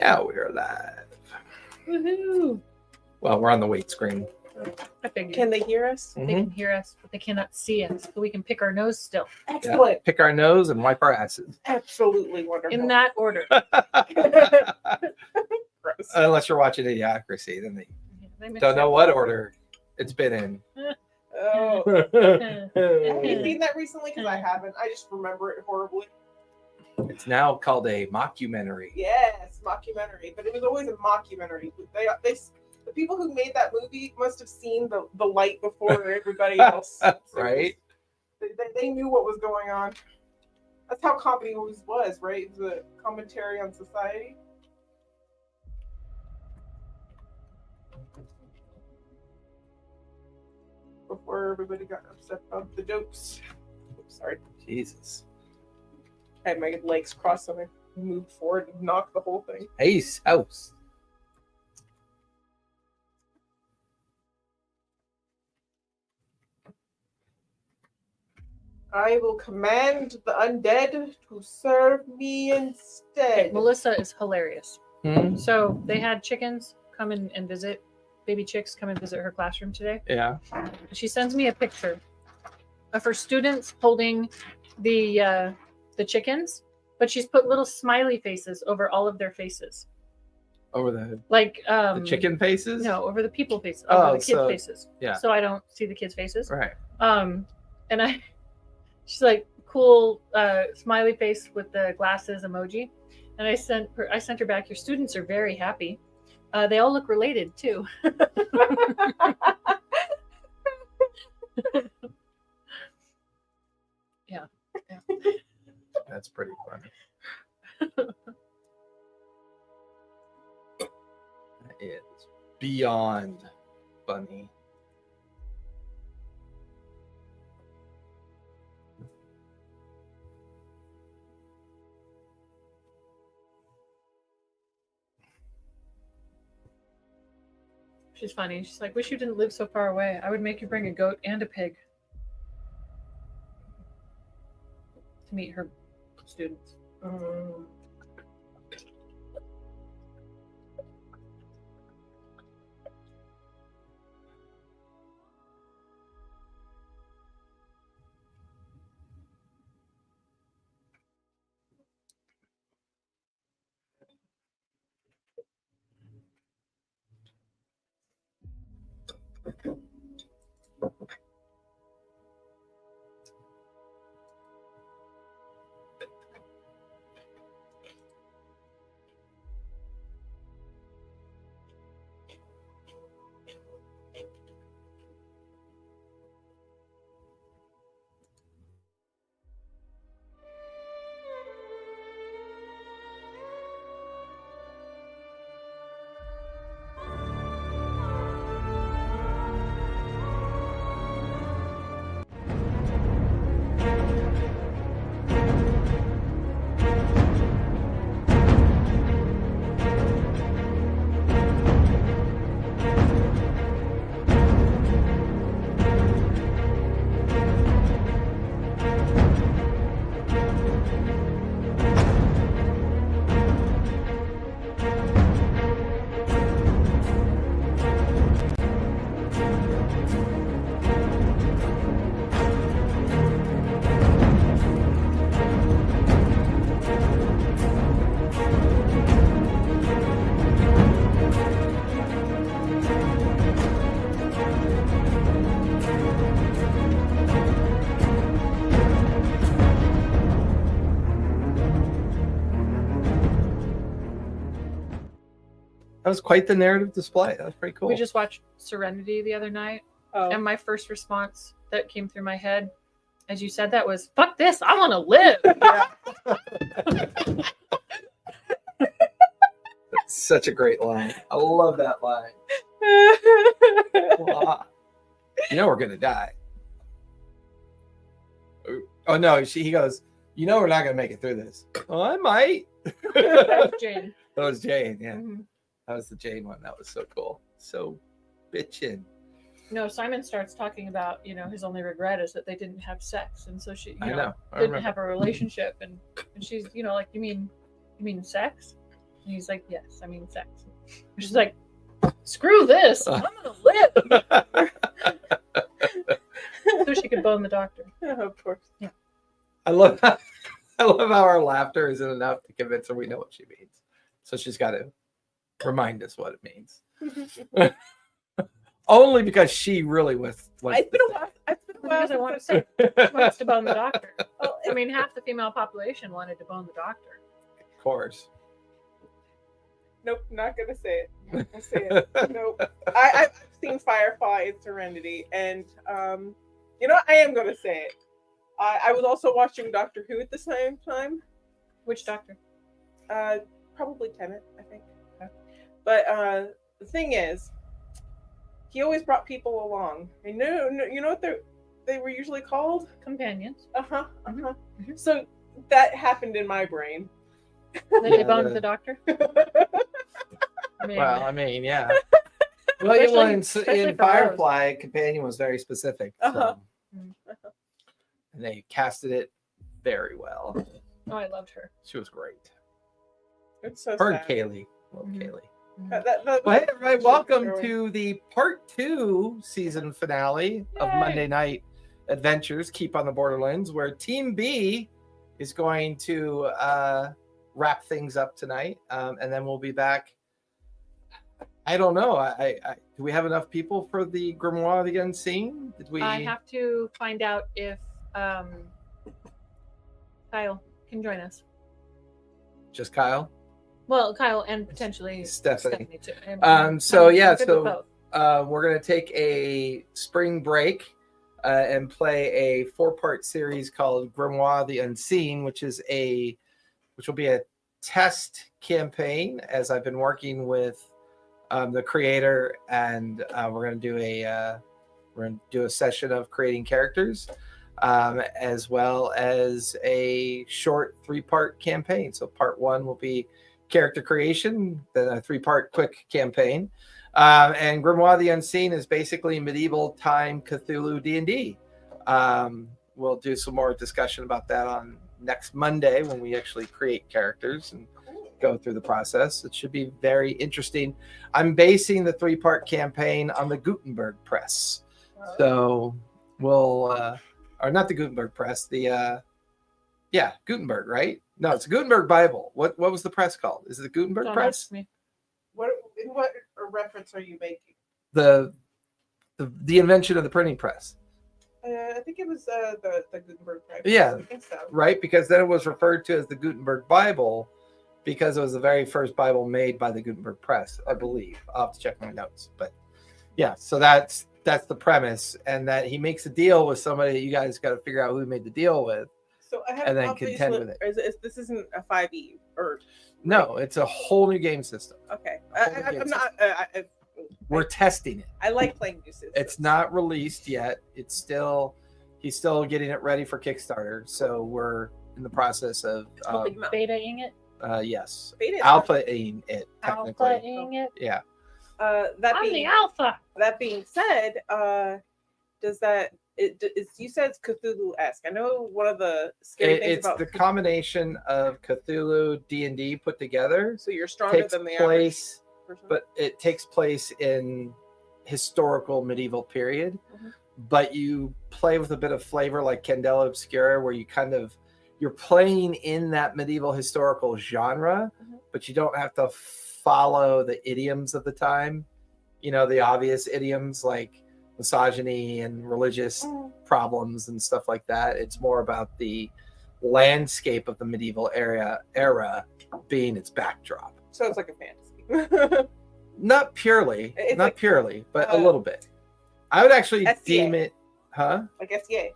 Yeah, we're live. Woohoo! Well, we're on the wait screen. I figured. Can they hear us? They can hear us, but they cannot see us. But we can pick our nose still. Excellent. Yeah, pick our nose and wipe our asses. Absolutely wonderful. In that order. Gross. Unless you're watching Idiocracy, then they They mix don't know up. what order it's been in. Oh. Have you Yeah. seen that recently? Because I haven't. I just remember it horribly. It's now called a mockumentary. Yes, mockumentary. But it was always a mockumentary. The people who made that movie must have seen the light before everybody else. So Right? they knew what was going on. That's how comedy always was, right? It was a commentary on society. Before everybody got upset about the jokes. Oops, sorry. Jesus. I had my legs crossed and I moved forward and knocked the whole thing. Ace house. I will command the undead to serve me instead. Melissa is hilarious. Hmm? So they had chickens come in and visit, baby chicks come and visit her classroom today. Yeah. She sends me a picture of her students holding the chickens, but she's put little smiley faces over all of their faces. Over the Like chicken faces? No, over the people faces, Oh, over the kids' so- faces. yeah. So I don't see the kids' faces. Right. And she's like cool smiley face with the glasses emoji, and I sent her back. Your students are very happy. They all look related too. Yeah. That's pretty funny. That is beyond funny. She's funny. She's like, wish you didn't live so far away. I would make you bring a goat and a pig to meet her students. That was quite the narrative display. That was pretty cool. We just watched Serenity the other night, Oh. and my first response that came through my head as you said that was, fuck this, I want to live. Yeah. That's such a great line. I love that line. Wow. You know we're gonna die. Oh no, he goes, you know we're not gonna make it through this. Oh, I might. That was Jane. That was Jane, yeah. Mhm. That was the Jane one. That was so cool. So bitchin'. No, Simon starts talking about, his only regret is that they didn't have sex, and so she, I know. I didn't remember. have a relationship, and she's, like, you mean sex? And he's like, yes, I mean sex. And she's like, screw this. I'm gonna live. So she could bone the doctor. Yeah, of course. Yeah. I love how our laughter isn't enough to convince her we know what she means. So she's got to remind us what it means. Only because she really was. It's been a while. It's been a while. Because I want to say, she wants to bone the doctor. Oh, I mean, half the female population wanted to bone the doctor. Of course. Nope, not gonna say it. Not gonna say it. Nope. I've seen Firefly and Serenity, and you know what? I am gonna say it. I was also watching Doctor Who at the same time. Which doctor? Probably Tennant, I think. But the thing is, he always brought people along. And you know what they were usually called? Companions. Mm-hmm. So that happened in my brain. Then they boned the doctor. I mean, Well, I mean, yeah. Especially- Well, especially in for Rose. Firefly, companion was very specific. Uh-huh. So. And they casted it very well. Oh, I loved her. She was great. It's so Her and sad. Kaylee. Love Mhm. Kaylee. That Well, hey, everybody, welcome to the part 2 season finale of Yay. Monday Night Adventures, Keep on the Borderlands, where Team B is going to wrap things up tonight. And then we'll be back. I don't know. Do we have enough people for the Grimoire of the Unseen? Did we? I have to find out if Kyle can join us. Just Kyle? Well, Kyle and potentially Stephanie. too. So, I'm yeah, good so- with both. We're going to take a spring break and play a 4-part series called Grimoire the Unseen, which will be a test campaign, as I've been working with the creator, and we're going to do a session of creating characters, as well as a short 3-part campaign. So part 1 will be character creation, then a 3-part quick campaign. And Grimoire the Unseen is basically medieval time Cthulhu D&D. We'll do some more discussion about that on next Monday when we actually create characters and go through the process. It should be very interesting. I'm basing the 3-part campaign on the Gutenberg Press. So we'll, or not the Gutenberg Press, Gutenberg, right? No, it's a Gutenberg Bible. What was the press called? Is it the Gutenberg Don't Press? ask me. What reference are you making? The invention of the printing press, I think it was the Gutenberg Press. Yeah. I think so. right? Because then it was referred to as the Gutenberg Bible because it was the very first Bible made by the Gutenberg Press, I believe. I'll have to check my notes, but yeah. So that's the premise, and that he makes a deal with somebody that you guys got to figure out who he made the deal with. So I have And then obviously- contend with it. This isn't a 5e or No, it's a whole new game system. okay. Whole new I'm game not. We're testing it. I like playing new systems. It's not released yet. He's still getting it ready for Kickstarter. So we're in the process of Beta-ing it. yes, Beta. alpha-ing it technically. Alpha-ing it. Yeah. That I'm the being alpha. that being said, you said it's Cthulhu-esque. I know one of the scary things It's about the combination of Cthulhu D&D put together. so you're stronger Takes than the place, average person. but it takes place in historical medieval period. Mhm. But you play with a bit of flavor like Candela Obscura, where you're playing in that medieval historical genre, Mhm. but you don't have to follow the idioms of the time. You know, the obvious idioms like misogyny and religious problems and stuff like that. It's more about the landscape of the medieval era being its backdrop. So it's like a fantasy. Not purely, It's not like, purely, but a uh, little bit. I would actually SCA. deem it, huh? I guess yeah.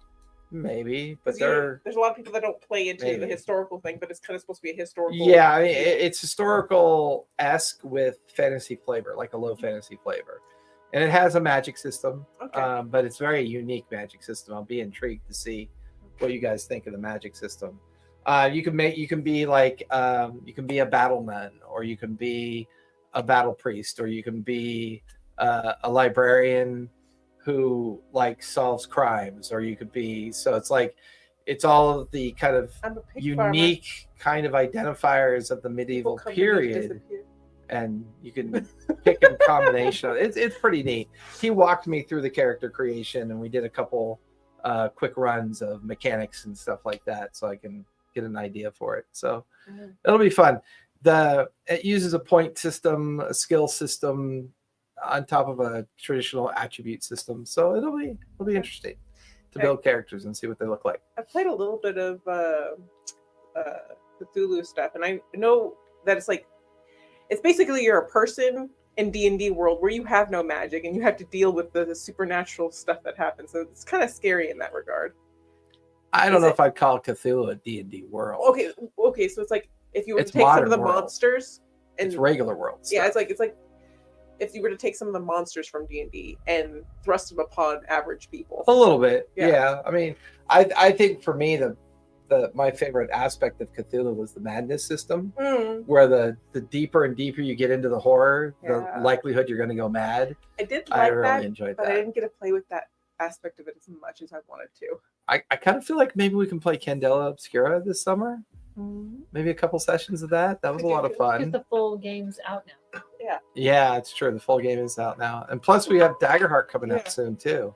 Maybe, but 'Cause they're there's a lot of people that don't play into the Maybe. historical thing, but it's kind of supposed to be a historical. yeah. I mean, it's historical-esque with fantasy flavor, like a low fantasy flavor, and it has a magic system. Okay. But it's very unique magic system. I'll be intrigued to see what you guys think of the magic system. You can be like you can be a battle nun, or you can be a battle priest, or you can be a librarian who like solves crimes, or you could be. So it's like it's all of the kind of I'm a pig unique kind of identifiers of the medieval farmer. People come to me to period, disappear. and you can pick a combination. It's pretty neat. He walked me through the character creation, and we did a couple quick runs of mechanics and stuff like that, so I can get an idea for it. So it'll be fun. It uses a point system, a skill system on top of a traditional attribute system, so it'll be interesting to build characters and see what they look like. I've played a little bit of Cthulhu stuff, and I know that it's basically you're a person in D&D world where you have no magic and you have to deal with the supernatural stuff that happens. So it's kind of scary in that regard. I don't know if I'd call Cthulhu a D&D world. Okay, so it's like if you were to It's take some of modern the world. monsters and It's regular world stuff. yeah, it's like if you were to take some of the monsters from D&D and thrust them upon average people. A little bit, Yeah. yeah. I mean, I think for me my favorite aspect of Cthulhu was the madness system, where the deeper and deeper you get into the horror, the likelihood you're going to go mad. I did I like really that, enjoyed but that. I didn't get to play with that aspect of it as much as I wanted to. I kind of feel like maybe we can play Candela Obscura this summer. Maybe a couple sessions of that. That was a lot of Because fun. the full game's out now. Yeah, it's true. The full game is out now, and plus we have Daggerheart coming out soon too.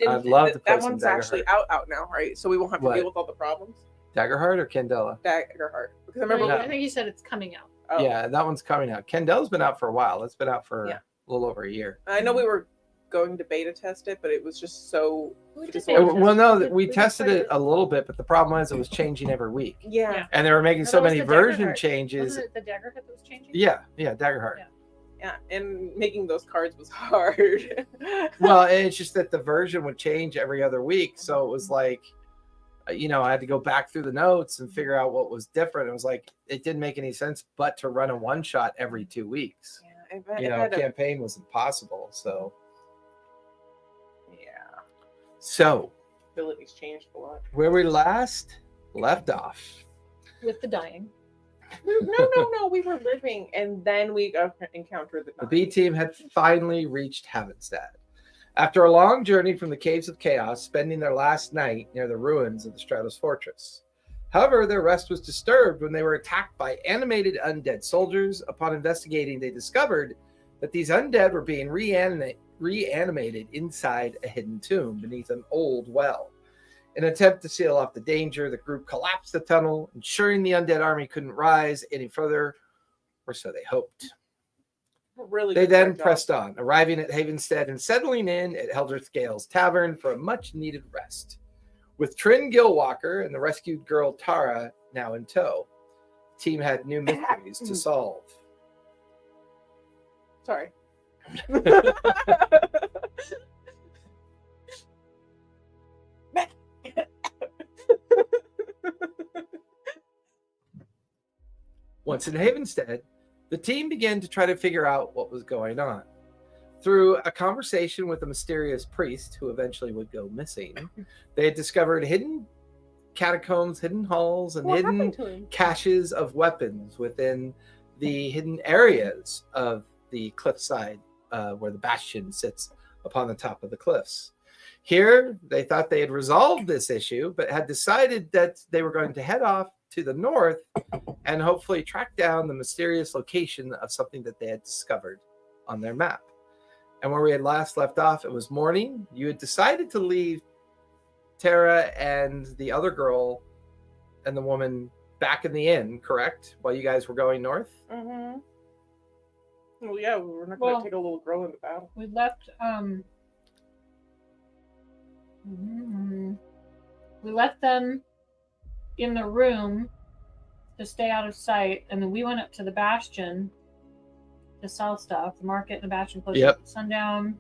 I'd love to play that some one's actually Daggerheart. out now, right? So we won't have to What? deal with all the problems. Daggerheart or Candela? Daggerheart, because I remember. Yeah. I think you said it's coming out. Oh, Yeah, that one's coming out. Candela's been out for a while. It's been out for a little over a year. I know we were going to beta test it, but it was just so. We did disorganized. beta test. Well, no, We did- we we did tested quite a it bit. a little bit, but the problem was it was changing every week, Yeah. and they were making No, so that was many the version Daggerheart. changes. Wasn't it the Daggerheart that was changing? Yeah, Daggerheart. Yeah, and making those cards was hard. Well, it's just that the version would change every other week, so it was like, I had to go back through the notes and figure out what was different. It was like it didn't make any sense, but to run a one shot every 2 weeks. Yeah, Campaign was impossible. So, yeah, so abilities changed a lot. where we last left off. With the dying. No, we were living, and then we encountered The B team had finally reached Havenstead. After a long journey from the Caves of Chaos, spending their last night near the ruins of the Stratos Fortress. However, their rest was disturbed when they were attacked by animated undead soldiers. Upon investigating, they discovered that these undead were being reanimated inside a hidden tomb beneath an old well. In an attempt to seal off the danger, the group collapsed the tunnel, ensuring the undead army couldn't rise any further, or so they hoped. Really, They then pressed on, arriving at Havenstead and settling in at Heldreth Gale's Tavern for a much-needed rest. With Trin Gilwalker and the rescued girl Tara now in tow, the team had new mysteries to solve. Sorry. Once in Havenstead, the team began to try to figure out what was going on. Through a conversation with a mysterious priest who eventually would go missing, they had discovered hidden catacombs, hidden halls, and What hidden happened to him? caches of weapons within the hidden areas of the cliffside where the bastion sits upon the top of the cliffs. Here, they thought they had resolved this issue, but had decided that they were going to head off to the north and hopefully track down the mysterious location of something that they had discovered on their map. And where we had last left off, it was morning. You had decided to leave Tara and the other girl and the woman back in the inn, correct? While you guys were going north? Mm-hmm. Well, yeah, we're not going to take a little girl into battle. We left we left them in the room to stay out of sight, and then we went up to the bastion to sell stuff. The market and the bastion closed at sundown.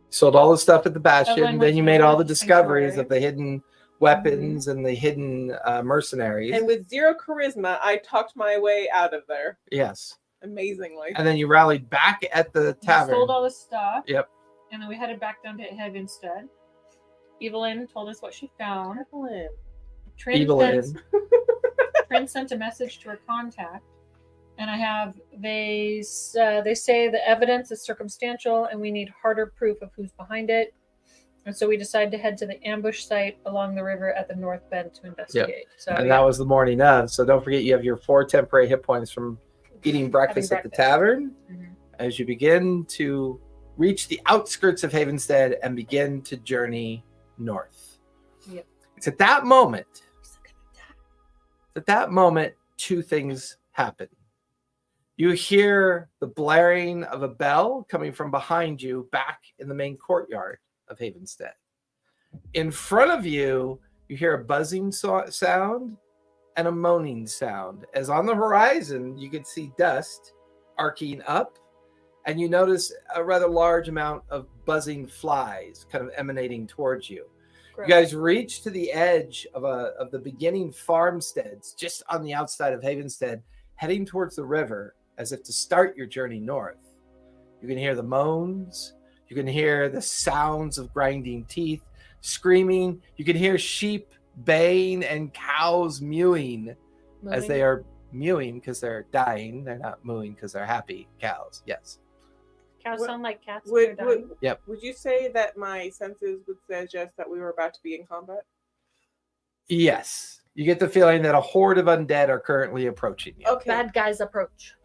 Sold all the stuff at the bastion. Evelyn Then went you to made the all the sanctuary. discoveries of the hidden weapons and the hidden mercenaries. And with 0 charisma, I talked my way out of there. Yes. Amazingly. And then you rallied back at the We tavern. sold all the stuff. Yep. And then we headed back down to Havenstead. Evelyn told us what she found. Evelyn. Evelyn. Trin sent a message to her contact, and they say the evidence is circumstantial, and we need harder proof of who's behind it. And so we decided to head to the ambush site along the river at the north bend to investigate. So And that was the morning of. So don't forget you have your 4 temporary hit points from eating breakfast at the tavern. Mhm. As you begin to reach the outskirts of Havenstead and begin to journey north. Yep. It's at that moment, two things happen. You hear the blaring of a bell coming from behind you back in the main courtyard of Havenstead. In front of you, you hear a buzzing sound and a moaning sound. As on the horizon, you can see dust arcing up, and you notice a rather large amount of buzzing flies kind of emanating towards you. Gross. You guys reach to the edge of the beginning farmsteads just on the outside of Havenstead, heading towards the river as if to start your journey north. You can hear the moans. You can hear the sounds of grinding teeth, screaming. You can hear sheep baying and cows mewing as they are mewing because they're dying. They're not mooing because they're happy cows. Yes. Cows What- sound like cats. when they're dying. Would you say that my senses would suggest that we were about to be in combat? Yes. You get the feeling that a horde of undead are currently approaching you. Okay. Bad guys approach.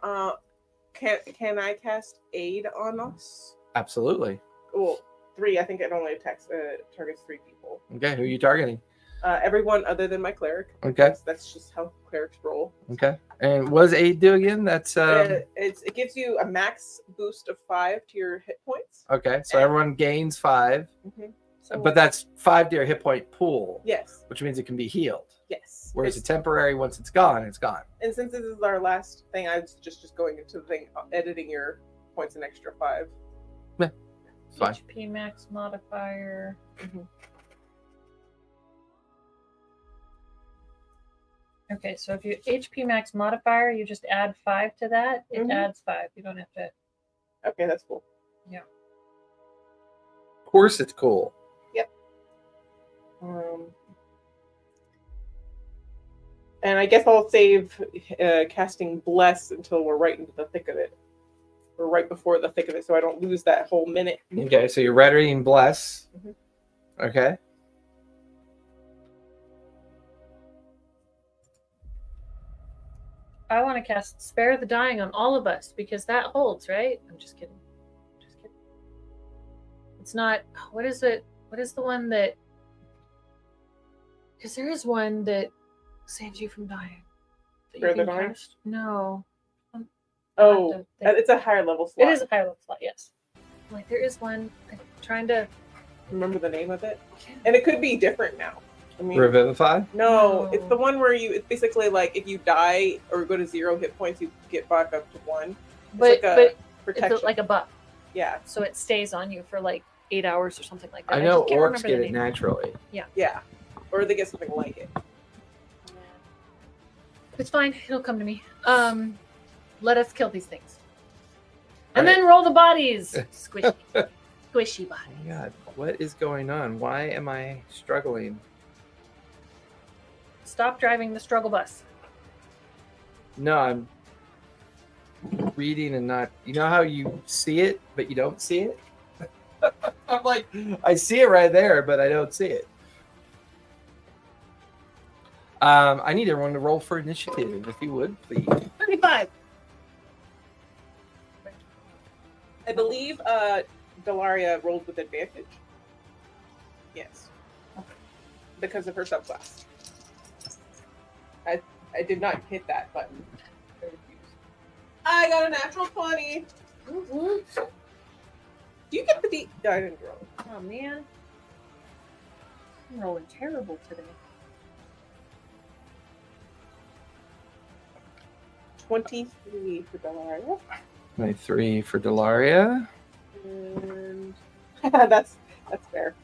Can I cast aid on us? Absolutely. Well, 3. I think it only targets 3 people. Okay. Who are you targeting? Everyone other than my cleric. Okay. That's just how clerics roll. Okay. And what does aid do again? That's It gives you a max boost of 5 to your hit points. okay. So everyone gains 5, So, but that's 5 to your hit point pool, yes, which means it can be healed. yes. Whereas a temporary, once it's gone, it's gone. And since this is our last thing, I was just going into the thing, editing your points an extra 5. It's fine. HP max modifier. Mhm. Okay, so if you HP max modifier, you just add 5 to that. It Mhm. adds 5. You don't have to. Okay, that's cool. Of course, it's cool. And I guess I'll save casting Bless until we're right into the thick of it. Or right before the thick of it, so I don't lose that whole minute. Okay, so you're readying bless. Mhm. Okay. I want to cast Spare the Dying on all of us because that holds, right? I'm just kidding. Just kidding. It's not. What is it? What is the one that? Because there is one that saves you from dying. that you Spare the can Dying? cast. No. Oh, I have to think. it's a higher level slot. It is a high level slot. Yes. Like there is one. I'm trying to. Remember the name of it? And it could be different now. I mean, Revivify. no, No. it's the one where it's basically like if you die or go to 0 hit points, you get back up to 1. But like a but Protection. it's like a buff, yeah, so it stays on you for like 8 hours or something like that. I know just can't orcs remember the get it name. naturally. yeah. Or they get something like it. It's fine. It'll come to me. Let us kill these things. And Alright. then roll the bodies. Squishy. Squishy Oh bodies. my God, what is going on? Why am I struggling? Stop driving the struggle bus. No, I'm reading and not. You know how you see it, but you don't see it? I'm like, I see it right there, but I don't see it. I need everyone to roll for initiative, if you would, please. 35. I believe Delaria rolled with advantage. Yes. Because of her subclass. I did not hit that button. I got a natural 20. Do you get the D? No, I didn't roll. Oh man. I'm rolling terrible today. 23 for Delaria. 23 for Delaria. And that's fair.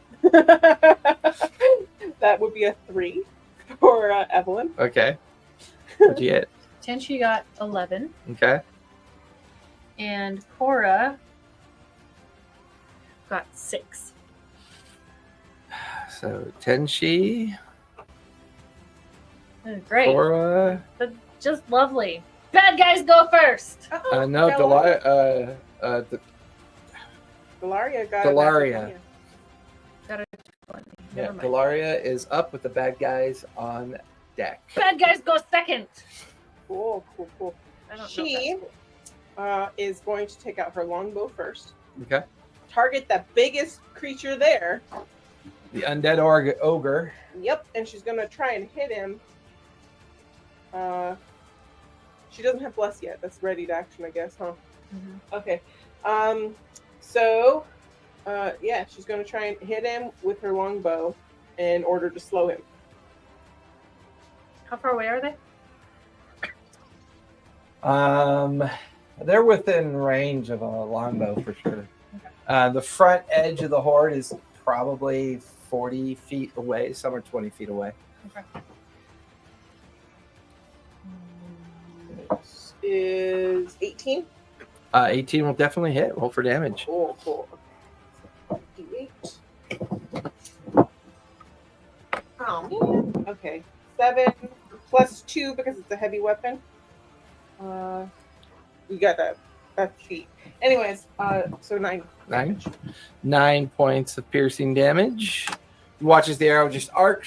That would be a 3 for Evelyn. Okay. What'd you get? Tenchi got 11. Okay. And Cora got 6. So Tenchi, Great. Cora. That's just lovely. Bad guys go first. No, Delaria. Delaria got Delaria. Got a Yeah, Never mind. Delaria is up with the bad guys on deck. Bad guys go second. Cool. I don't know. She If that's cool. is going to take out her longbow first. Okay. Target the biggest creature there. The undead ogre. Yep, and she's gonna try and hit him. She doesn't have bless yet. That's ready to action, I guess, huh? Mhm. Okay. So, yeah, she's gonna try and hit him with her longbow in order to slow him. How far away are they? They're within range of a longbow for sure. The front edge of the horde is probably 40 feet away. Some are 20 feet away. Okay. This is 18. 18 will definitely hit. Roll for damage. Cool. D8. Oh, man. Okay. 7 plus 2 because it's a heavy weapon. We got that. That's cheap. Anyways, so 9. 9 points of piercing damage. Watches the arrow just arc,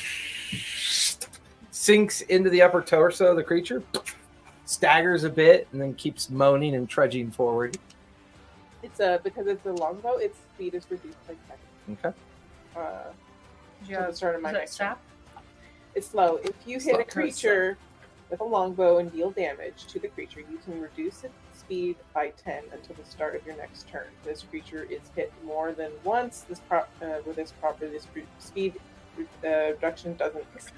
sinks into the upper torso of the creature, staggers a bit, and then keeps moaning and trudging forward. It's because it's a longbow. Its speed is reduced by 10. Okay. To the start of my Is that next turn. sap? It's slow. If you hit Slow. a creature with a longbow and deal damage to the creature, you can reduce its speed by 10 until the start of your next turn. This creature is hit more than once. With this property, this speed reduction doesn't exceed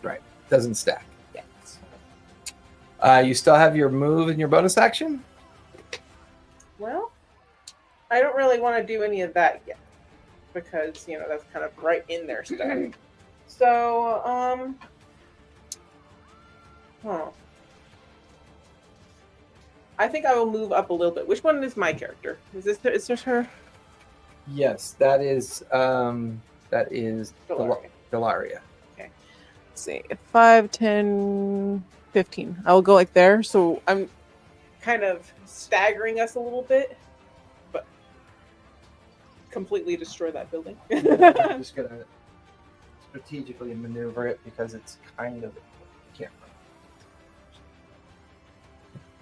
10. Doesn't stack. Yes. You still have your move and your bonus action? Well, I don't really want to do any of that yet because that's kind of right in their stuff. So, I think I will move up a little bit. Which one is my character? Is this her? Yes, that is Delaria. Delaria. Let's see, 5, 10, 15. I will go like there. So I'm kind of staggering us a little bit, but completely destroy that building. I'm just gonna strategically maneuver it because it's kind of can't.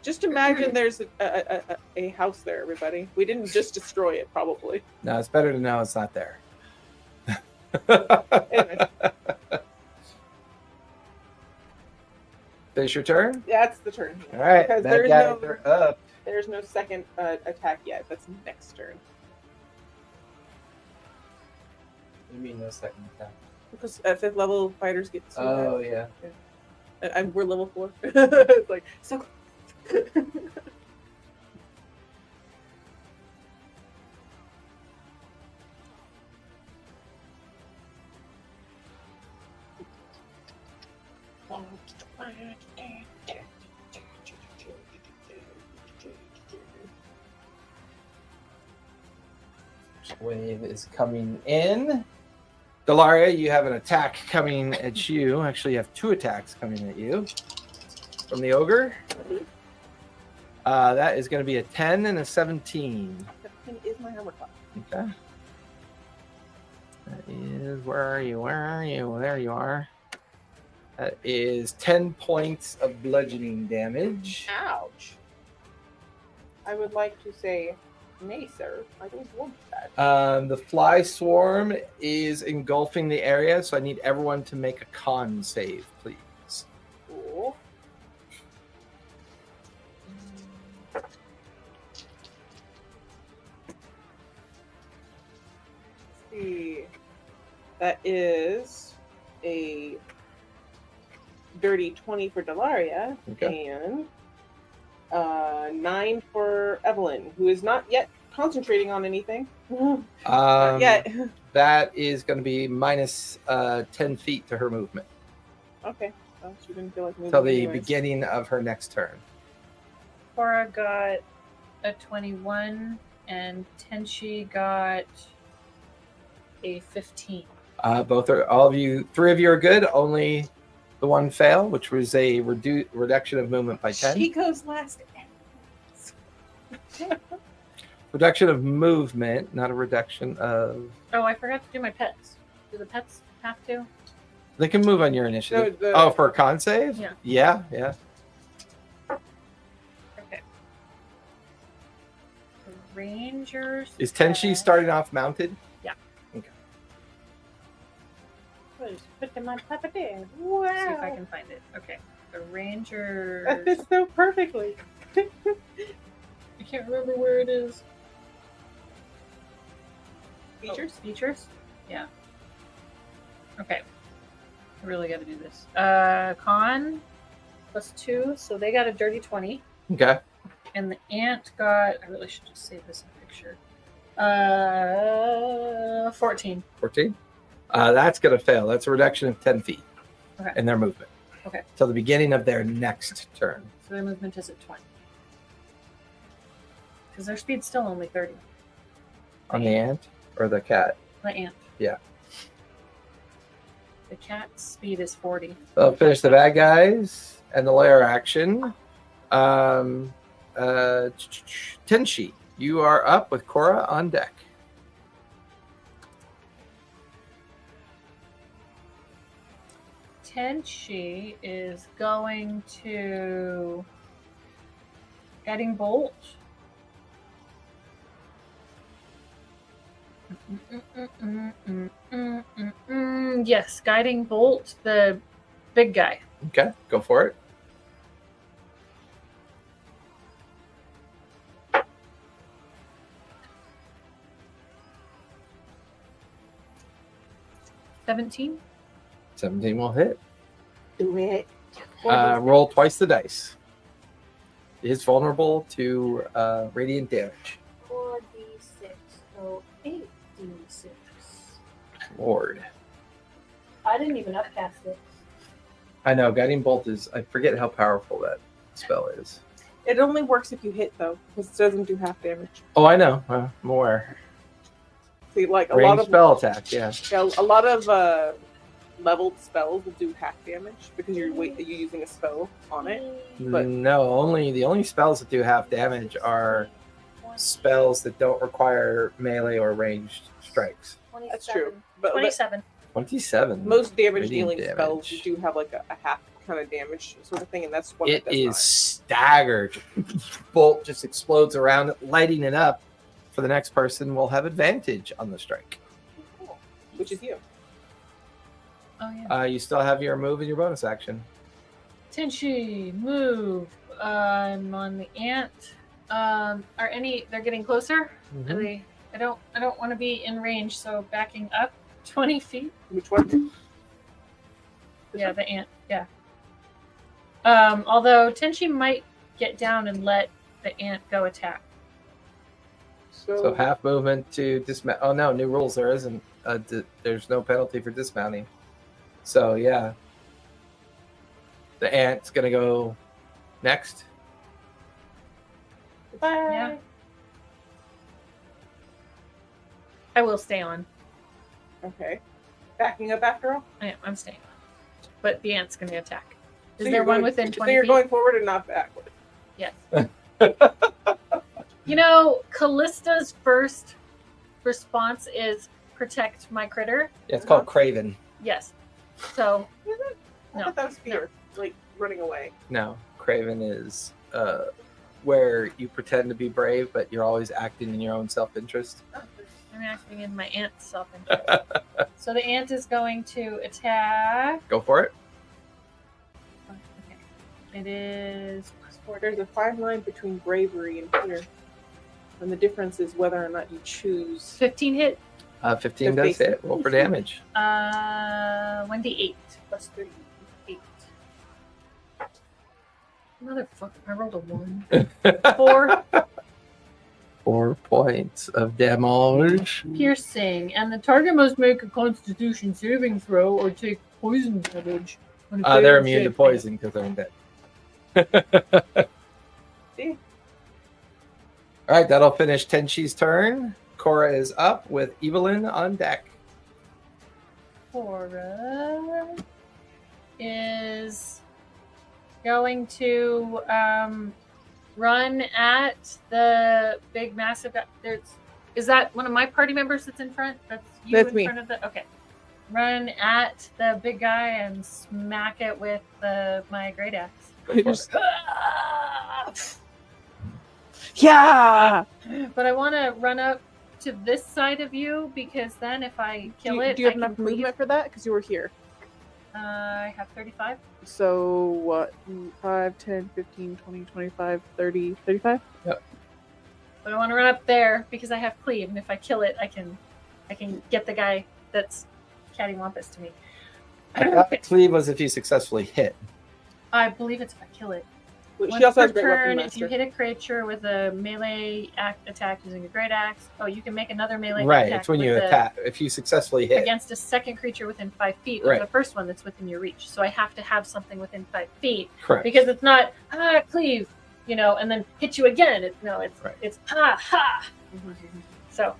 Just imagine there's a house there, everybody. We didn't just destroy it, probably. No, it's better to know it's not there. Anyway, Finish your turn. that's the turn. All right, Because bad there's guys no- are up. There's no second attack yet. That's next turn. You mean no second attack? Because at 5th level, fighters get to Oh yeah. we're level 4. It's like so. Wave is coming in. Delaria, you have an attack coming at you. Actually, you have 2 attacks coming at you from the ogre. That is going to be a 10 and a 17. 17 is my armor class. Okay. That is, where are you? There you are. That is 10 points of bludgeoning damage. Ouch. I would like to say, nay, sir. I don't want that. The fly swarm is engulfing the area, so I need everyone to make a con save, please. Cool. Let's see. That is a dirty 20 for Delaria Okay. and 9 for Evelyn, who is not yet concentrating on anything. Not yet. That is going to be minus 10 feet to her movement Okay. Well, she didn't feel like moving. till the anyways. beginning of her next turn. Cora got a 21, and Tenchi got a 15. All of you, 3 of you are good. Only the one fail, which was a reduction of movement by 10. She goes last. Reduction of movement, not a reduction of. Oh, I forgot to do my pets. Do the pets have to? They can move on your initiative. No, Oh, for a con save? Yeah. Yeah. Okay. The Rangers. Is Tenshi pet- starting off mounted? Put them on top of there. See if I Wow. can find it. Okay. The Rangers. That fits so perfectly. I can't remember where it is. Features? Oh, features? Yeah. Okay. I really got to do this. Con +2, so they got a dirty 20. Okay. And the ant got, I really should just save this in picture. 14. 14. That's going to fail. That's a reduction of 10 feet Okay. in their movement. Okay. Till the beginning of their next turn. So their movement is at 20. Because their speed's still only 30. On the ant or the cat? The ant. Yeah. The cat's speed is 40. They'll finish the bad guys and the lair action. Tenshi, you are up with Korra on deck. Tenshi is going to Guiding Bolt. Yes, Guiding Bolt, the big guy. Okay, go for it. $17. 17 will hit. Do it. Roll twice the dice. It is vulnerable to radiant damage. 4d6, so 8d6. Lord. I didn't even upcast it. I know, Guiding Bolt is, I forget how powerful that spell is. It only works if you hit, though, because it doesn't do half damage. Oh, I know. I'm aware. See, like a Range lot of spell attack, yeah. yeah, a lot of leveled spells will do half damage because you're using a spell on it. But- No, the only spells that do half damage are spells that don't require melee or ranged strikes. That's true. But 27. 27. most damage Radiant dealing damage. spells do have like a half kind of damage sort of thing, and that's what It does is not. staggered. Bolt just explodes around it, lighting it up. For the next person, will have advantage on the strike. Which is you. Oh, yeah. You still have your move and your bonus action. Tenshi, move. I'm on the ant. They're getting closer? Mm-hmm. Are they, I don't want to be in range, so backing up 20 feet. Which one? Yeah, the ant. Yeah. Although Tenshi might get down and let the ant go attack. So half movement to dismount. Oh no, new rules. There isn't. There's no penalty for dismounting. So yeah, the ant's gonna go next. Bye. Yeah. I will stay on. Okay. Backing up after all. I'm staying on. But the ant's going to attack. Is So there you're one going- within 20 So you're feet? going forward and not backward. Yes. You know, Callista's first response is protect my critter. Yeah, it's called Craven. Yes. So, Is it? I No. thought that was fear, like running away. No, Craven is where you pretend to be brave, but you're always acting in your own self-interest. I'm acting in my ant's self-interest. So the ant is going to attack. Go for it. Okay. It is +4. There's a fine line between bravery and fear, and the difference is whether or not you choose. 15 hit. 15 The does basic. hit. Roll for damage. 1d8 +3. 8. Motherfucker, I rolled a 1. 4 4 points of damage. piercing, and the target must make a Constitution saving throw or take poison damage. when a They're failed immune to save poison because they're undead. See? All right, that'll finish Tenshi's turn. Korra is up with Evelyn on deck. Korra is going to run at the big massive guy. Is that one of my party members that's in front? That's you That's in me. front of the. Okay. run at the big guy and smack it with my great axe. Go for Just- it. Yeah. But I want to run up to this side of you because then if I kill it, Do you have I can enough movement for that? Because you were here. I have 35. So what? 5, 10, 15, 20, 25, 30, 35? But I want to run up there because I have cleave, and if I kill it, I can get the guy that's cattywampus to me. Cleave was if you successfully hit. I believe it's if I kill it. She Once also per has great weapon turn, if master. you hit a creature with a melee attack using a great axe, you can make another melee Right, attack it's when you with attack. If you successfully hit. against a second creature within 5 feet, Right. or the first one that's within your reach. So I have to have something within 5 feet Correct. because it's not cleave, and then hit you again. It's Right. it's ha. So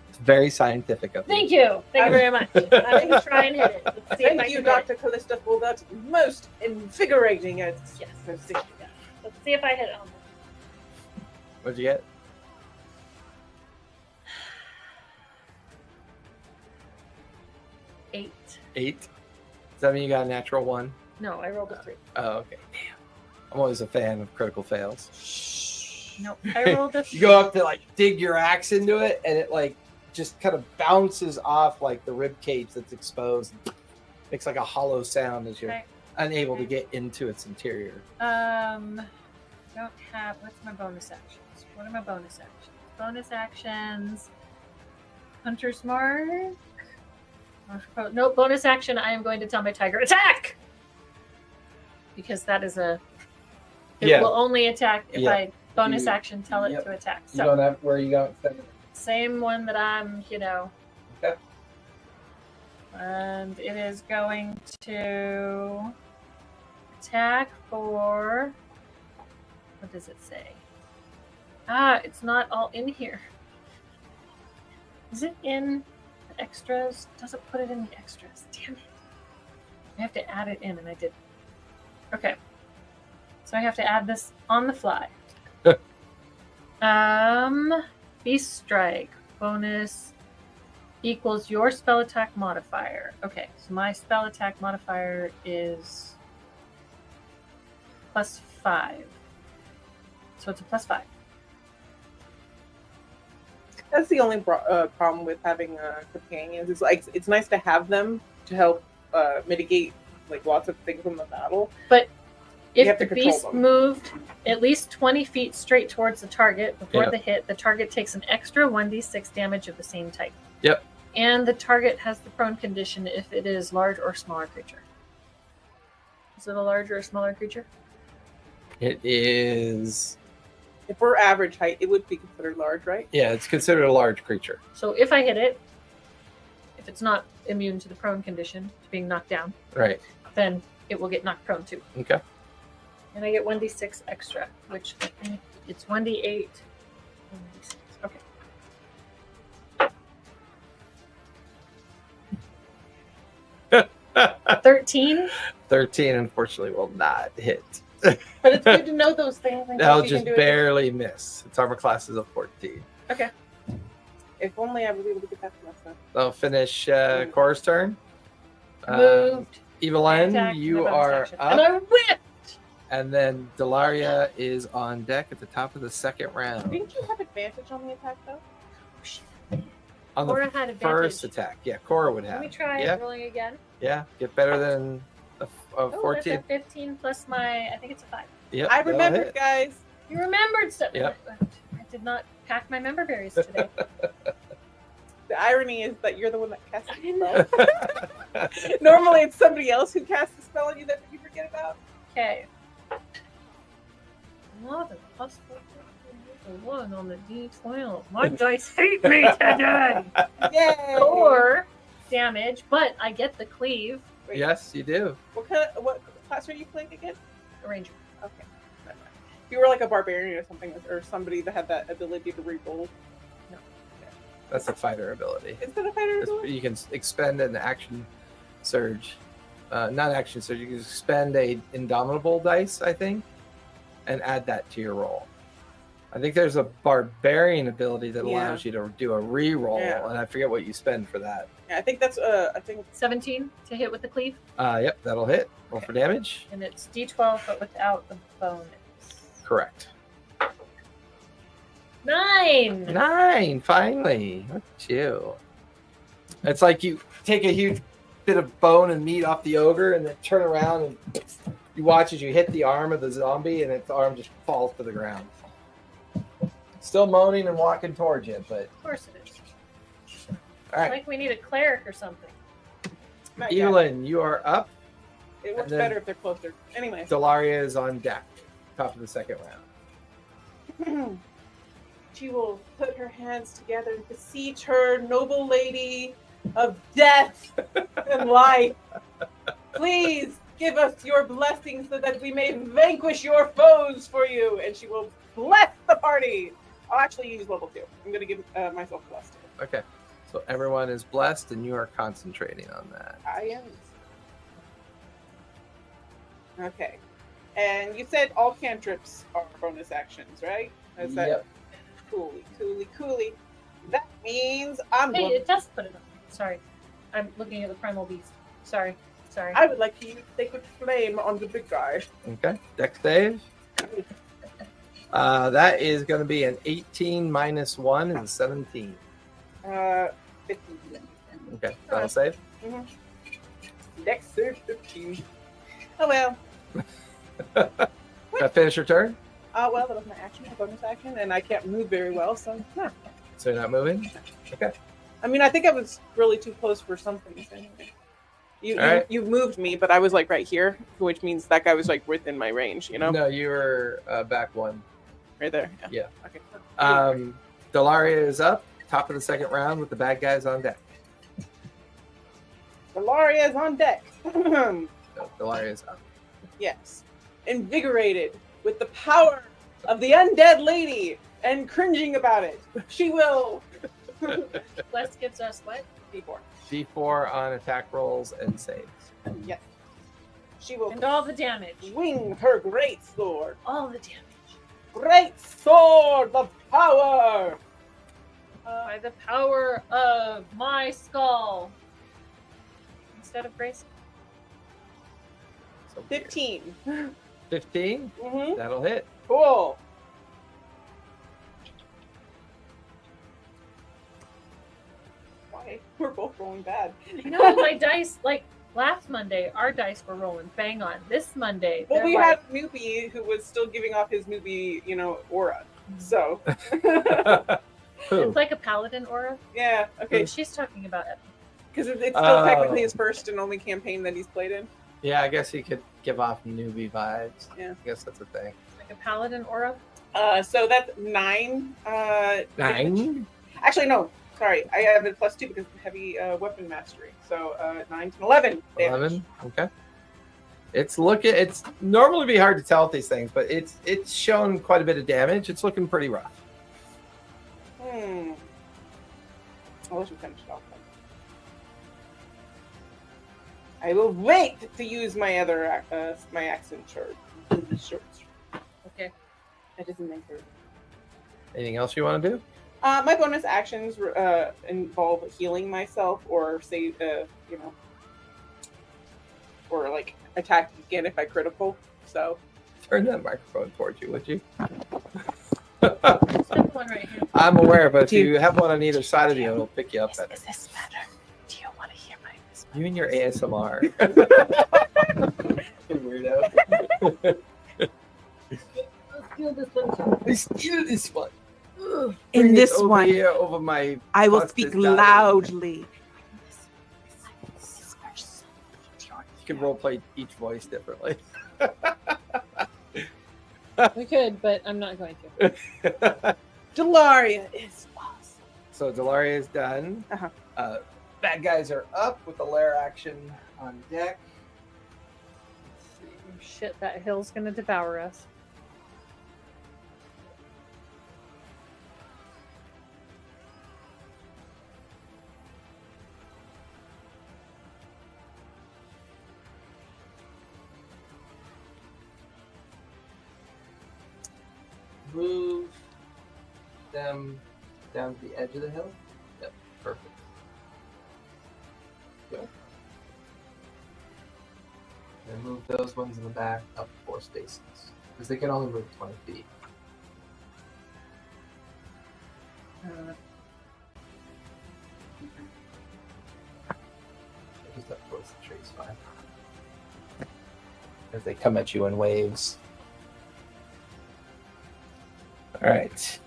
It's very scientific of you. thank you very much. I'm gonna try and hit it. Let's see if I Thank you, can hit Dr. Callista, for that most invigorating. it. Yes. Let's see if I hit it. What'd you get? 8. 8. Does that mean you got a natural 1? No, I rolled a 3. Oh, okay. Damn. I'm always a fan of critical fails. Nope, I rolled a 3. You go up to dig your axe into it, and it just kind of bounces off the rib cage that's exposed. Makes a hollow sound as you're Okay. unable to get into its interior. Don't have. What's my bonus actions? What are my bonus actions? Bonus actions. Hunter's Mark. No bonus action. I am going to tell my tiger attack because that is It Yeah. will only attack if Yeah. I bonus You- action tell it yep. to attack. You So don't have where you going? same one that I'm. Okay. And it is going to attack for. What does it say? It's not all in here. Is it in the extras? Doesn't put it in the extras. Damn it. I have to add it in, and I didn't. Okay. So I have to add this on the fly. Beast Strike. Bonus equals your spell attack modifier. Okay, so my spell attack modifier is +5. So it's a +5. That's the only problem with having companions. It's nice to have them to help mitigate lots of things in the battle. But You if have the to control beast them. moved at least 20 feet straight towards the target before Yeah. the hit, the target takes an extra 1d6 damage of the same type. Yep. And the target has the prone condition if it is large or smaller creature. Is it a larger or smaller creature? It is. If we're average height, it would be considered large, right? Yeah, it's considered a large creature. So if I hit it, if it's not immune to the prone condition, to being knocked down, Right. then it will get knocked prone too. Okay. And I get 1d6 extra, which I think it's 1d8. 1d6. Okay. 13. 13, unfortunately, will not hit. But it's good to know those things. and That'll you can just do it. barely miss. Its armor class is a 14. If only I was able to get that lesson. That'll finish Cora's turn. Moved. Evelyn, attacked, you and a bonus are action. up. And I whipped. And then Delaria is on deck at the top of the second round. Didn't you have advantage on the attack though? On Cora the had advantage. first attack. Yeah, Cora would Let have. me try Yeah, rolling again. yeah. Get better than a Oh, that's 14. a 15 plus my, I think it's a 5. Yep, I that'll remembered, hit. guys. You remembered stuff. Yep. I did not pack my member berries today. The irony is that you're the one that casts I the didn't spell. Normally, it's somebody else who casts the spell on you that you forget about. Okay. Another plus 1 on the D12. My dice hate me today. Yay! 4 damage, but I get the cleave. Wait, Yes, you do. What class are you playing again? Ranger. Okay. Never mind. If you were like a barbarian or something, or somebody that had that ability to reroll, That's a fighter ability. is that a fighter ability? You can expend an action surge. Not action surge. You can expend a indomitable dice, I think, and add that to your roll. I think there's a barbarian ability that Yeah. allows you to do a re-roll, Yeah. and I forget what you spend for that. Yeah, I think that's 17 to hit with the cleave, Yep, that'll hit. Roll for damage. and it's D12 but without the bonus. Correct. 9. 9, finally. Look at you. It's like you take a huge bit of bone and meat off the ogre and then turn around and you watch as you hit the arm of the zombie and its arm just falls to the ground. Still moaning and walking towards you, but Of course it is. all right. Like we need a cleric or something. not yet. Evelyn, you are up. It works and then- better if they're closer. Anyway. Delaria is on deck, top of the second round. She will put her hands together and beseech her noble lady of death and life. Please give us your blessings so that we may vanquish your foes for you. And she will bless the party. I'll actually use level 2. I'm going to give myself blessed. Okay. So everyone is blessed and you are concentrating on that. I am. Okay. And you said all cantrips are bonus actions, right? Is that Yep. Coolly. That means I'm Hey, going. it does put it on. Sorry. I'm looking at the primal beast. Sorry. I would like to use Sacred Flame on the big guy. Okay. Deck save. That is going to be an 18 minus 1 is 17. 15. Okay. That'll save. Dex save 15. Oh well. That finish your turn? Well, that was my action, my bonus action, and I can't move very well, so no. So you're not moving? Okay. I mean, I think I was really too close for something. Anyway. You Alright. you moved me, but I was like right here, which means that guy was like within my range, you know? No, you were back 1. Right there. Yeah. Okay. Delaria is up, top of the second round with the bad guys on deck. Delaria is on deck. So Delaria is up. Yes. Invigorated with the power of the undead lady and cringing about it. She will. Bless gives us what? D4. D4 on attack rolls and saves. Yes. She will And all the damage. swing her great sword. All the damage. Great sword of power. By the power of my skull. Instead of grace. So 15. 15? Mm-hmm. That'll hit. Cool. Why? We're both rolling bad. You know, my dice, like last Monday, our dice were rolling bang on. This Monday, Well, they're we like, had a newbie who was still giving off his newbie, aura. So, Who? it's like a paladin aura. yeah, okay. She's talking about it. Because it's still Oh. technically his first and only campaign that he's played in. Yeah, I guess he could give off newbie vibes. Yeah. I guess that's a thing. Like a paladin aura. So that's 9. 9? Actually, no. Sorry, I have a +2 because of heavy weapon mastery. So 9 to 11. damage. 11? Okay. It's normally be hard to tell with these things, but it's shown quite a bit of damage. It's looking pretty rough. I'll let you finish it off then. I will wait to use my other my accent short. Okay. That doesn't make her. Anything else you want to do? My bonus actions involve healing myself, or say, or like attack again if I critical. So Turn that microphone towards you, would you? Step one right here. I'm aware, but if you have one on either side of you, it'll pick you up better. is this better? Do you want to hear my whisper? You and your ASMR. Weirdo. I steal this one. Ugh. In Bring it this over one, here, over my I will Busted speak dialogue. loudly. You can roleplay each voice differently. We could, but I'm not going to. Delaria is awesome. So Delaria is done. Uh-huh. Bad guys are up with the lair action on deck. Let's see. Oh, shit, that hill's gonna devour us. Move them down to the edge of the hill. Yep, perfect. Go. And move those ones in the back up 4 spaces because they can only move 20 feet. Just up towards the trees, fine. As they come at you in waves. All right.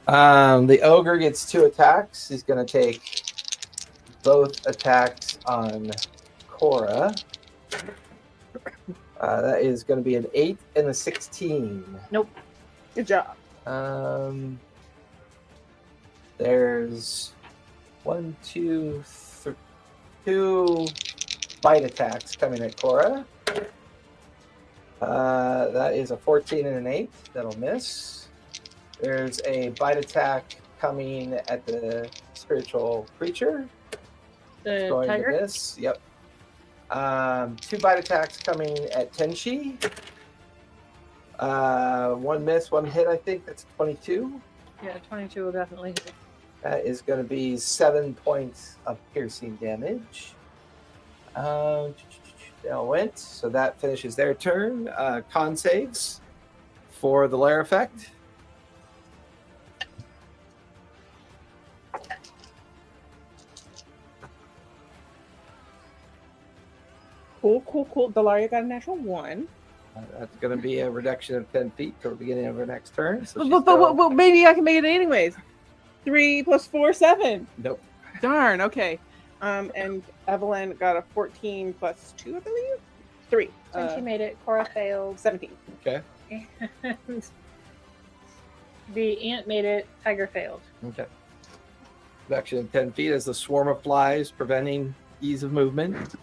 The ogre gets 2 attacks. He's going to take both attacks on Cora. That is going to be an 8 and a 16. Nope. Good job. There's 1, 2, 2 bite attacks coming at Cora. That is a 14 and an 8. That'll miss. There's a bite attack coming at the spiritual creature. The Going tiger? to miss. Yep. 2 bite attacks coming at Tenchi. 1 miss, 1 hit, I think. That's 22. Yeah, 22 will definitely hit. That is going to be 7 points of piercing damage. They all went, so that finishes their turn. Con saves for the lair effect. Cool. Delaria got a natural 1. That's going to be a reduction of 10 feet till the beginning of her next turn. So But maybe I can make it anyways. 3 plus 4, 7. Nope. Darn. Okay. And Evelyn got a 14 plus 2, I believe. 3. And she made it. Cora failed. 17. Okay. And the ant made it. Tiger failed. Okay. Reduction of 10 feet as the swarm of flies preventing ease of movement.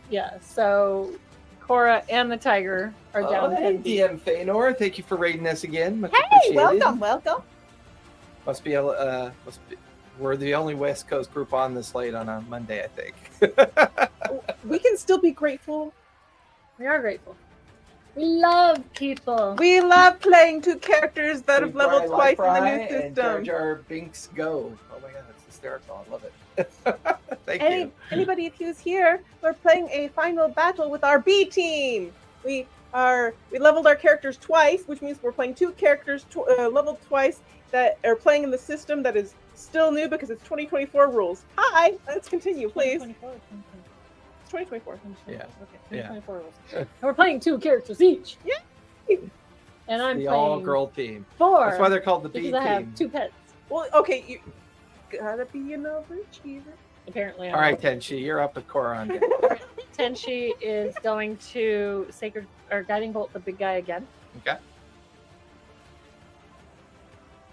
Yeah, so Cora and the tiger are down. Hey, 10 feet. DM Feanor, thank you for raiding us again. Much Hey, appreciated. welcome. Must be we're the only West Coast group on this late on a Monday, I think. We can still be grateful. We are grateful. We love people. We love playing 2 characters that have leveled Fry, twice in the Fry, new and system. Jar Jar Binks go. Oh my god, that's hysterical. I love it. Thank you. Anybody who's here, we're playing a final battle with our B team. We leveled our characters twice, which means we're playing 2 characters leveled twice that are playing in the system that is still new because it's 2024 rules. Hi, let's continue, please. 2024. Yeah. Okay. Yeah. 2024 rules. And we're playing 2 characters each. Yeah. And I'm The playing all-girl team. 4. That's why they're called the B because I have team. 2 pets. Well, okay, you gotta be an overachiever. Apparently. All right, Tenchi, you're up with Koron. Tenchi is going to sacred or guiding bolt the big guy again. Okay.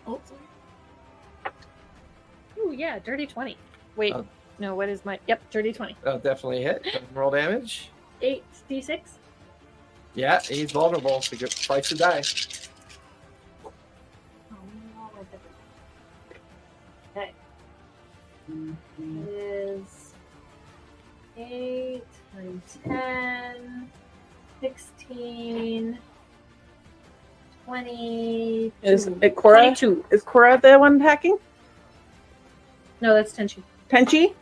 Hopefully. Ooh, yeah, dirty 20. Wait, Oh. no, what is my? Yep, dirty 20. That'll definitely hit. Roll damage. 8d6. Yeah, he's vulnerable. So get twice the die. Oh, no, okay. It is 8 and 10, 16, 20. Is it Cora? 22. Is Cora the one hacking? No, that's Tenchi. Tenchi?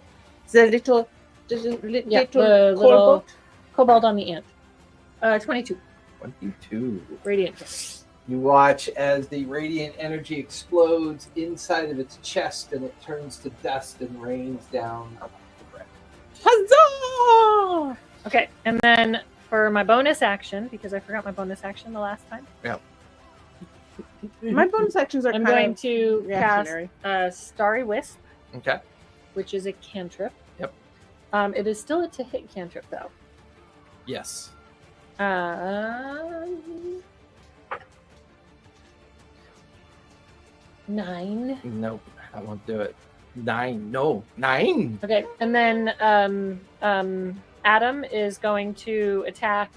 The little Yeah, the little cobalt on the ant. 22. 22. Radiant. You watch as the radiant energy explodes inside of its chest and it turns to dust and rains down the ground. Huzzah! Okay, and then for my bonus action, because I forgot my bonus action the last time, My bonus actions are I'm kind going of to cast reactionary. Starry Wisp, Okay. which is a cantrip. Yep. It is still a to-hit cantrip, though. Yes. 9. Nope. I won't do it. 9. No. 9. Okay, and then Adam is going to attack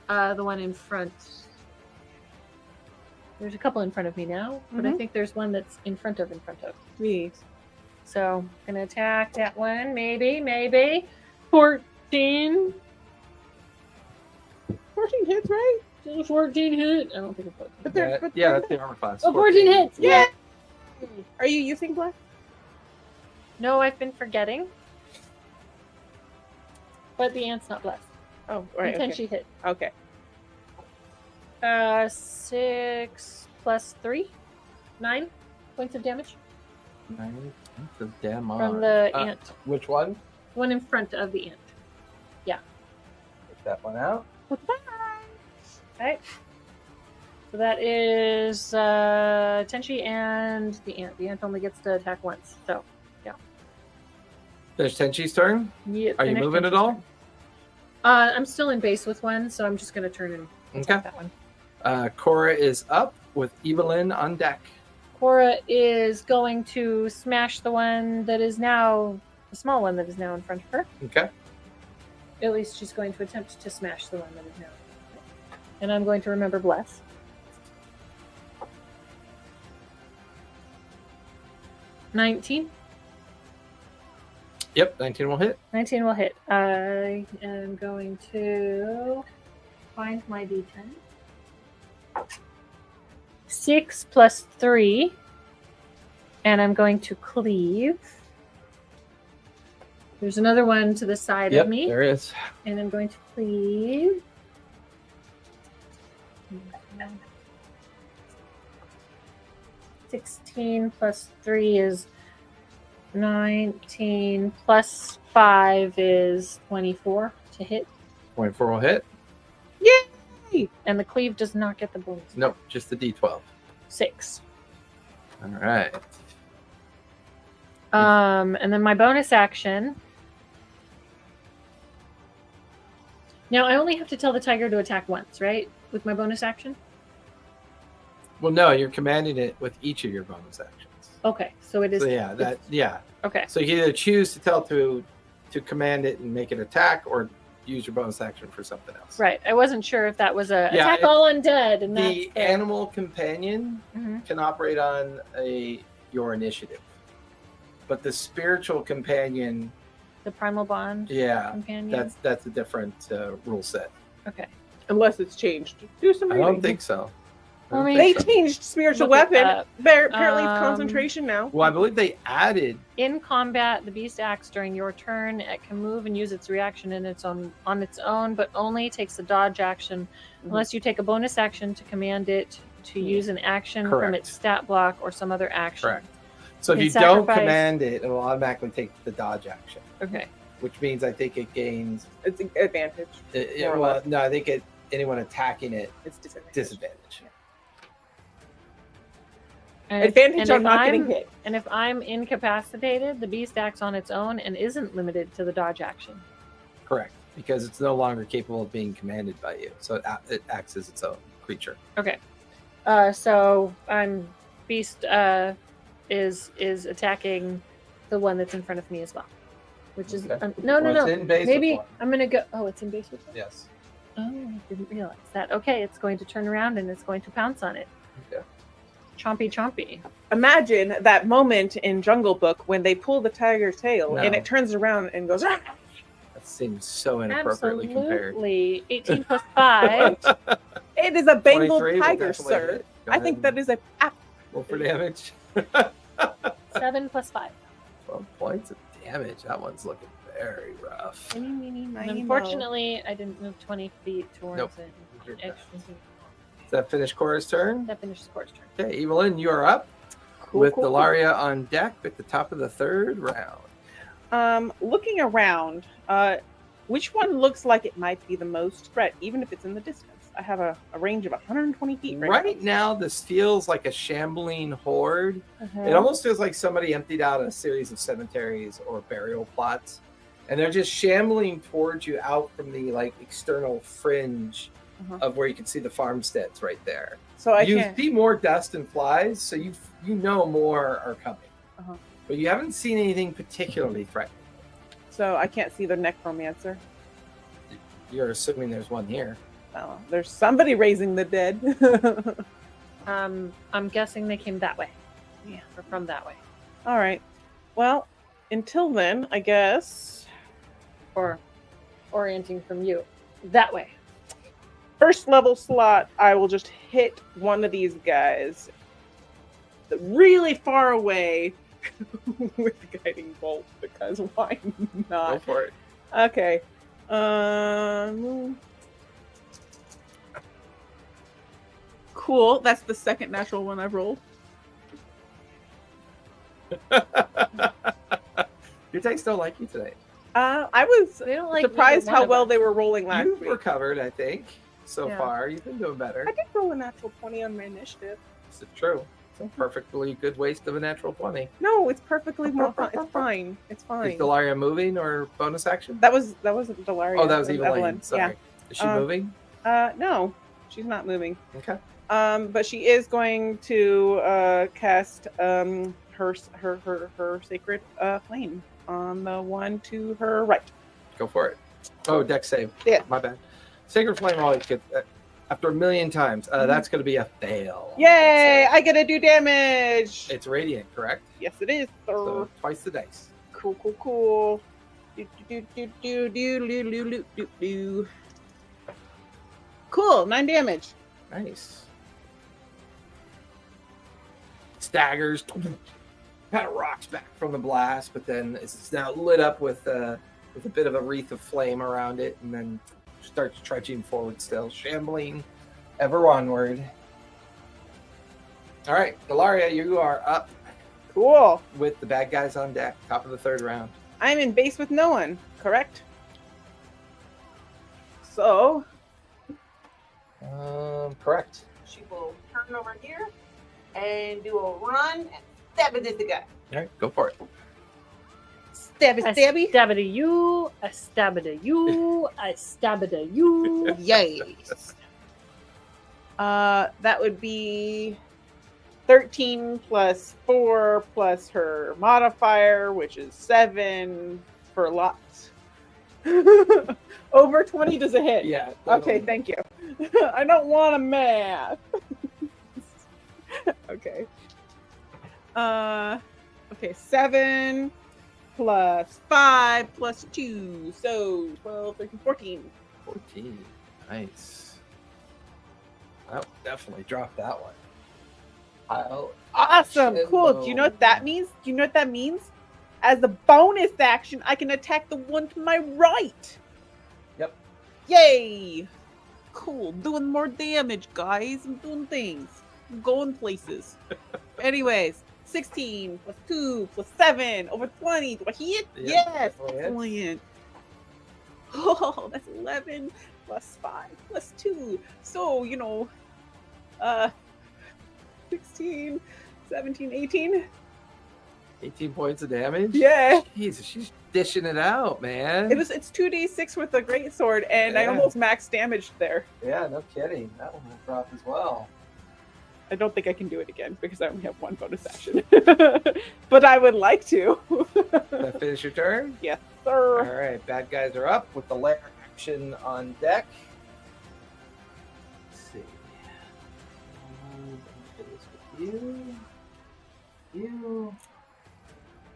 the one in front. There's a couple in front of me now, but I Mhm. think there's one that's in front of. Sweet. So gonna attack that one, maybe. 14. 14 hits, right? Does a 14 hit? I don't think it does. But they're, but Yeah, they're- that's the armor class. Oh, 14 hits! Yeah. Are you using black? No, I've been forgetting. But the ant's not blessed. Oh, right. And 10 Okay. she hit. Okay. 6 plus 3. 9 points of damage 9 points of damage. from the ant. Which one? One in front of the ant. Take that one out. Okay. So that is Tenchi and the ant. The ant only gets to attack once. So, There's Tenchi's turn. yeah, Are you finish moving at Tenchi's all? turn. I'm still in base with one, so I'm just going to turn and attack that one. Cora is up with Evelyn on deck. Cora is going to smash the one that is now, the small one that is now in front of her. Okay. At least she's going to attempt to smash the one that is now. And I'm going to remember Bless. $19. Yep, 19 will hit. 19 will hit. I am going to find my D10. 6 plus 3. And I'm going to cleave. There's another one to the side Yep, of me. there is. And I'm going to cleave. 16 plus 3 is 19. Plus 5 is 24 to hit. 24 will hit. Yay! And the cleave does not get the bonus. Nope, just the D12. 6. All right. And then my bonus action. Now I only have to tell the tiger to attack once, right? With my bonus action? Well, no, you're commanding it with each of your bonus actions. Okay, so it is. So yeah. Okay. So you can either choose to tell to command it and make it attack, or use your bonus action for something else. Right. I wasn't sure if that was a Yeah, attack all undead, and The that's animal companion Mhm. can operate on your initiative, but the spiritual companion, the primal bond yeah, companion. that's a different rule set. Okay. Unless it's changed. Do some I reading. don't think so. I Well, don't They think so. changed spiritual Look it weapon. up. They're apparently it's Um, concentration now. Well, I believe they added. In combat, the beast acts during your turn. It can move and use its reaction on its own, but only takes a dodge action unless you take a bonus action to command it to use an action from Correct. its stat block or some other action. Correct. So if Can you don't sacrifice- command it, it will automatically take the dodge action, Okay. which means I think it gains. It's an advantage. More or Well, less. no, I think anyone attacking it It's disadvantage. disadvantage. And if- Advantage and on if not I'm- getting hit. And if I'm incapacitated, the beast acts on its own and isn't limited to the dodge action. Correct, because it's no longer capable of being commanded by you, so it acts as its own creature. Okay. So I'm beast is attacking the one that's in front of me as well, which is Okay. no. Well, it's in base with Maybe one. I'm gonna go. Oh, it's in base with one? Yes. Oh, I didn't realize that. Okay, it's going to turn around and it's going to pounce on it. Okay. Chompy, chompy. Imagine that moment in Jungle Book when they pull the tiger's tail and No. it turns around and goes. "Ah!" That seems so inappropriately compared. Absolutely. 18 plus 5. It is a Bengal 23 will tiger, definitely sir. hit. Go I ahead think and that is a. roll for damage. 7 plus 5. 12 points of damage. That one's looking very rough. And unfortunately, I didn't move 20 feet towards Nope. it. You're Extra- Does that finish Cora's turn? That finishes Cora's turn. Okay, Evelyn, you are up with Delaria on deck at the top of the third round. Looking around, which one looks like it might be the most threat, even if it's in the distance? I have a range of 120 feet Right now, this feels like a shambling horde. Uh-huh. It almost feels like somebody emptied out a series of cemeteries or burial plots, and they're just shambling towards you out from the external fringe Uh-huh. of where you can see the farmsteads right there. So I you can't. see more dust and flies, so you know more are coming, Uh-huh. but you haven't seen anything particularly threatening. So I can't see the necromancer. You're assuming there's one here. Oh, there's somebody raising the dead. I'm guessing they came that way. Yeah. Or from that way. All right. Well, until then, I guess. Or orienting from you. That way. first level slot, I will just hit one of these guys really far away with the guiding bolt, because why not? Go for it. Okay. Cool. That's the second natural one I've rolled. Your tanks don't like you today. I was They don't like surprised neither how one of well us. they were rolling last You've week. recovered, I think, so Yeah. far. You've been doing better. I did roll a natural 20 on my initiative. Is it true? It's a perfectly good waste of a natural 20. No, it's perfectly more fun. It's fine. It's Is fine. Delaria moving or bonus action? That wasn't Delaria. Oh, that was That Evelyn. Sorry. Is she moving? No, she's not moving. Okay. But she is going to cast her sacred flame on the one to her right. Go for it. Oh, deck save. Yeah. My bad. Sacred Flame always gets, after a million times, that's going to be a fail. Yay! So I get to do damage. it's radiant, correct? Yes, it is. Sir. So twice the dice. Cool. Do. Cool. 9 damage. Nice. Staggers. Kind of rocks back from the blast, but then it's now lit up with a bit of a wreath of flame around it, and then starts trudging forward still, shambling ever onward. All right, Delaria, you are up Cool. with the bad guys on deck, top of the third round. I'm in base with no one, correct? So Correct. she will turn over here and do a run and stab it at the guy. All right, go for it. Stabby, A stabby. stab it at you, a stab it at you, a stab it at you. Yes. That would be 13 plus 4 plus her modifier, which is 7 for lots. Over 20 does a hit. Yeah. Okay, thank you. I don't want a math. Okay. Okay, 7 plus 5 plus 2. So 12, 13, 14. 14. Nice. I'll definitely drop that one. Awesome. Action Cool. Do you know what that mode. means? Do you know what that means? As a bonus action, I can attack the one to my right. Yep. Yay. Cool. Doing more damage, guys. I'm doing things. I'm going places. Anyways, 16 plus 2 plus 7 over 20. Do I hit? Yep, Yes. definitely hits. Excellent. Oh, that's 11 plus 5 plus 2. So, 16, 17, 18. 18 points of damage? Yeah. Jesus, she's dishing it out, man. It's 2d6 with a greatsword, and I Yeah. almost maxed damage there. Yeah, no kidding. That one will drop as well. I don't think I can do it again because I only have one bonus action. But I would like to. That finish your turn? Yes, All sir. right, bad guys are up with the lair action on deck. Let's see. You.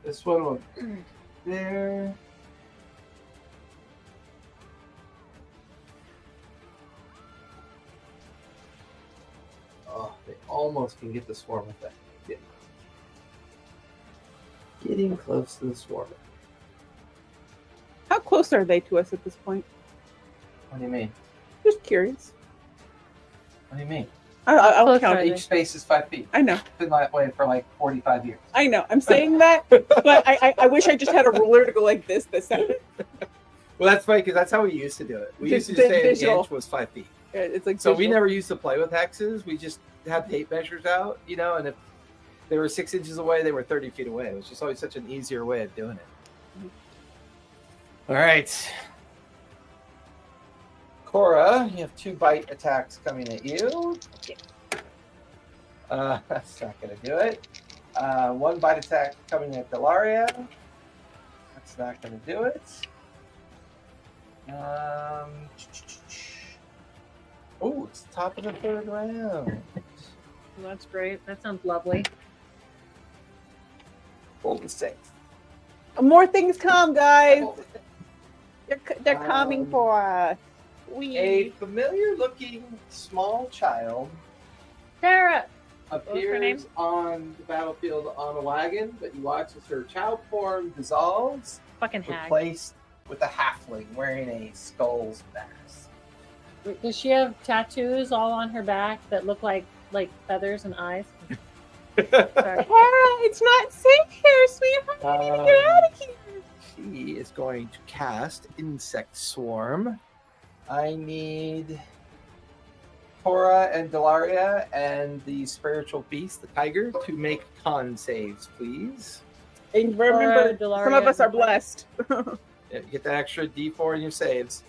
This one will there. Oh, they almost can get the swarm effect. Getting close to the swarm. How close are they to us at this point? What do you mean? Just curious. What do you mean? I'll Close count are it. they? Each space is 5 feet. I know. It's been that way for like 45 years. I know. I'm saying that, but I wish I just had a ruler to go like this second. Well, that's funny because that's how we used to do it. We used to Di- just say an digital. inch was 5 feet. It's like So we visual. never used to play with hexes. We just had tape measures out, and if they were 6 inches away, they were 30 feet away. It was just always such an easier way of doing it. All right. Cora, you have 2 bite attacks coming at you. That's not going to do it. 1 bite attack coming at Delaria. That's not going to do it. Oh, it's top of the third round. Well, that's great. That sounds lovely. Roll the 6. More things come, guys. They're coming Um, for us. A familiar-looking small child Sarah. was her name? appears on the battlefield on a wagon, but you watch as her child form dissolves, Fucking hag. replaced with a halfling wearing a skull's mask. Does she have tattoos all on her back that look like feathers and eyes? Sorry. Tara, it's not safe here, sweetheart. You need to get out of here. She is going to cast Insect Swarm. I need Cora and Delaria and the spiritual beast, the tiger, to make con saves, please. And remember, Delaria, some of us are blessed. Yeah, get that extra D4 in your saves.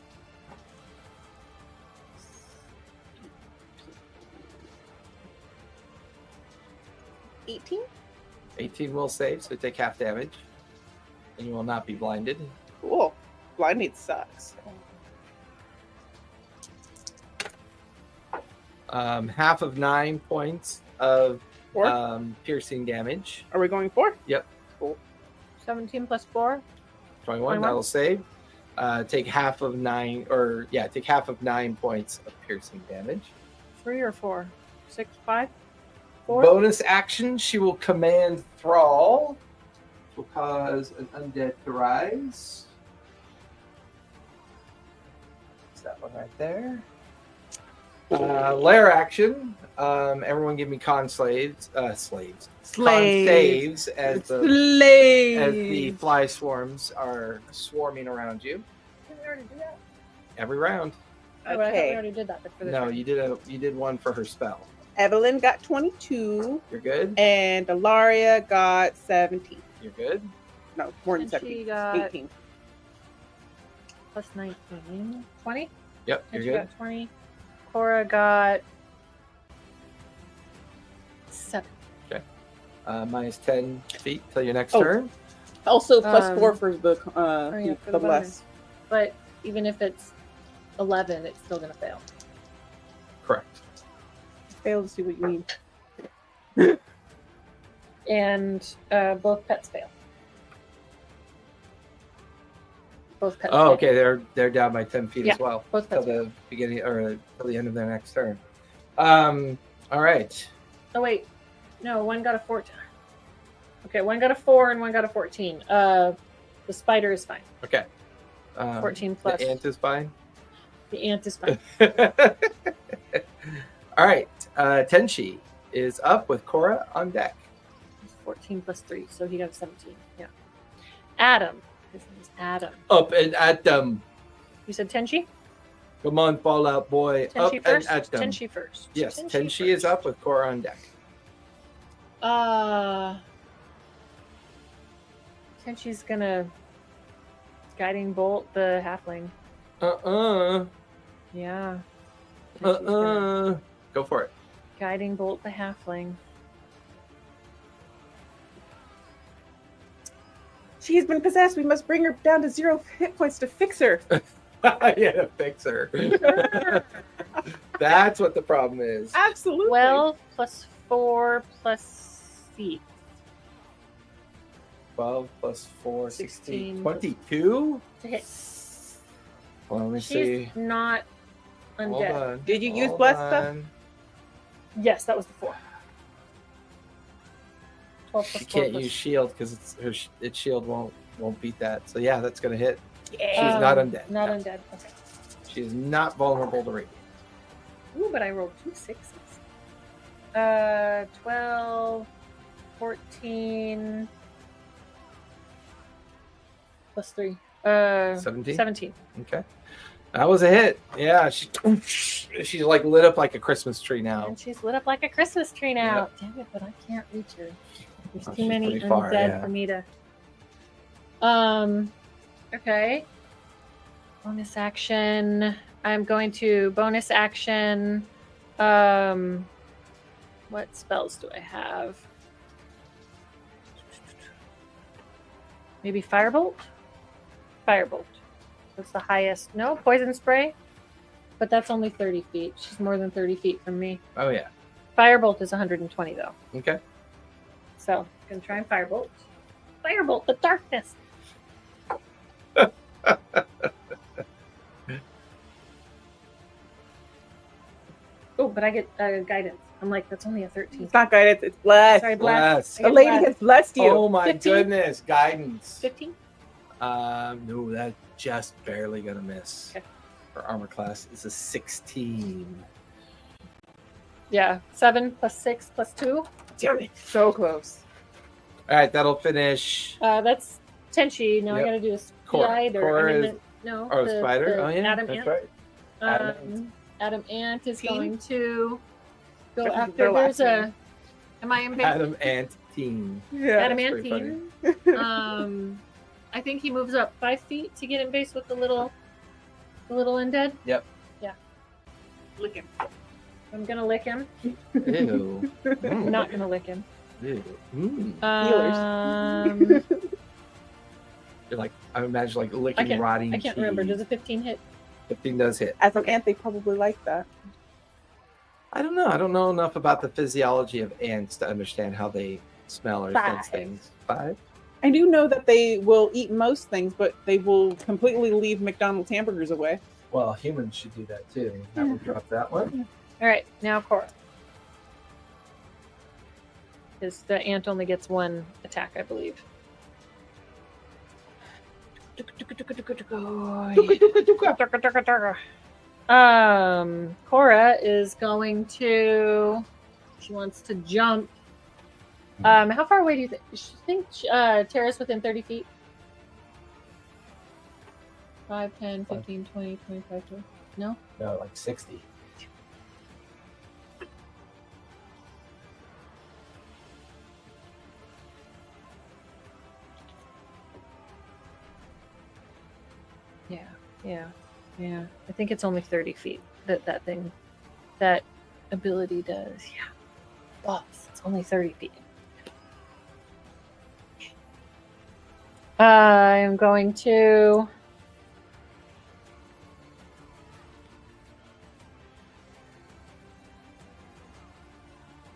18? 18 will save, so take half damage. And you will not be blinded. Cool. Blinding sucks. Half of 9 points of 4? piercing damage. Are we going 4? Yep. Cool. 17 plus 4. 21, that'll save. Take half of 9, take half of 9 points of piercing damage. 3 or 4? 6, 5? 4? Bonus action, she will command Thrall, which will cause an undead to rise. That's that one right there. Lair action, everyone give me con saves as the fly swarms are swarming around you. Didn't we already do that? Every round. Oh, I thought we Okay. already did that for this No, round. you did one for her spell. Evelyn got 22, You're good. and Delaria got 17. You're good. No, more than And 17. she got 18. plus 19. 20? Yep, And you're she good. got 20. Cora got 7. Minus 10 feet till your next Oh. turn. Also, plus 4 Um, for the for the the bless. But even if it's 11, it's still going to fail. Correct. Fail to see what you mean. And both pets fail. Both pets Oh, fail. okay. They're down by 10 feet Yeah. as well Both till pets fail. the beginning or till the end of their next turn. All right. Oh, wait. No, one got a 14. Okay, one got a 4 and one got a 14. The spider is fine. Okay. 14 plus. The ant is fine. The ant is fine. All right. Tenchi is up with Cora on deck. 14 plus 3, so he got a 17. Yeah. Adam. His name is Adam. Up and at them. You said Tenchi? Come on, Fallout boy. Up Tenchi first? and at them. Tenchi first. Yes, Tenchi is up with Cora on deck. Tenchi's gonna guiding bolt the halfling. Yeah. Tenchi's gonna Go for it. guiding bolt the halfling. She's been possessed. We must bring her down to 0 hit points to fix her. Yeah, fix her. That's what the problem is. Absolutely. 12 plus 4 plus feet. 12 plus 4, 16 16, 22? To hit. Well, let me She's see. not Hold undead. on. Did you use Hold bless stuff? on. Yes, that was the 4. 12 plus She 4 can't plus... use shield because its shield won't beat that. So yeah, that's gonna hit. Yeah. She's not undead. Not No. undead. Okay. She is not vulnerable to radiant. Ooh, but I rolled 2 6s. 12, 14, plus 3. 17? 17. Okay. That was a hit. Yeah, she's like lit up like a Christmas tree now. And she's lit up like a Christmas tree now. Damn it, but I can't reach her. There's Oh, too she's many pretty undead far, yeah. for me to. Okay. Bonus action. I'm going to bonus action. What spells do I have? Maybe Firebolt? Firebolt. That's the highest. No, Poison Spray. But that's only 30 feet. She's more than 30 feet from me. Oh yeah. Firebolt is 120 though. Okay. So I'm gonna try and Firebolt. Firebolt the darkness. but I get guidance. I'm like, that's only a 13. It's not guidance, it's blessed. Sorry, Bless. bless. A lady has blessed you. Oh my 15? goodness, guidance. 15. No, that's just barely gonna miss. Okay. Her armor class is a 16. Yeah, 7 plus 6 plus 2. Damn it. So close. All right, that'll finish. That's Tenchi. Now Yep. I gotta do a Cora. spider. Cora I mean, is- no. Oh, spider. Oh yeah, Adam that's Ant. right. Adam Adam Ant is Team? going to go Their after. last There's a. name. Am I in base? Adam Ant Team. Yeah. Adam that's Ant pretty team. I think he moves up 5 feet to get in base with the little undead. Yep. Yeah. Lick him. I'm gonna lick him. Ew. I'm not gonna lick him. Ew. Mm. You're like, I imagine like licking rotting I can't remember. cheese. Does a 15 hit? 15 does hit. As an ant, they probably like that. I don't know. I don't know enough about the physiology of ants to understand how they smell or sense 5. things. 5? I do know that they will eat most things, but they will completely leave McDonald's hamburgers away. Well, humans should do that too. That would drop that one. All right, now Cora. Because the ant only gets 1 attack, I believe. Cora is going to. She wants to jump. How far away do you think Tara's within 30 feet? 5, 10, 15, 20, 25, 30. No? No, like 60. Yeah. I think it's only 30 feet that ability does. Yeah. Boss, it's only 30 feet. I'm going to.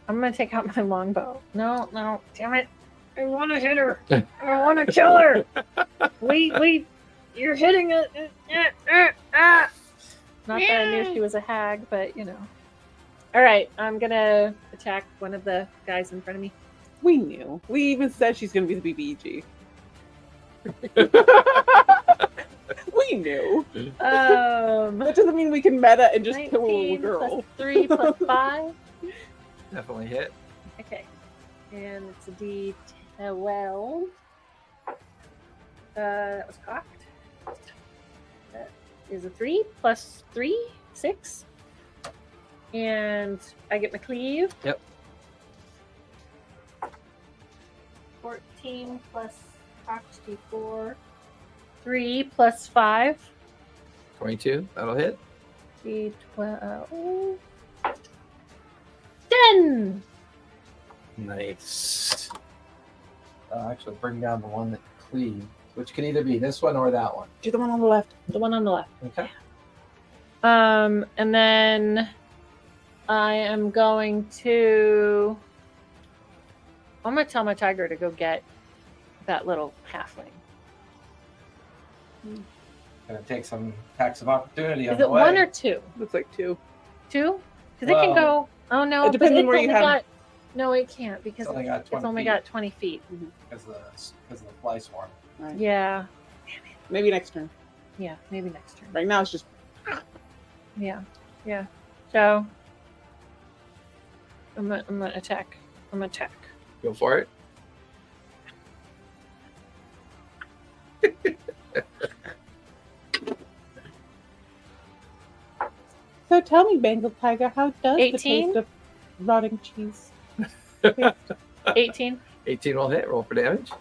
I'm going to take out my longbow. No, damn it. I want to hit her. I want to kill her. Wait. You're hitting it. Not that I knew she was a hag, but you know. All right, I'm going to attack one of the guys in front of me. We knew. We even said she's going to be the BBG. We knew. That doesn't mean we can meta and just kill a little 19 girl. plus 3 plus 5. Definitely hit. Okay. And it's a D12. That was cocked. That is a 3 plus 3, 6. And I get my cleave. Yep. 14 plus cocked D4. 3 plus 5. 22. That'll hit. D12. 10! Nice. I'll actually bring down the one that cleaved, which can either be this one or that one. Do the one on the left. The one on the left. Okay. And then I am going to. I'm going to tell my tiger to go get that little halfling. Gonna take some attacks of opportunity on Is the it way. 1 or 2? Looks like 2. 2? Because it can Well, go. Oh no! it depends but on where it's you only have- got. No, it can't because It's only got 20 it's only feet. got 20 feet. because of the fly swarm. Right. Yeah, Maybe next turn. yeah, maybe next turn. Right now it's just Yeah. So I'm gonna attack. Go for it. So tell me, Bengal Tiger, how does 18? the taste of rotting cheese? 18. 18 will hit. Roll for damage.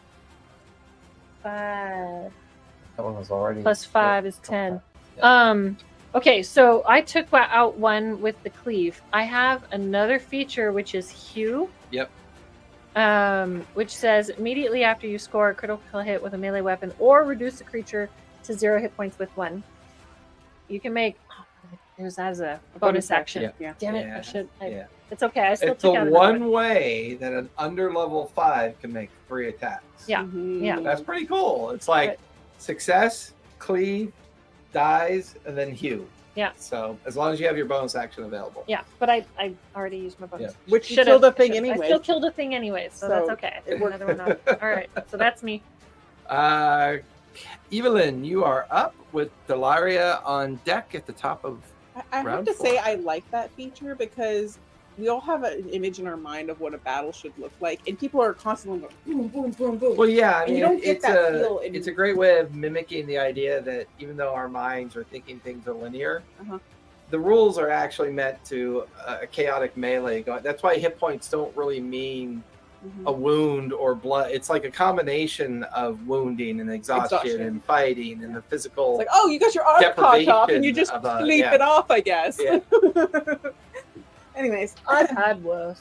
5 That one was already plus 5 is 10. Yeah. Okay, so I took out one with the cleave. I have another feature which is Hue. Yep. Which says immediately after you score a critical hit with a melee weapon or reduce the creature to 0 hit points with 1, you can make. It was as a bonus action. Yeah. Damn it! Yeah. Yeah. It's okay. I still It's took the out another one way that an under level 5 can make 3 attacks. Yeah. Mhm. Yeah. That's pretty cool. It's like Right. success, cleave, dies, and then hew. Yeah. So as long as you have your bonus action available. Yeah, but I already used my bonus. Yeah. Which you Should've- killed a thing should've. anyway. I still killed a thing anyways, so that's okay. it worked. Another one up. All right, so that's me. Evelyn, you are up with Delaria on deck at the top of. I have Round to say 4. I like that feature because we all have an image in our mind of what a battle should look like, and people are constantly going boom, boom, boom, boom. Well, yeah, I And you mean, don't get it's that a feel in- it's a great way of mimicking the idea that even though our minds are thinking things are linear, Uh-huh. the rules are actually meant to a chaotic melee. That's why hit points don't really mean Mhm. a wound or blood. It's like a combination of wounding and exhaustion. And fighting and the physical. It's like, oh, you got your arm caught off, and you just Deprivation of, sleep yeah. it off, I guess. Yeah. Anyways, I've had worse.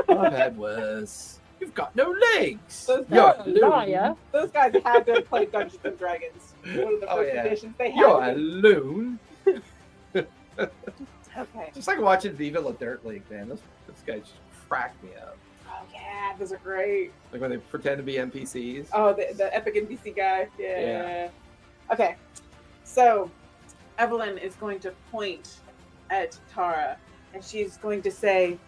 I've had worse. You've got no legs. Those You're guys- alone. Liar. those guys had to play Dungeons and Dragons. One of the Oh, first yeah. editions they had. You're to- alone. Okay. Just like watching Viva La Dirt League, man. Those guys just crack me up. Oh yeah, those are great. Like when they pretend to be NPCs. Oh, the epic NPC guy. Yeah. Yeah. Okay. So, Evelyn is going to point at Tara, and she's going to say,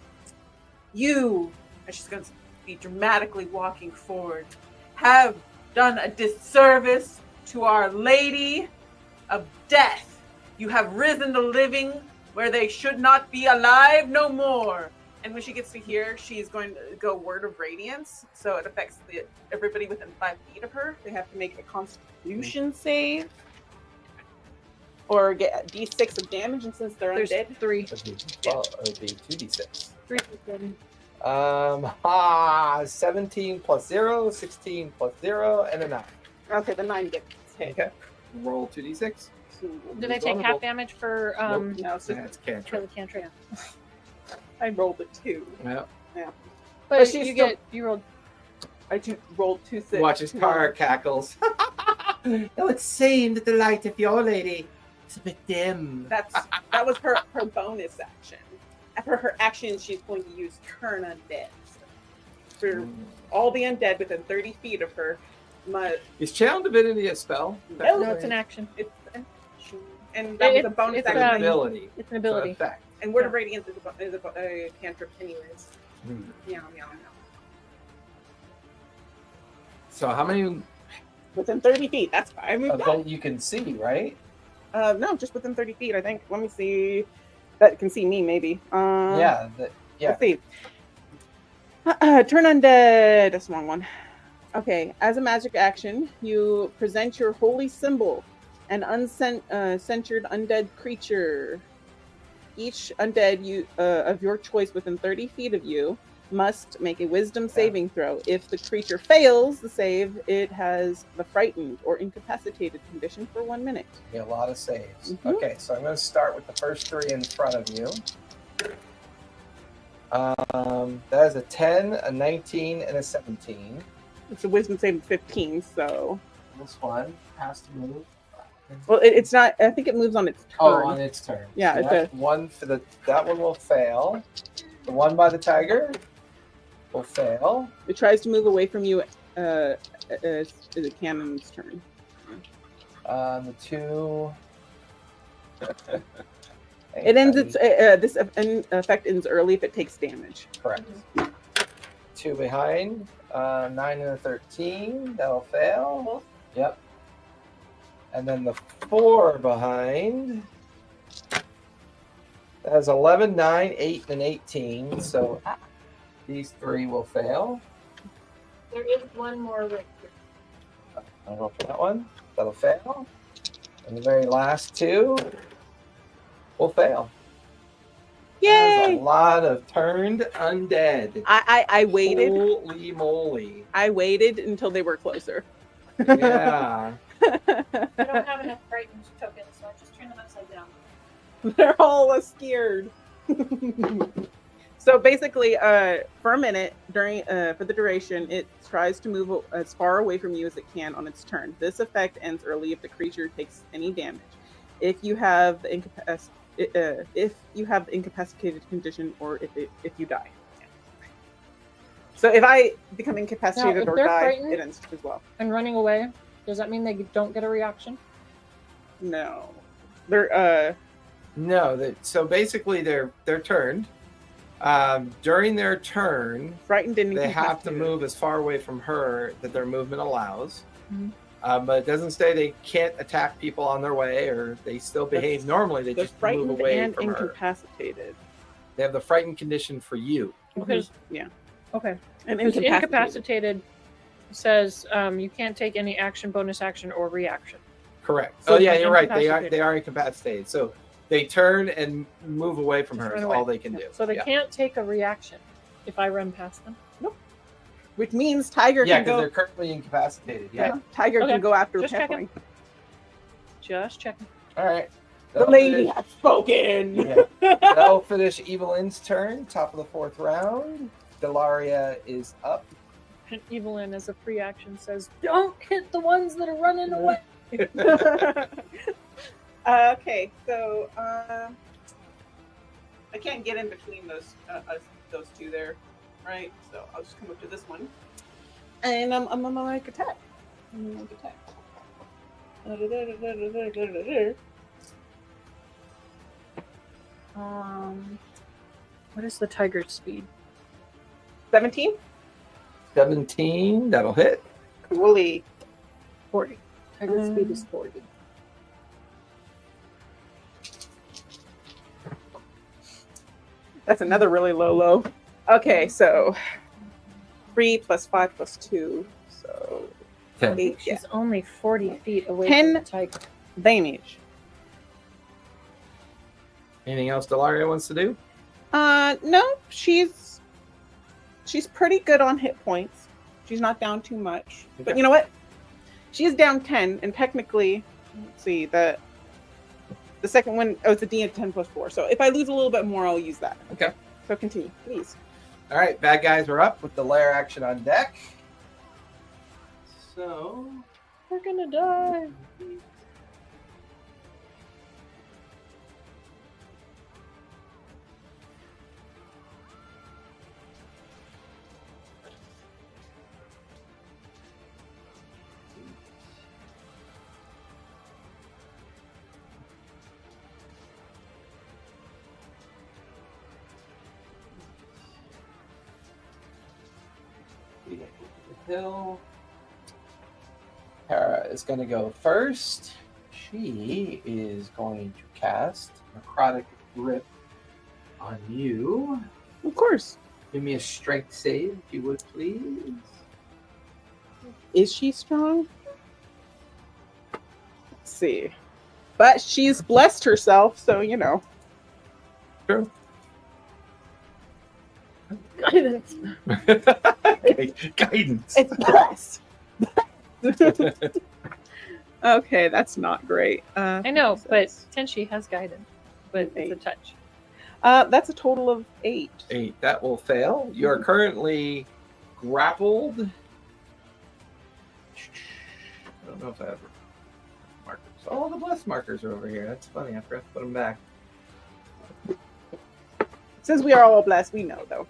"You," and she's going to be dramatically walking forward, "have done a disservice to Our Lady of Death. You have risen the living where they should not be alive no more." And when she gets to here, she's going to go Word of Radiance, so it affects everybody within 5 feet of her. They have to make a Constitution save, or get a D6 of damage, and since they're There's undead, 3. It'd be 2d6. 3. 17 plus 0, 16 plus 0, and a 9. okay, the 9 gets hit. Okay. Roll 2d6. Did I take half damage for Nope. No, so That's for the cantrip. cantrip? I rolled a 2. Yeah. But she's you still- you rolled. I rolled 2 6. Watches Kara cackles. It would seem that the light of your lady is a bit dim. That was her bonus action. After her action, she's going to use Turn Undead. For all the undead within 30 feet of her, Is Channel Divinity a spell? No, No, it's an action. it's an action. And that was a bonus it's It's action. an ability. It's an ability. It's an effect. And Word of Radiance is a cantrip anyways. Hmm. Meow, meow, meow. So how many Within 30 feet, that's fine. I moved of up. them you can see, right? No, just within 30 feet, I think. Let me see. That can see me, maybe. Yeah. Yeah. Let's see. Turn Undead. That's the wrong one. Okay. As a magic action, you present your holy symbol, an censured undead creature. Each undead of your choice within 30 feet of you must make a wisdom saving throw. If the creature fails the save, it has the frightened or incapacitated condition for 1 minute. A lot of saves. Mhm. Okay, so I'm going to start with the first 3 in front of you. That is a 10, a 19, and a 17. It's a wisdom save of 15, so. This one has to move. Well, it's not. I think it moves on its turn. Oh, on its turn. Yeah, So it's that's one for that one will fail. The one by the tiger will fail. It tries to move away from you. Is the cannon's turn. The 2. It ends its this effect ends early if it takes damage. Correct. 2 behind. 9 and a 13. That'll fail. Yep. And then the 4 behind. That has 11, 9, 8, and 18. So these 3 will fail. There is one more right here. I'll go for that one. That'll fail. And the very last 2 will fail. There's a Yay! lot of turned undead. I waited. Holy moly. I waited until they were closer. Yeah. I don't have enough frightened tokens, so I just turn them upside down. They're all scared. So basically, for a minute during for the duration, it tries to move as far away from you as it can on its turn. This effect ends early if the creature takes any damage. If you have the incapacitated condition, or if you die. So if I become incapacitated if or they're die, frightened- it ends as well. And running away, does that mean they don't get a reaction? No, they're No, so basically they're turned. During their turn, Frightened and they have to incapacitated. move as far away from her that their movement allows. Mhm. But it doesn't say they can't attack people on their way, or they still behave normally. They They're just move frightened away and from her. incapacitated. They have the frightened condition for you. Because Yeah. okay, And because incapacitated. incapacitated says you can't take any action, bonus action, or reaction. Correct. So Oh yeah, you're right. They incapacitated. are incapacitated. So they turn and move away from her. Run Is away. all they can do. So they yeah. can't take a reaction if I run past them. Which means Tiger Yeah, can because go. they're currently incapacitated. Yeah. Tiger Okay. can go after Just checking. Pepperoni. Just checking. All right. The That'll lady finish- has spoken. Yeah. That'll finish Evelyn's turn. Top of the 4th round. Delaria is up. And Evelyn, as a free action, says, "Don't hit the ones that are running away." Okay, so I can't get in between those two there, right? So I'll just come up to this one, and I'm gonna like attack. I'm gonna attack. What is the tiger's speed? 17. 17. That'll hit. Woolly. 40. Tiger's speed is 40. That's another really low. Okay, so 3 plus 5 plus 2, so 10. 8. Yeah. She's only 40 feet away 10. from the tiger. Damage. Anything else Delaria wants to do? No, she's pretty good on hit points. She's not down too much. But Okay. you know what? She is down 10, and technically, let's see, the second one, it's a D of 10 plus 4. So if I lose a little bit more, I'll use that. Okay. So continue, please. All right, bad guys are up with the lair action on deck. So We're gonna die. hill. Hera is going to go first. She is going to cast Necrotic Grip on you. Of course. Give me a strength save, if you would, please. Is she strong? Let's see. But she's blessed herself, so you know. True. Guidance. Guidance. It's blessed. Okay, that's not great. I know, but Tenshi has guidance, but it's a touch. That's a total of 8. 8. That will fail. You are currently grappled. I don't know if I have markers. All the blessed markers are over here. That's funny. I forgot to put them back. Since we are all blessed, we know though.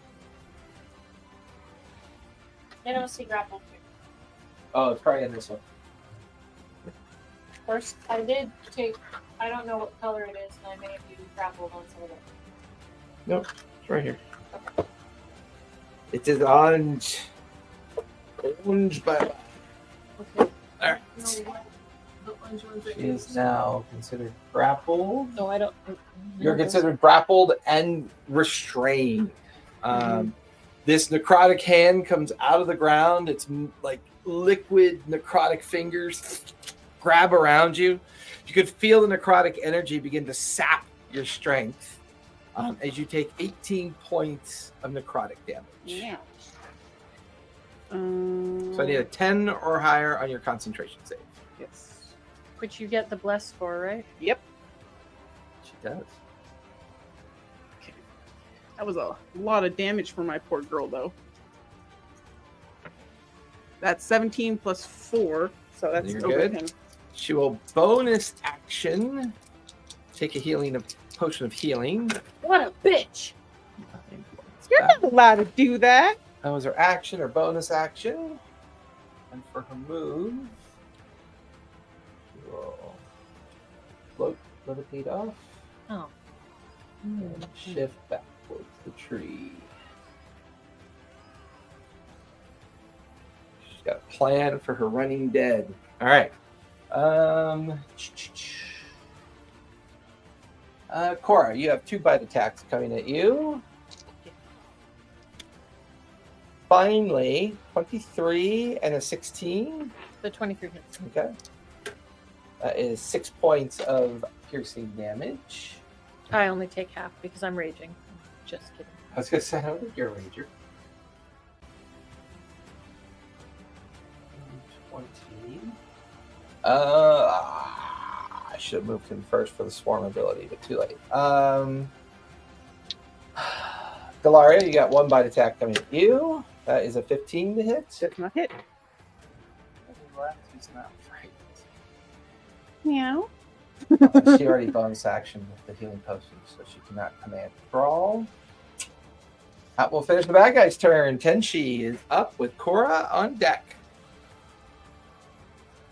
I don't see grapple. Oh, it's probably in this one. First, I did take. I don't know what color it is, and I may have used grappled on some of it. Nope, it's right here. It is orange. Orange, but Okay. Alright. No, what the orange ones she is now considered grappled. No, I don't. You're considered grappled and restrained. This necrotic hand comes out of the ground. It's like liquid necrotic fingers grab around you. You could feel the necrotic energy begin to sap your strength as you take 18 points of necrotic damage. Yeah. So I need a 10 or higher on your concentration save. Yes. Which you get the bless for, right? Yep. She does. That was a lot of damage for my poor girl, though. That's 17 plus 4, so that's You're over good. 10. She will bonus action take a potion of healing. What a bitch! You're not allowed to do that. That was her action or bonus action. And for her move, she will float, levitate off. Oh. And shift back towards the tree. She's got a plan for her running dead. All right. Cora, you have 2 bite attacks coming at you. Finally, 23 and a 16. The 23 hits. Okay. That is 6 points of piercing damage. I only take half because I'm raging. Just kidding. I was going to say, I don't think you're a ranger. 20. I should have moved him first for the swarm ability, but too late. Galaria, you got 1 bite attack coming at you. That is a 15 to hit. That's not hit. He's not frightened. Meow. She already bonus action with the healing potion, so she cannot command brawl. That will finish the bad guy's turn. Tenshi is up with Cora on deck.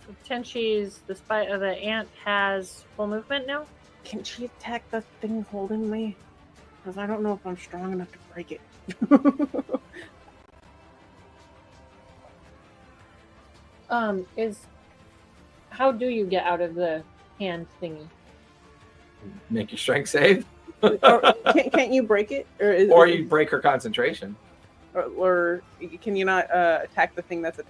So Tenshi's, the ant has full movement now. Can she attack the thing holding me? Because I don't know if I'm strong enough to break it. How do you get out of the hand thingy? Make your strength save. Can't you break it? Or you break her concentration. Or can you not attack the thing that's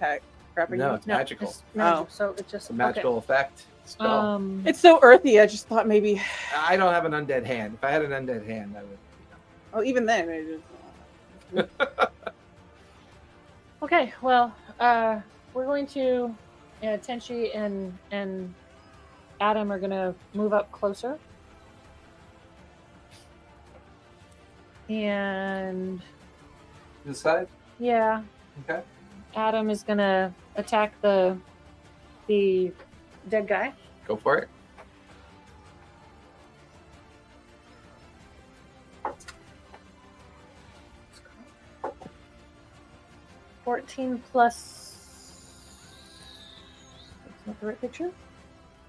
grabbing No, you? it's magical. It's magic, Oh. so it's just It's a magical effect. Spell. It's so earthy, I just thought maybe... I don't have an undead hand. If I had an undead hand, I would. Oh, even then, it just... Okay, well, we're going to Tenshi and Adam are gonna move up closer, and This side? yeah, Okay. Adam is gonna attack the dead guy. Go for it. $14 plus. That's not the right picture.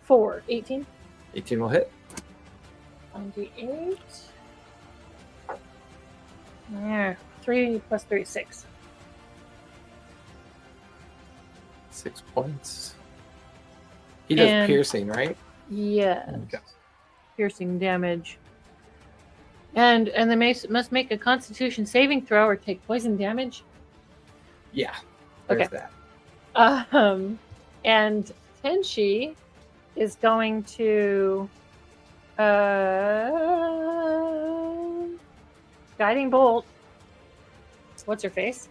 4, 18. 18 will hit. 98. Yeah, 3 plus 3, 6. 6 points. He does And- piercing, right? Yeah. Okay. Piercing damage. And they must make a Constitution saving throw or take poison damage. Yeah. There's Okay. that. And Tenshi is going to guiding bolt. What's her face?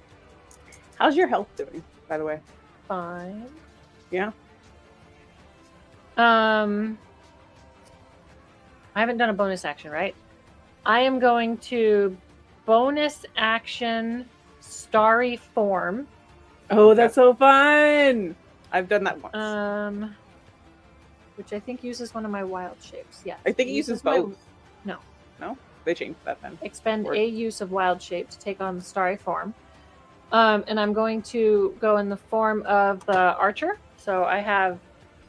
How's your health doing, by the way? Fine. Yeah? I haven't done a bonus action, right? I am going to bonus action starry form. Oh, that's so fun! I've done that once. Which I think uses one of my wild shapes. Yeah. I think it uses my- both. No. No? They changed that then. Expend Or- a use of wild shape to take on the starry form. And I'm going to go in the form of the archer. So I have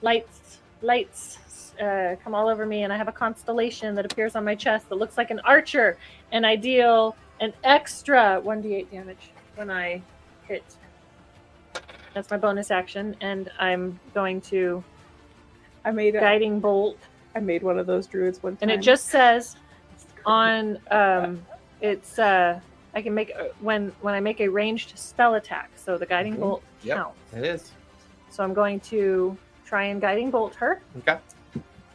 lights come all over me, and I have a constellation that appears on my chest that looks like an archer, and I deal an extra 1d8 damage when I hit. That's my bonus action, and I'm going to I made guiding bolt. I made one of those druids one time. And it just says on it's I can make when I make a ranged spell attack. So the guiding Mhm. bolt Yep. counts. It is. So I'm going to try and guiding bolt her. Okay.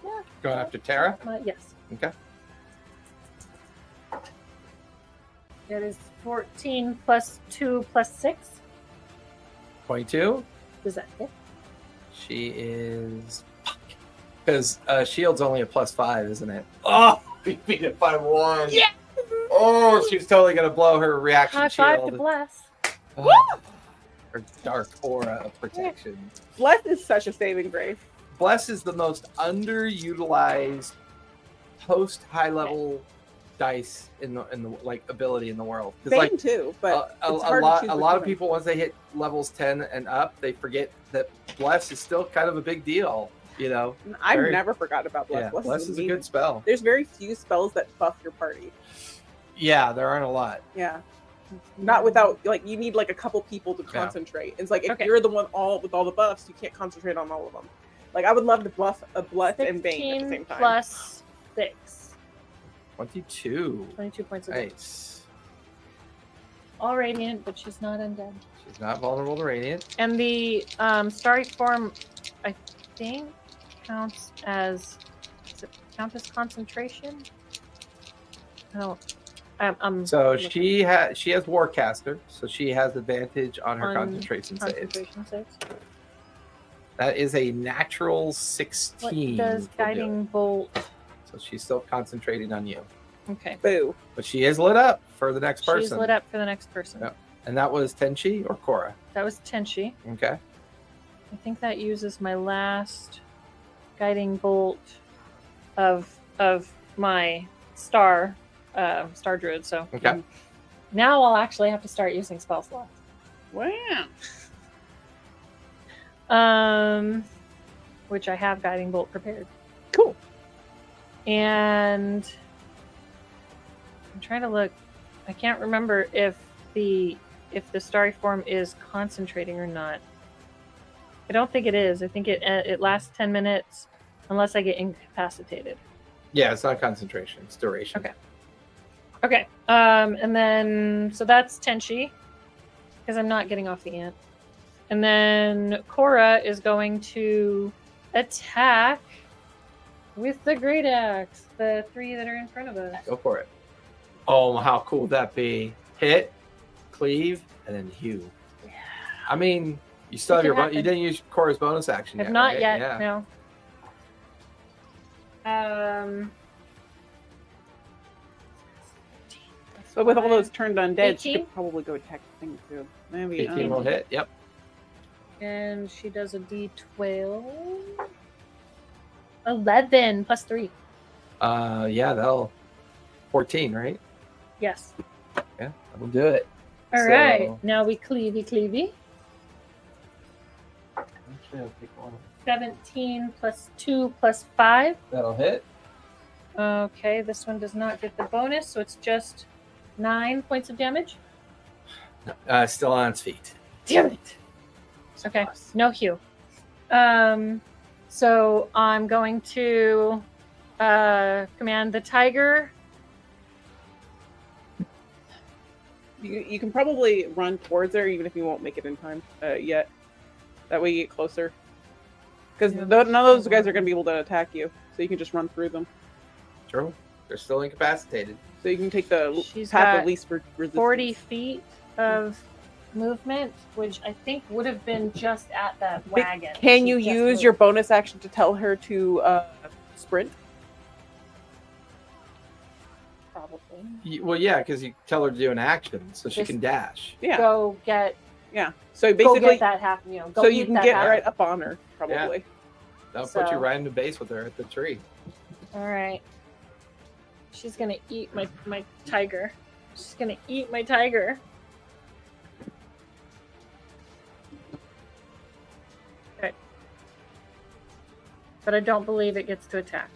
Yeah. Going after Tara? Yes. Okay. It is 14 plus 2 plus 6. 22. Does that hit? She is. Because shield's only a +5, isn't it? Oh, we beat it by 1. Yeah. Oh, she's totally going to blow her reaction High five to shield. bless. Oh, her dark aura of protection. Bless is such a saving grace. Bless is the most underutilized post high level dice in the like ability in the world. Bane Like too, but a it's hard to lot choose a which lot of one. people once they hit levels 10 and up, they forget that Bless is still kind of a big deal. You know, I've very- never forgotten about Bless. yeah, Bless bless is a amazing. good spell. There's very few spells that buff your party. Yeah, there aren't a lot. Yeah. Not without, like, you need like a couple people to Yeah. concentrate. It's like if Okay. you're the one with all the buffs, you can't concentrate on all of them. Like, I would love to bluff and Bane at the 16 same time. plus 6. 22. 22 points of damage. Nice. All radiant, but she's not undead. She's not vulnerable to radiant. And the starry form, I think, counts as. Does it count as concentration? No. So she has Warcaster, so she has advantage on her On concentration saves. concentration saves. That is a natural 16. What does will do guiding bolt? it. So she's still concentrating on you, Okay. Boo. but she is lit up for the next person. She's lit up for the next person. Yep. And that was Tenchi or Korra. That was Tenchi. Okay. I think that uses my last guiding bolt of my star druid. So Okay. now I'll actually have to start using spell slots. Wow. Which I have guiding bolt prepared. Cool. And I'm trying to look. I can't remember if the starry form is concentrating or not. I don't think it is. I think it lasts 10 minutes unless I get incapacitated. Yeah, it's not concentration; it's duration. Okay. Okay. And then so that's Tenchi because I'm not getting off the ant. And then Korra is going to attack with the great axe, the 3 that are in front of us. Go for it. Oh, how cool would that be? Hit, cleave, and then hew. Yeah. I mean, you still It have your could you didn't use Korra's bonus action Have yet. not right? yet. Yeah. No. But with all those turned undead, she 18? could probably go attack the thing too. Maybe. 18 will hit. Yep. And she does a D12. 11 plus 3. Yeah, that'll 14, right? Yes. Yeah, that'll do it. All So- right. Now we cleavey. Actually, I'll pick one. 17 plus 2 plus 5. That'll hit. Okay, this one does not get the bonus, so it's just 9 points of damage. Still on its feet. Damn it. Okay, no heal. So I'm going to command the tiger. You can probably run towards her even if you won't make it in time yet. That way you get closer. Because Yeah, none of those guys are going to be able to attack you. So you can just run through them. True. They're still incapacitated. So you can take the She's path got of least resistance. 40 feet of movement, which I think would have been just at that wagon. Can She you just use moved. your bonus action to tell her to sprint? Probably. Well, yeah, because you tell her to do an action, so she Just- can dash. Yeah. Go get. Yeah. So Go basically, get that half. Go so you eat can that get half. right up on her, probably. That'll put you So- right into base with her at the tree. All right. She's gonna eat my tiger. She's gonna eat my tiger. Okay. But I don't believe it gets to attack.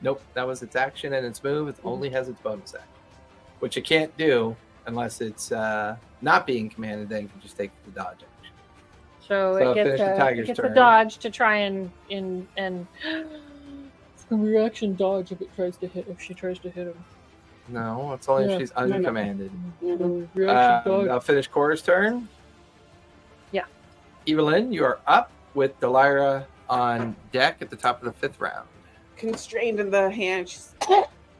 Nope, that was its action and its move. It only has its bonus action, which it can't do unless it's not being commanded. Then you can just take the dodge action. So So it gets, finish the it tiger's gets a turn. dodge to try and it's a reaction dodge if she tries to hit him. No, it's only Yeah, if she's no, no. uncommanded. Reaction I'll finish Korra's turn. Yeah. Evelyn, you are up with Delira on deck at the top of the 5th round. Constrained in the hand, she's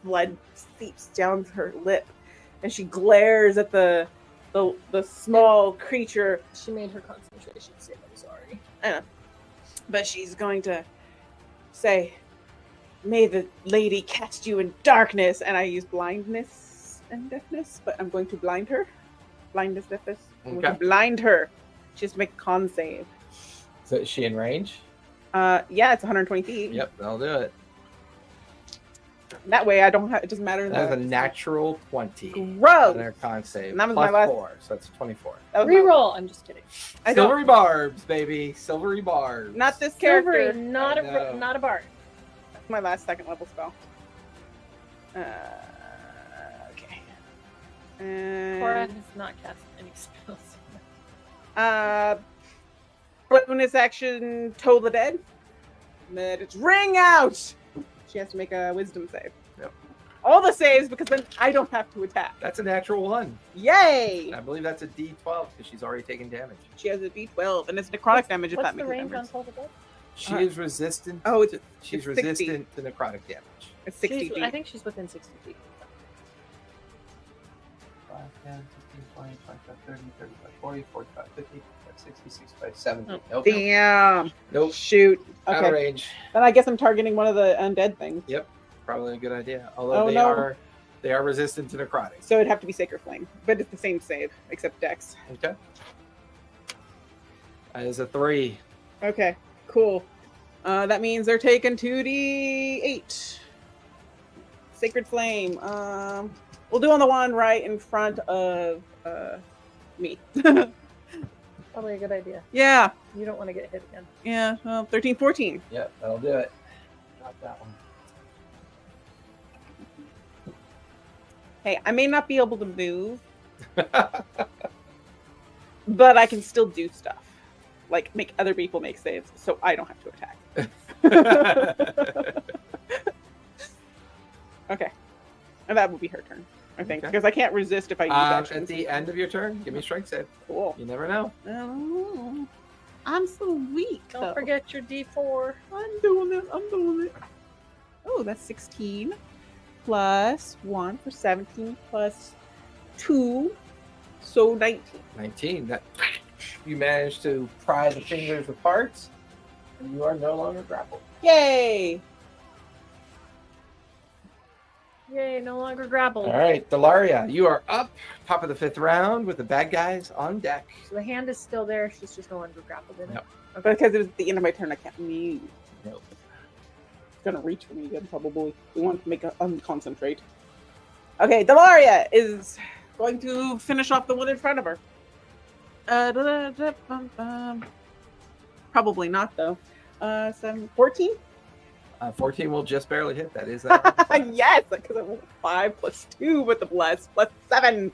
blood seeps down her lip, and she glares at the small creature. She made her concentration save. I'm sorry. But she's going to say, "May the lady cast you in darkness." And I use blindness and deafness, but I'm going to blind her. Blindness, deafness. I'm going to Okay. blind her. Just make a con save. So is she in range? Yeah, it's 120 feet. Yep, that'll do it. That way I don't have. It doesn't matter. That is a natural 20. Gross. On their con save. And that was plus my last- 4, so that's 24. That was my- Reroll. I'm just kidding. I don't- Silvery barbs, baby. Silvery barbs. Not this character. Silvery, not I know. not a bard. That's my last second level spell. Okay. Cora And has not cast any spells. bonus action, Toll the Dead. Let it ring out. She has to make a wisdom save. Yep. All the saves because then I don't have to attack. That's a natural 1. Yay! I believe that's a D12 because she's already taken damage. She has a D12 and it's necrotic damage if What's that the makes a range on difference. Toll the Dead? She is resistant. Oh, it's she's it's 60. resistant to necrotic damage. It's 60 She's- feet. I think she's within 60 feet. 5, 10, 15, 20, 25, 30, 35, 40, 45, 50, 60, 65, 70. Oh. Nope. Damn. Nope. Shoot. Out of Okay. range. Then I guess I'm targeting one of the undead things. Yep. Probably a good idea. Although Oh, they no. are resistant to necrotic. So it'd have to be Sacred Flame, but it's the same save except Dex. Okay. That is a 3. Okay. Cool. That means they're taking 2d8. Sacred Flame. We'll do on the one right in front of me. Probably a good idea. Yeah. You don't want to get hit again. Yeah. 13, 14. Yep, that'll do it. Drop that one. Hey, I may not be able to move, but I can still do stuff. Like make other people make saves so I don't have to attack. Okay. And that will be her turn, I think. Okay. Because I can't resist if I use actions. At the end of your turn, give me a strength save. Cool. You never know. Oh, I'm so weak. Don't though. forget your D4. I'm doing it. I'm doing it. Oh, that's 16 plus 1 for 17 plus 2. So 19. 19. That you managed to pry the fingers apart, and you are no longer grappled. Yay! Yay, no longer grappled. All right, Delaria, you are up, top of the 5th round with the bad guys on deck. So the hand is still there. She's just no longer grappled in it. Yep. But because it was at the end of my turn, I can't move. Nope. It's gonna reach for me again, probably. We want to make an unconcentrate. Okay, Delaria is going to finish off the one in front of her. Probably not, though. 14? 14 will just barely hit. That is that. Yes, because I rolled 5 plus 2 with the bless plus 7.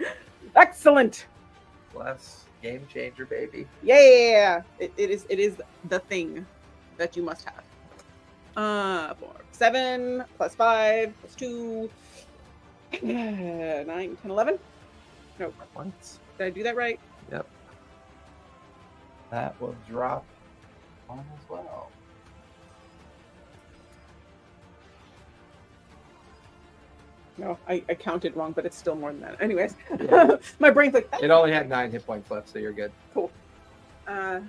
Excellent. Bless. Game changer, baby. Yeah, it is the thing that you must have. 7 plus 5 plus 2. 9, 10, 11. No, Once. did I do that right? Yep. That will drop on as well. No, I counted wrong, but it's still more than that. Anyways, Yeah. my brain's like, It only had 9 hit points left, so you're good. cool. And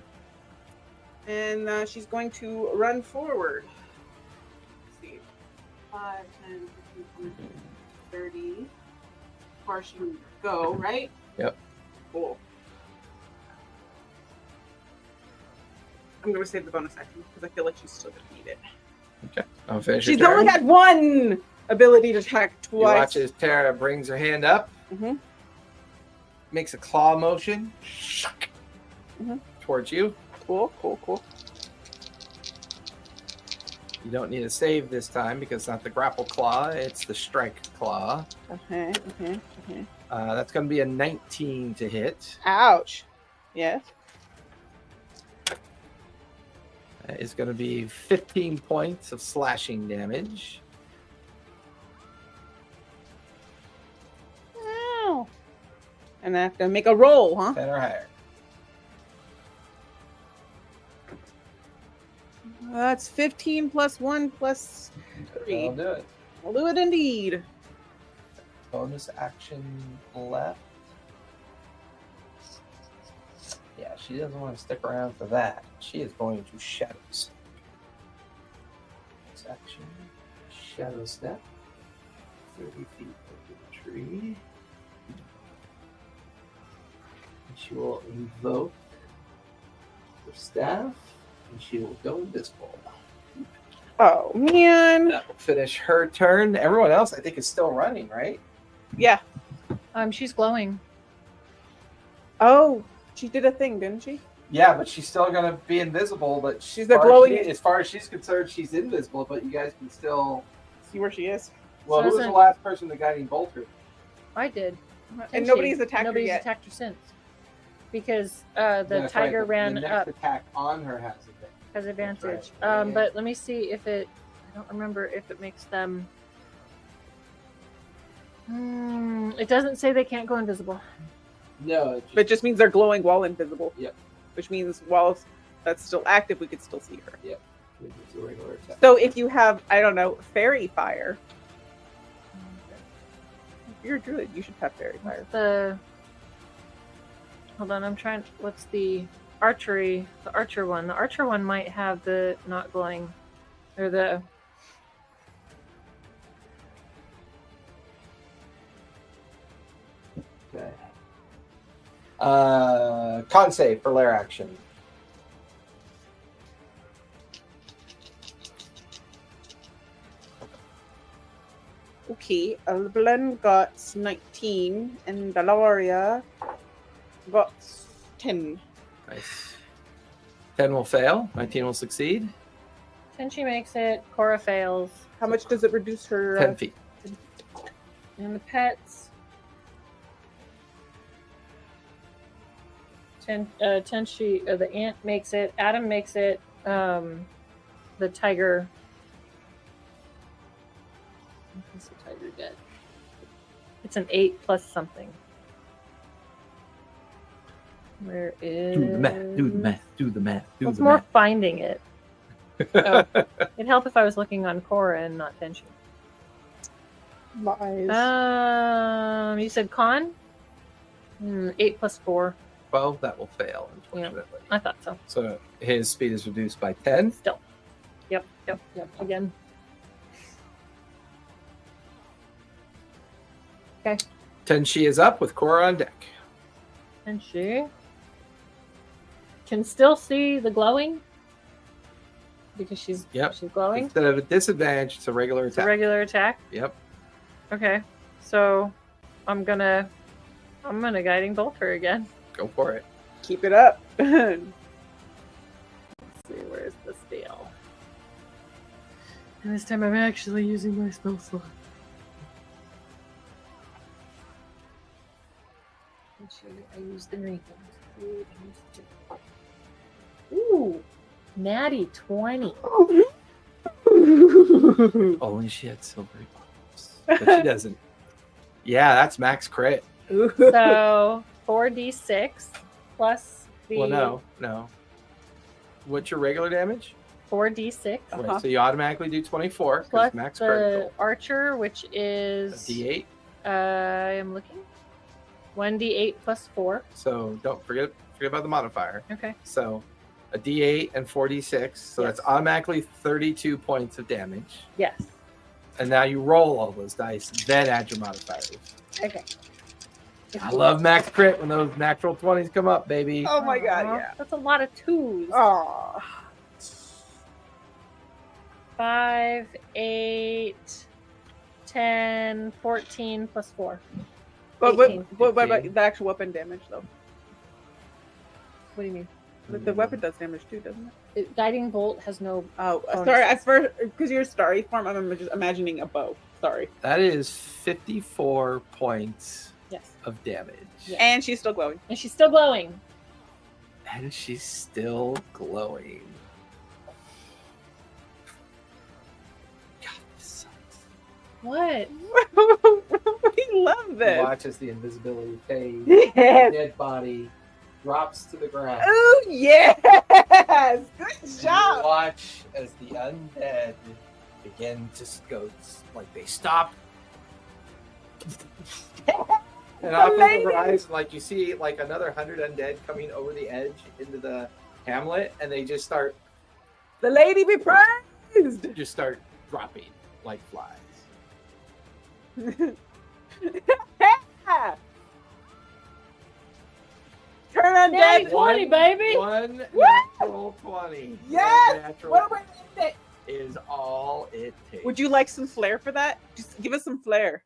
she's going to run forward. Let's see. 5, 10, 15, 20, 30. Far she can go, right? Yep. Cool. I'm going to save the bonus action because I feel like she's still going to need it. Okay. I'll finish She's your turn. only had one ability to attack You watch twice. as Tara brings her hand up, Mhm. makes a claw motion Mhm. towards you. Cool, cool, cool. You don't need a save this time because it's not the grapple claw, it's the strike claw. Okay, okay, okay. That's going to be a 19 to hit. Ouch. Yes. That is going to be 15 points of slashing damage. Ow. And I have to make a roll, huh? 10 or higher. That's 15 plus 1 plus 3. I'll do it. I'll do it indeed. Bonus action left. Yeah, she doesn't want to stick around for that. She is going to shadow step. Bonus action. Shadow step. 30 feet over the tree. And she will invoke her staff. And she will go invisible. Oh man. That will finish her turn. Everyone else, I think, is still running, right? Yeah. She's glowing. Oh, she did a thing, didn't she? Yeah, but she's still gonna be invisible. But She's the glowing. As far as she's concerned, she's invisible. But you guys can still See where she is. Well, So who was the isn't- last person to guiding bolt her? I did. And nobody's attacked her Nobody's yet. attacked her since. Because the That's tiger right, ran the next up, attack on her has advantage. has advantage. right. But let me see if it. I don't remember if it makes them. It doesn't say they can't go invisible. No, But it just means they're glowing while invisible. Yep. Which means while that's still active, we could still see her. it's a regular attack. So if you have, I don't know, fairy fire. If you're a druid, you should have fairy fire. Hold on, I'm trying. What's the archery? The archer one. The archer one might have the not glowing, or the. Okay. Con save for lair action. Okay, Alblen got 19 and Dalaria got 10. Nice. 10 will fail. 19 will succeed. Tenchi makes it. Cora fails. How much does it reduce her? 10 feet. And the pets. Tenchi, the ant makes it. Adam makes it. The tiger. What's the tiger get? It's an 8 plus something. Where is? Do the math. Do the math. Do the math. Do It's the more math. finding it. Oh, it'd help if I was looking on Cora and not Tenchi. Lies. You said con? 8 plus 4. 12, that will fail, unfortunately. I thought so. So his speed is reduced by 10. Still. Yep. Again. Okay. Tenchi is up with Cora on deck. And she can still see the glowing because she's glowing. Instead of a disadvantage, it's a regular It's a attack. regular attack. Yep. Okay. So I'm gonna guiding bolt her again. Go for it. Keep it up. Let's see, where's the spell? And this time I'm actually using my spell slot. I use the green ones. Ooh, natty 20. Only she had silvery bottoms. But she doesn't. Yeah, that's max crit. So 4d6 plus the Well, no. What's your regular damage? 4d6 Right, so you automatically do 24 because plus max the critical. archer, which A is D8. I am looking. 1d8 plus 4. So don't forget about the modifier. Okay. So a D8 and 4d6. So that's Yes. automatically 32 points of damage. Yes. And now you roll all those dice, then add your modifiers. Okay. I love max crit when those natural 20s come up, baby. Oh my god, Aw, yeah. That's a lot of 2s. Aww. 5, 8, 10, 14 plus 4. But 18. what about the actual weapon damage, though? What do you mean? The weapon does damage too, doesn't it? Guiding bolt has no. Oh, Bonuses. sorry. At first, because you're starry form, I'm just imagining a bow. Sorry. That is 54 points Yes. of damage. Yeah. And she's still glowing. And she's still glowing. And she's still glowing. God, this sucks. What? We love this. Watch as the invisibility fades. Yes. The dead body drops to the ground. Oh yes! Good And job. you watch as the undead begin to go, like they stop. And off in the Amazing. horizon, like you see like another 100 undead coming over the edge into the hamlet, and they just start The lady be praised. dropping like flies. Turn on Natty dead. 20, baby. One What? natural 20. Yes! One natural What about it? is all it takes. Would you like some flair for that? Just give us some flair.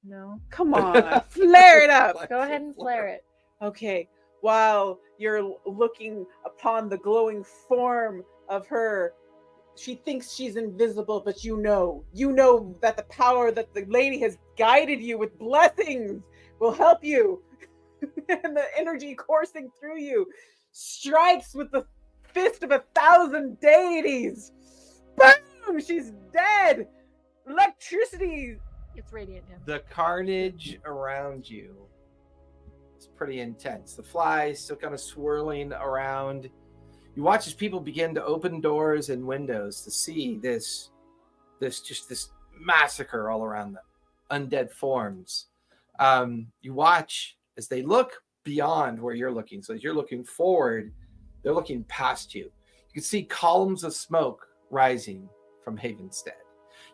No. Come on, flare it up. Go ahead and flare it. Okay, while you're looking upon the glowing form of her, she thinks she's invisible, but you know that the power that the lady has guided you with blessings will help you. And the energy coursing through you strikes with the fist of 1,000 deities. Boom! She's dead. Electricity. It's radiant him. The carnage around you is pretty intense. The flies still kind of swirling around. You watch as people begin to open doors and windows to see this massacre all around them, undead forms. You watch as they look beyond where you're looking. So as you're looking forward, they're looking past you. You can see columns of smoke rising from Havenstead.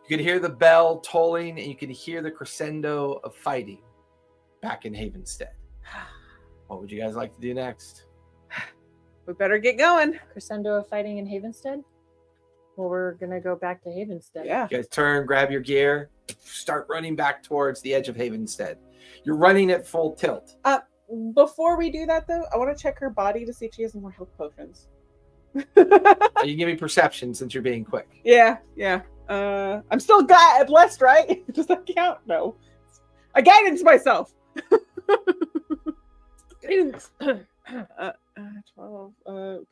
You can hear the bell tolling, and you can hear the crescendo of fighting back in Havenstead. What would you guys like to do next? We better get going. Crescendo of fighting in Havenstead? Well, we're going to go back to Havenstead. Yeah. You guys turn, grab your gear, start running back towards the edge of Havenstead. You're running at full tilt. Before we do that, though, I want to check her body to see if she has more health potions. You can give me perception since you're being quick. Yeah. I'm still blessed, right? Does that count? No. I guidance myself. Guidance. 12.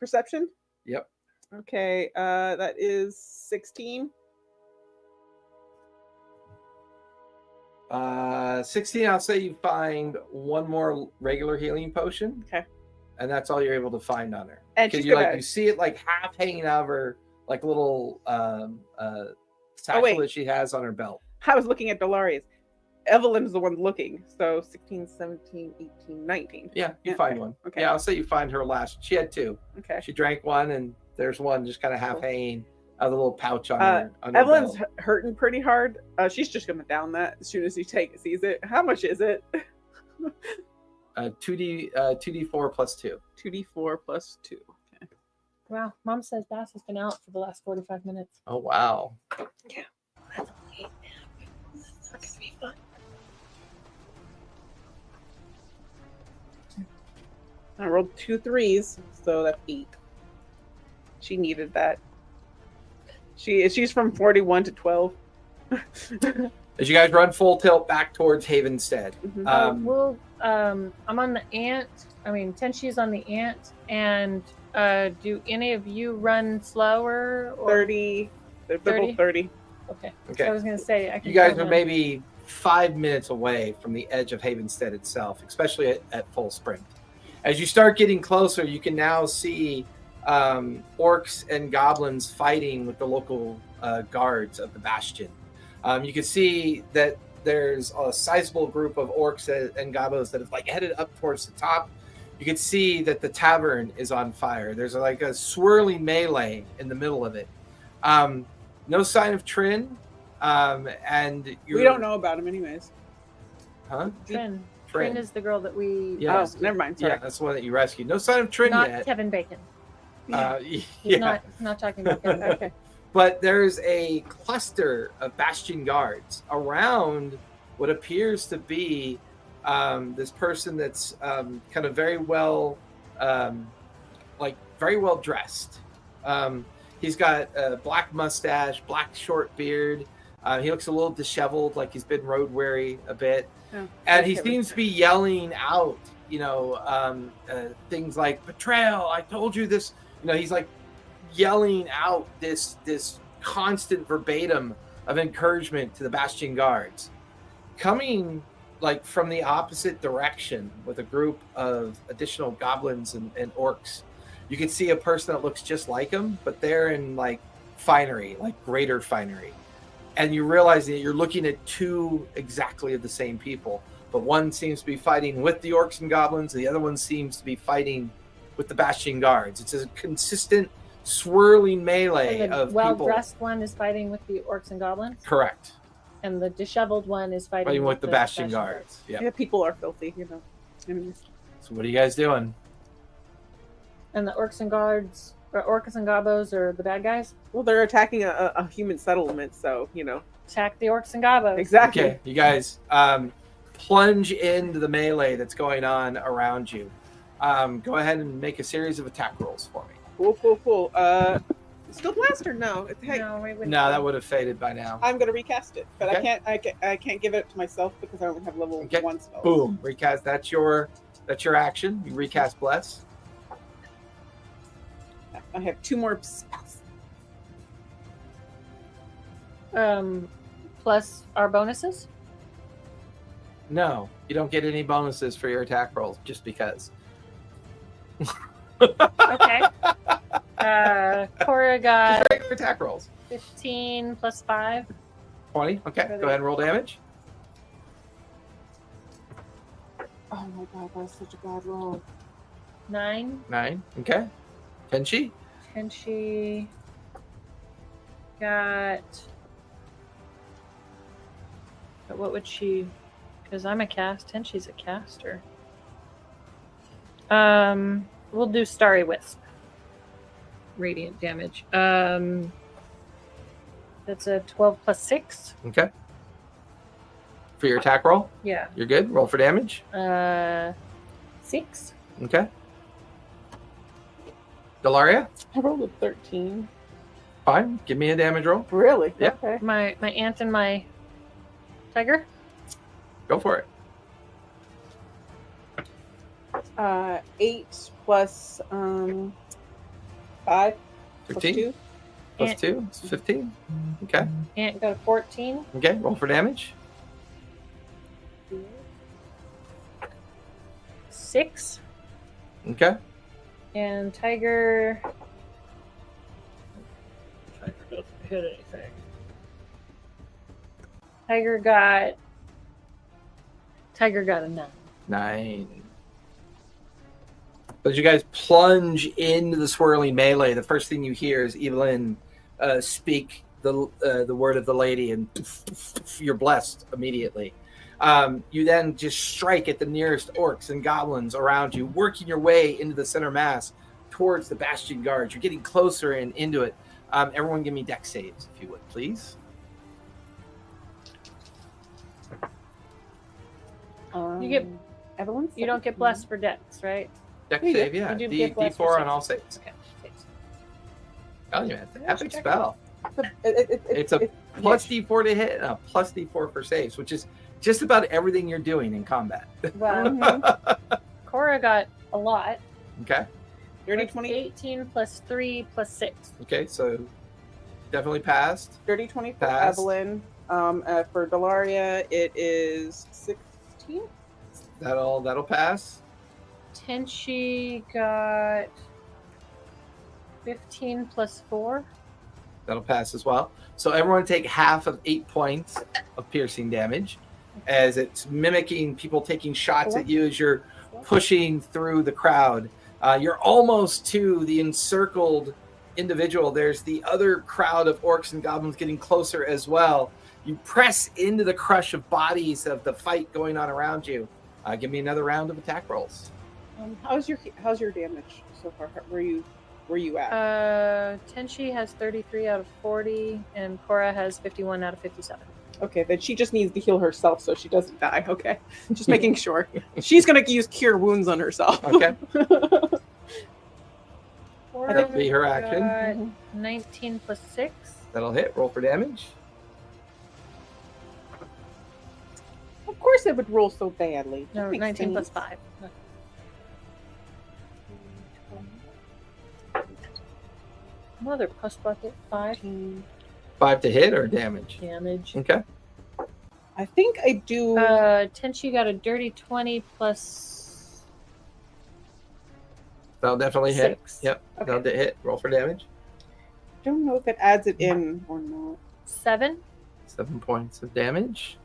Perception? Yep. Okay. That is 16. 16, I'll say you find one more regular healing potion. Okay. And that's all you're able to find on her. And Because she's you see it like half hanging out of her, like little satchel that she has on her belt. I was looking at Dolores. Evelyn's the one looking. So 16, 17, 18, 19. Yeah, you find one. Okay. Yeah, I'll say you find her last. She had two. Okay. She drank one, and there's one just kind of half hanging out of the little pouch on her. Evelyn's belt. hurting pretty hard. She's just gonna down that as soon as he sees it. How much is it? 2d4 plus 2. 2d4 plus 2. Okay. Wow. Mom says Bass has been out for the last 45 minutes. Oh wow. Yeah. That's a late nap. That's not going to be fun. I rolled 2 3s, so that's 8. She needed that. She's from 41 to 12. As you guys run full tilt back towards Havenstead. Mhm. I'm on the ant. Tenchi's on the ant. And do any of you run slower? Or 30. They're both 30. Okay. Okay. So I was going to say, I can You guys tell are them. maybe 5 minutes away from the edge of Havenstead itself, especially at full sprint. As you start getting closer, you can now see orcs and goblins fighting with the local guards of the bastion. You can see that there's a sizable group of orcs and goblins that have headed up towards the top. You can see that the tavern is on fire. There's a swirling melee in the middle of it. No sign of Trin, and We don't know about him anyways. Huh? Trin. Trin is the girl that we... Yeah. Oh, never mind. Sorry. Yeah, that's the one that you rescued. No sign of Trin Not yet. Kevin Bacon. He's He's not talking about Kevin Bacon. Okay. But there's a cluster of bastion guards around what appears to be this person that's kind of very well dressed. He's got a black mustache, black short beard. He looks a little disheveled, like he's been road weary a bit. Oh, And he seems to be yelling out, things like betrayal. I told you this. He's yelling out this constant verbatim of encouragement to the bastion guards. Coming from the opposite direction with a group of additional goblins and orcs, you can see a person that looks just like him, but they're in finery, greater finery. And you realize that you're looking at two exactly of the same people, but one seems to be fighting with the orcs and goblins, and the other one seems to be fighting with the bastion guards. It's a consistent swirling melee And the of people. well-dressed one is fighting with the orcs and goblins, Correct. and the disheveled one is fighting With the bastion guards. Yeah. Yeah, people are filthy, Anyways. So what are you guys doing? And the orcs and guards Orcas and Gobos are the bad guys. Well, they're attacking a human settlement, so Attack the Orcs and Gobos. exactly. Okay, you guys plunge into the melee that's going on around you. Go ahead and make a series of attack rolls for me. Cool. Still blast or no? Hey, No, we wouldn't. No, that would have faded by now. I'm gonna recast it, but Okay. I can't give it to myself because I only have level Okay. 1 spells. Boom, recast. That's your action. You recast bless. I have 2 more spells. Plus our bonuses. No, you don't get any bonuses for your attack rolls just because. Okay. Cora got Just regular attack rolls. 15 plus 5. 20. Okay, Really? go ahead and roll damage. Oh my god, that's such a bad roll. 9. 9. Okay. Tenchi. And she got. But what would she? Because I'm a cast and she's a caster. We'll do Starry Wisp. Radiant damage. That's a 12 plus 6. Okay. For your attack roll, Yeah. you're good. Roll for damage. 6. Okay. Delaria, I rolled a 13. fine. Give me a damage roll. Really? Yeah. Okay. My aunt and my tiger. Go for it. 8 plus 5 plus 15 2. plus Aunt- 2 is 15. Okay. Aunt got a 14. Okay. Roll for damage. 6. Okay. And tiger. Tiger doesn't hit anything. Tiger got a 9. 9. As you guys plunge into the swirling melee, the first thing you hear is Evelyn speak the word of the lady, and you're blessed immediately. You then just strike at the nearest orcs and goblins around you, working your way into the center mass towards the bastion guards. You're getting closer and into it. Everyone give me dex saves, if you would, please. You get- Evelyn. You don't get blessed for dex, right? Dex Yeah, save, yeah. you do get blessed D4 for on saves. all saves. Okay. Saves. Oh, yeah, it's an Yeah, epic check it spell. It's a Plus D4 to hit, and a plus D4 for saves, which is just about everything you're doing in combat. Well, Cora got a lot. Okay. Dirty It's 20. 18 plus 3 plus 6. Okay, so definitely passed. Dirty 20 for Pass. Evelyn. For Delaria, it is 16. That'll pass. Tenchi got 15 plus 4. That'll pass as well. So everyone take half of 8 points of piercing damage, as it's mimicking people taking shots at you as you're pushing through the crowd. You're almost to the encircled individual. There's the other crowd of orcs and goblins getting closer as well. You press into the crush of bodies of the fight going on around you. Give me another round of attack rolls. How's your damage so far? Where you at? Tenchi has 33 out of 40, and Cora has 51 out of 57. Okay, then she just needs to heal herself so she doesn't die. Okay, just making sure. She's gonna use cure wounds on herself. Okay. Cora That'll be her action. got 19 plus 6. That'll hit. Roll for damage. Of course, it would roll so badly. No, That makes 19 plus sense. 5. Mother plus bucket 5 5 to hit or damage. damage. Okay. I think I do. Tenchi got a dirty 20 plus That'll definitely hit. 6. Yep. Okay. That'll hit. Roll for damage. Don't know if it adds it in or not. 7. 7 points of damage.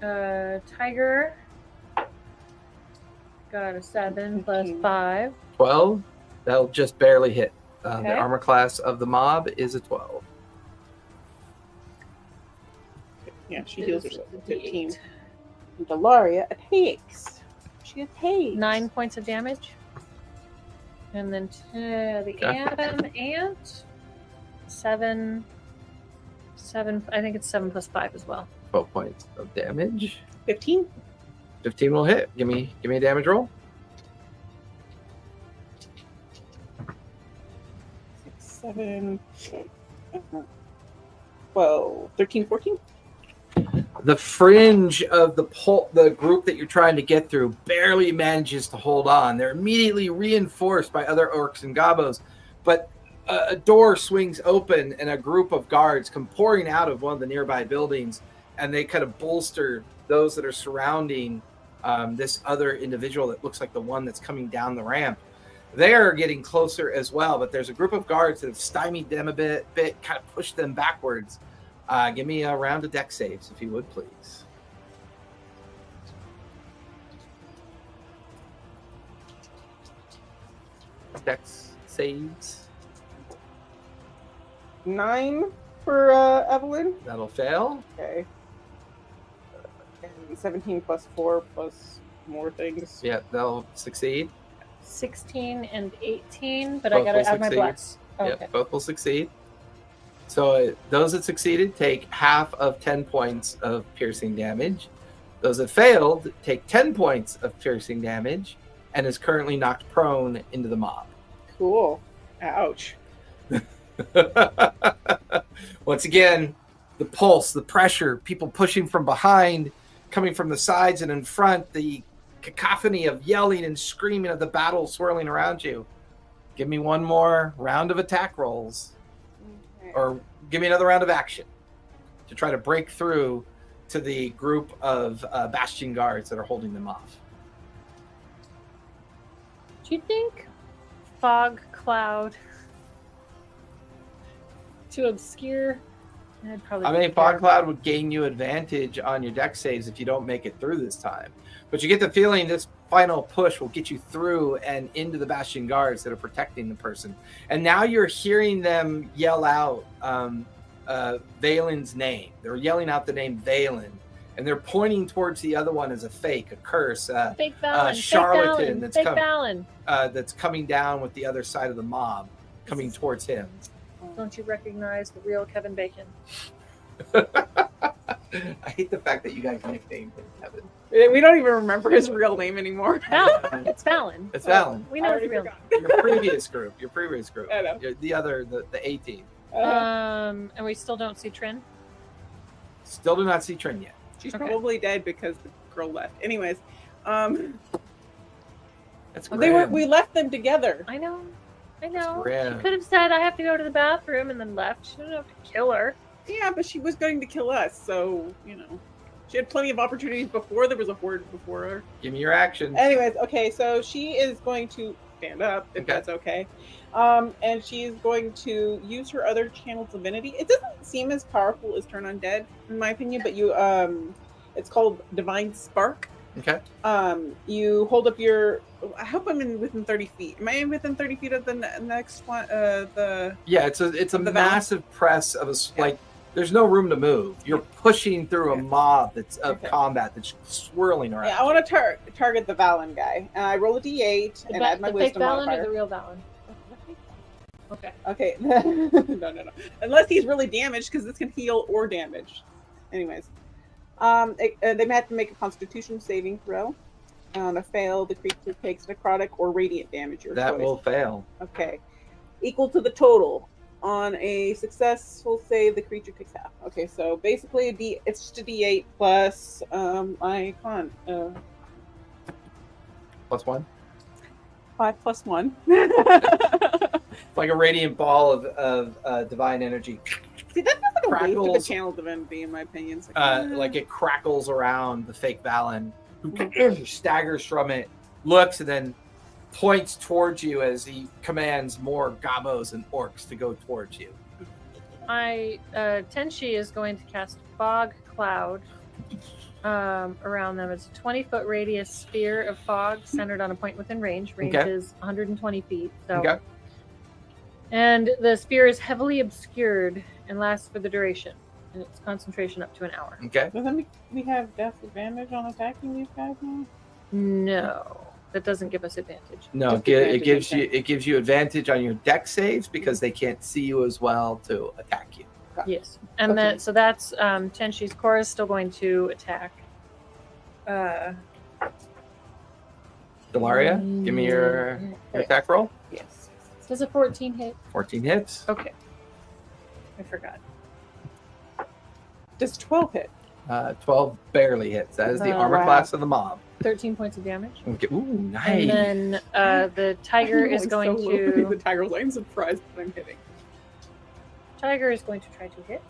Tiger got a 7 plus 15. 5. 12. That'll just barely hit. The Okay. armor class of the mob is a 12. Yeah, she It heals is herself. a 15. D8. And Delaria attacks. she takes 9 points of damage. And then the Adam ant, 7. I think it's 7 plus 5 as well. 12 points of damage. 15. 15 will hit. Give me a damage roll. 6, 7, 12, 13, 14. The fringe of the group that you're trying to get through barely manages to hold on. They're immediately reinforced by other orcs and gobos, but a door swings open and a group of guards come pouring out of one of the nearby buildings, and they kind of bolster those that are surrounding this other individual that looks like the one that's coming down the ramp. They are getting closer as well, but there's a group of guards that have stymied them a bit, kind of pushed them backwards. Give me a round of dex saves, if you would, please. Dex saves. 9 for Evelyn. That'll fail. Okay. And 17 plus 4 plus more things. Yeah, they'll succeed. 16 and 18, but Both I gotta will add my succeed. bless. Okay. Yep, both will succeed. So those that succeeded take half of 10 points of piercing damage. Those that failed take 10 points of piercing damage and is currently knocked prone into the mob. Cool. Ouch. Once again, the pulse, the pressure, people pushing from behind, coming from the sides and in front, the cacophony of yelling and screaming of the battle swirling around you. Give me one more round of attack rolls. Okay. Or give me another round of action to try to break through to the group of bastion guards that are holding them off. Do you think fog cloud to obscure? I'd probably I mean, fog cloud would gain you advantage on your dex saves if you don't make it through this time. But you get the feeling this final push will get you through and into the bastion guards that are protecting the person. And now you're hearing them yell out Valen's name. They're yelling out the name Valen. And they're pointing towards the other one as a fake, a curse, fake Valen, charlatan fake Valen. that's coming down with the other side of the mob, coming towards him. Don't you recognize the real Kevin Bacon? I hate the fact that you guys nicknamed him Kevin. We don't even remember his real name anymore. Valen. It's Valen. It's Valen. We know I his real already name. Your previous group. I know. The A team. And we still don't see Trin. Still do not see Trin yet. She's Okay. probably dead because the girl left. Anyways, That's we left them together. I know. She grim. could have said, I have to go to the bathroom, and then left. She didn't have to kill her. Yeah, but she was going to kill us, so she had plenty of opportunities before there was a horde before her. Give me your action. Anyways, okay, so she is going to stand up if Okay. that's okay, and she's going to use her other channel divinity. It doesn't seem as powerful as Turn Undead, in my opinion, but it's called Divine Spark. Okay. You hold up your. I hope I'm within 30 feet. Am I within 30 feet of the next one? Yeah, it's a the massive press of like. There's no room to move. You're pushing through a mob that's of combat that's swirling around. Yeah, I want to target the Valen guy. I roll a d8 and add my the fake wisdom Valen modifier. or the real Valen? Okay. Okay. No. Unless he's really damaged, because this can heal or damage. Anyways, they may have to make a Constitution saving throw. On a fail, the creature takes necrotic or radiant damage. Your That choice. will fail. Okay. Equal to the total. On a successful save, the creature takes half. Okay, so basically, it's just a d8 plus my con. +1. 5 plus 1. It's like a radiant ball of divine energy. See, that feels like a waste of the Crackles. channel divinity, in my opinion. It's like, Like it crackles around the fake Valen, who staggers from it, looks, and then points towards you as he commands more gobos and orcs to go towards you. Tenshi is going to cast Fog Cloud around them. It's a 20-foot radius sphere of fog centered on a point within range. Range Okay. is 120 feet. So. Okay. And the sphere is heavily obscured and lasts for the duration. And its concentration up to an hour. Okay. doesn't we have death advantage on attacking these guys now? No, that doesn't give us advantage. No, Just it advantage, gives you advantage on your deck saves because they can't see you as well to attack you. Yes, and Okay. then so that's Tenshi's. Cora's still going to attack. Delaria, give me your attack roll. Yes. Does a 14 hit? 14 hits. Okay, I forgot. Does 12 hit? 12 barely hits. That is the armor wow. class of the mob. 13 points of damage. Okay. Ooh, nice. And then the tiger is going The to. tiger was like, I'm surprised that I'm hitting. Tiger is going to try to hit.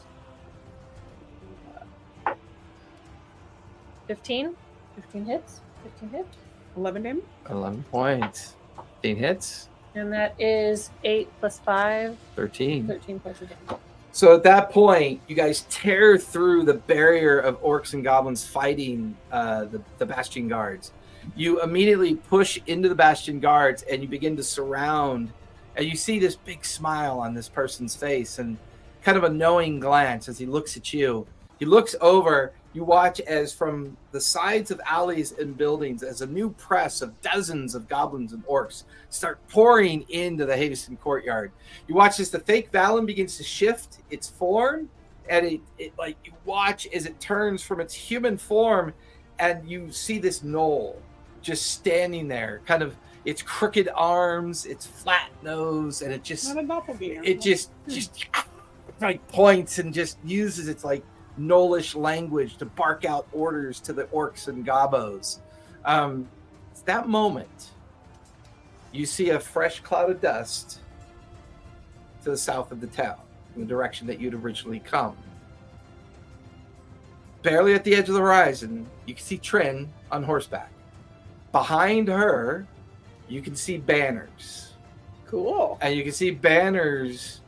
15. 15 hits. 15 hits. 11 damage? 11 points. 15 hits. And that is 8 plus 5. 13. 13 points of damage. So at that point, you guys tear through the barrier of orcs and goblins fighting the bastion guards. You immediately push into the bastion guards and you begin to surround. And you see this big smile on this person's face and kind of a knowing glance as he looks at you. He looks over. You watch as from the sides of alleys and buildings as a new press of dozens of goblins and orcs start pouring into the Haviston courtyard. You watch as the fake Valen begins to shift its form, and it like you watch as it turns from its human form, and you see this gnoll just standing there, kind of its crooked arms, its flat nose, and it just Not a doppelganger. it just like points and just uses its like Gnollish language to bark out orders to the orcs and gobos. It's that moment you see a fresh cloud of dust to the south of the town in the direction that you'd originally come. Barely at the edge of the horizon, you can see Trin on horseback. Behind her, you can see banners. Cool. And you can see banners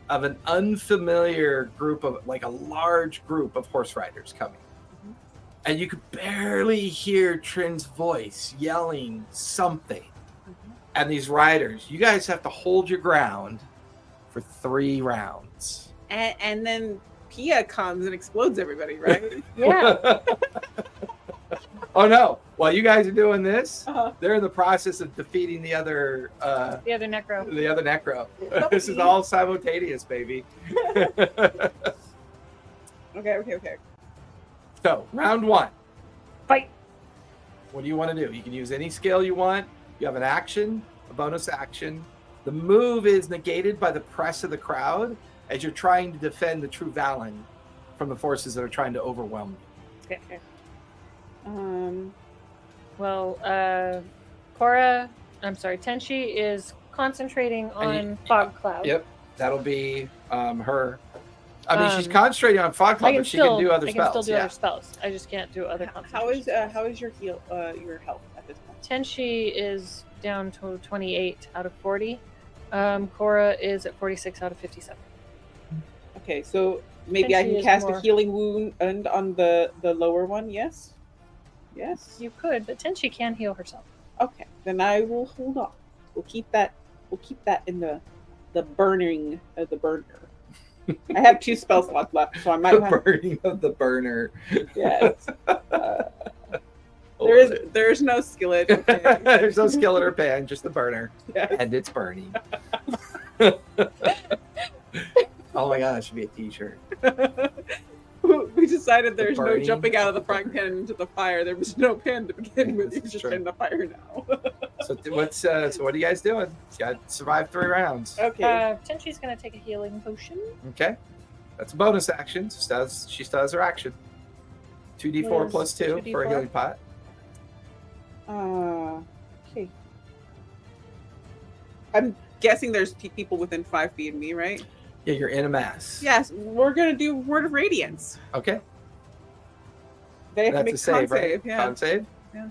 of an unfamiliar group of, like a large group of horse riders coming. Mm-hmm. And you could barely hear Trin's voice yelling something. Mm-hmm. And these riders, you guys have to hold your ground for 3 rounds. And then Pia comes and explodes everybody, right? Yeah. Oh no. While you guys are doing this, Uh-huh. they're in the process of defeating the other The other necro. necro. This is all simultaneous, baby. Okay. So, round 1. Fight. What do you want to do? You can use any skill you want. You have an action, a bonus action. The move is negated by the press of the crowd as you're trying to defend the true Valen from the forces that are trying to overwhelm you. Okay. Um, Well, Tenshi is concentrating on fog cloud. Yep, that'll be her. I mean, she's Um, concentrating on fog cloud, but she can do other I spells. can still do yeah. other spells. I just can't do other how is concentrations. your your health at this point? Tenshi is down to 28 out of 40. Cora is at 46 out of 57. Okay, so maybe I Tenshi can is cast more- a healing wound on the lower one. Yes. Yes. You could, but Tenshi can heal herself. Okay, then I will hold on. We'll keep that in the burning of the burner. I have 2 spell slots left, so I might The have. burning of the burner. Yes. There's no skillet. Okay. There's no skillet or pan, just the burner, Yes. and it's burning. Oh my god, that should be a T-shirt. We decided there's no burning. jumping out of the frying pan into the fire. There was no pan to begin with. You're This is just true. in the fire now. So what are you guys doing? You got to survive 3 rounds. Okay. Tenshi's going to take a healing potion. Okay, that's a bonus action. She still has her action. 2d4 Was plus 2 for a 2d4? healing pot. Okay. I'm guessing there's people within 5 feet of me, right? Yeah, you're in a mass. Yes, we're gonna do Word of Radiance. Okay, They have to that's make a save, con right? save. Yeah. Con save. Yeah.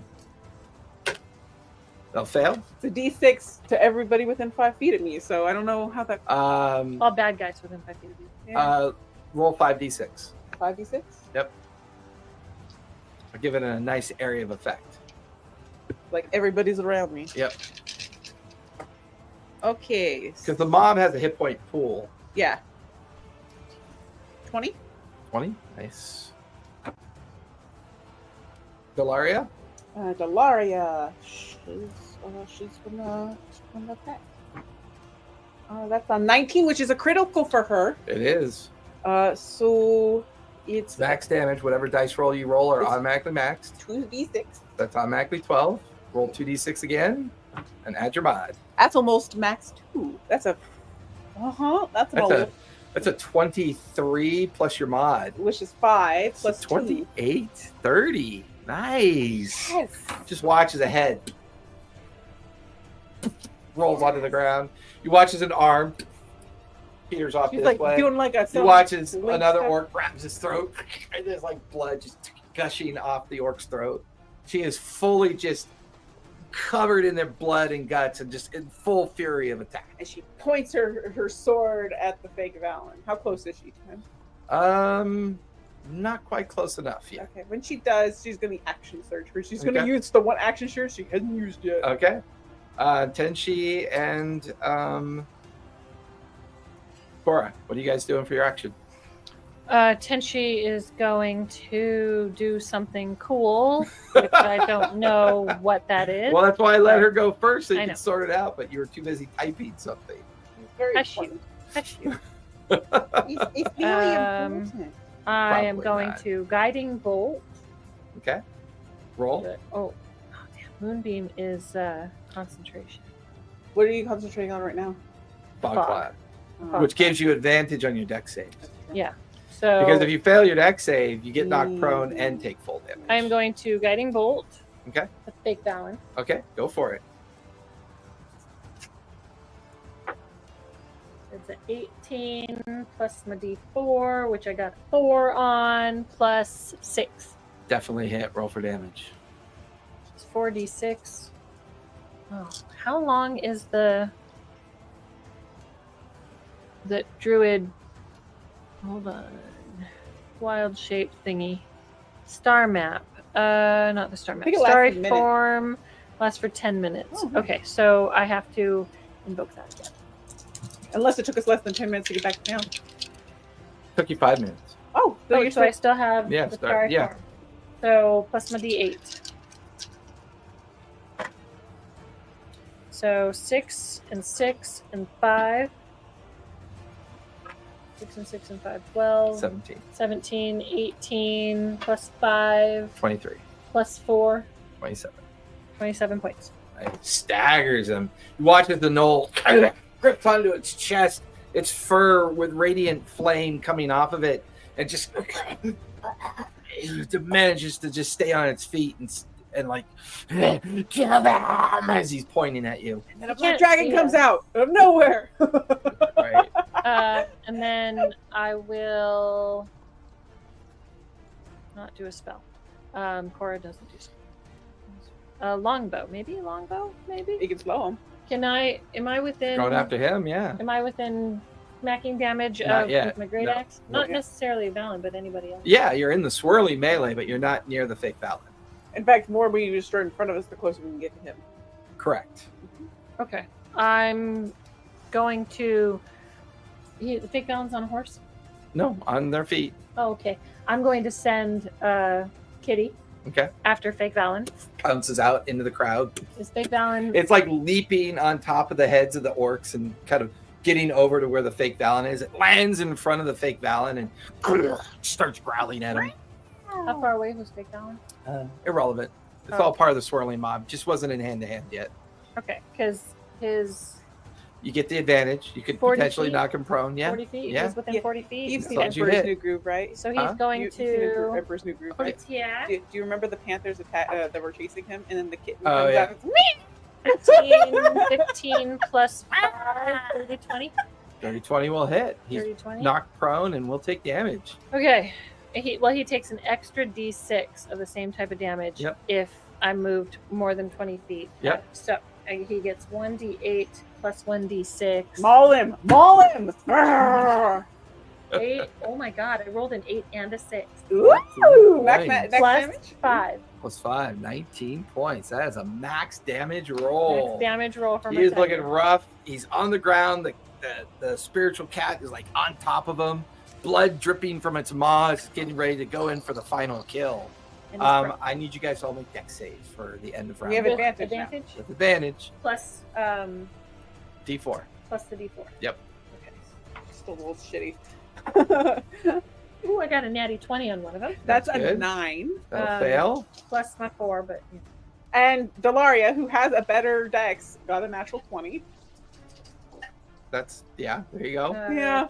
They'll fail. It's a D6 to everybody within 5 feet of me, so I don't know how that. All bad guys within 5 feet of you. Yeah. Roll 5d6. 5d6. I'll give it a nice area of effect. Like everybody's around me. Yep. Okay. Because the mob has a hit point pool. Yeah. 20. 20. Nice. Delaria? Delaria, she's gonna attack. That's a 19, which is a critical for her. It is. So it's Max damage. Whatever dice roll you roll are It's- automatically maxed. 2d6. That's automatically 12. Roll 2d6 again, and add your mod. That's almost max 2. That's a That's a 23 plus your mod. which is 5 So plus 2. 28, 30. Nice. Yes. Just watch as a head rolls onto the ground. You watch as an arm peters off She's this like way. doing like a. You watch as link another stuff. orc grabs his throat, and there's like blood just gushing off the orc's throat. She is fully just covered in their blood and guts and just in full fury of attack. And she points her sword at the fake Valen. How close is she to him? Not quite close enough yet. Okay, when she does, she's gonna action search her. She's gonna Okay. use the one action search she hasn't used yet. Okay. Tenshi and Cora, what are you guys doing for your action? Tenshi is going to do something cool, which I don't know what that is. Well, that's why I let her go first so you I could know. sort it out, but you were too busy typing something. He's very Hush you. important. Hush you. He's very Um, important. I am Probably going not. to guiding bolt. Okay. Roll. Oh, damn. Moonbeam is concentration. What are you concentrating on right now? Fog Fog. cloud, Uh, which gives you advantage on your deck saves. Yeah. So Because if you fail your deck save, you get knocked prone Mm. and take full damage. I am going to guiding bolt. Okay. With fake Valen. Okay, go for it. It's an 18 plus my D4, which I got 4 on, plus 6. Definitely hit. Roll for damage. It's 4d6. Oh, how long is the druid? Hold on. Wild shape thingy. Star map. Not the star map. think it lasts Starry a minute. form lasts for 10 minutes. Oh, okay. Okay, so I have to invoke that again. Unless it took us less than 10 minutes to get back to town. Took you 5 minutes. Oh, so Oh, you're so I still have Yeah, the start- starry yeah. form. So plus my d8. So 6 and 6 and 5. 6 and 6 and 5, 12. 17, 17, 18, plus 5, 23, plus 4, 27. 27 points. It staggers him. You watch as the knoll grips onto its chest, its fur with radiant flame coming off of it, and just it manages to just stay on its feet and like kill them as he's pointing at you. And a You black can't dragon see comes us. out of nowhere. Right. And then I will not do a spell. Cora doesn't do spells. Longbow, maybe a longbow, maybe. You can slow him. Am I within? Going after him, yeah. Am I within smacking damage Not of yet. with my great No. axe? Not Not yet. necessarily Valen, but anybody else. Yeah, you're in the swirly melee, but you're not near the fake Valen. In fact, the more we destroy in front of us, the closer we can get to him. Correct. Okay. I'm going to. The fake Valen's on a horse. No, on their feet. Oh, okay. I'm going to send Kitty Okay. after fake Valen. Pounces out into the crowd. Is fake Valen? It's like leaping on top of the heads of the orcs and kind of getting over to where the fake Valen is. It lands in front of the fake Valen and starts growling at him. How far away was fake Valen? Irrelevant. It's Oh. all part of the swirling mob. Just wasn't in hand to hand yet. Okay, because his You get the advantage. You could 40 potentially feet? knock him prone. Yeah. 40 feet. Yeah. He's within Yeah. 40 feet. You've As seen long as you Emperor's hit. New Groove, right? So he's Huh? going You've seen Emperor- to. Emperor's New Groove, right? Yeah. Do you remember the Panthers that were chasing him, and then the kitten Oh, comes yeah. out and 15 plus 5, 30, 20. 30-20 will hit. He's 30, 20. knocked prone and will take damage. Okay. He takes an extra d6 of the same type of damage Yep. if I moved more than 20 feet. Yep. So he gets 1d8 plus 1d6. Maul him! Maul him! Grrr. 8. Oh my god, I rolled an 8 and a 6. Ooh! Max Points. Plus damage? 5. Plus 5, 19 points. That is a max damage roll. Max damage roll for He my is tiger. looking rough. He's on the ground. The spiritual cat is like on top of him. Blood dripping from its maw. It's getting ready to go in for the final kill. And he's prone. I need you guys to all make dex saves for the end of round. We have With one. advantage. With advantage. plus D4. plus the D4. Yep. Okay. Still a little shitty. Ooh, I got a natty 20 on one of them. That's That's a good. 9. That'll fail. Plus my 4, but And Delaria, who has a better dex, got a natural 20. That's there you go. Yeah.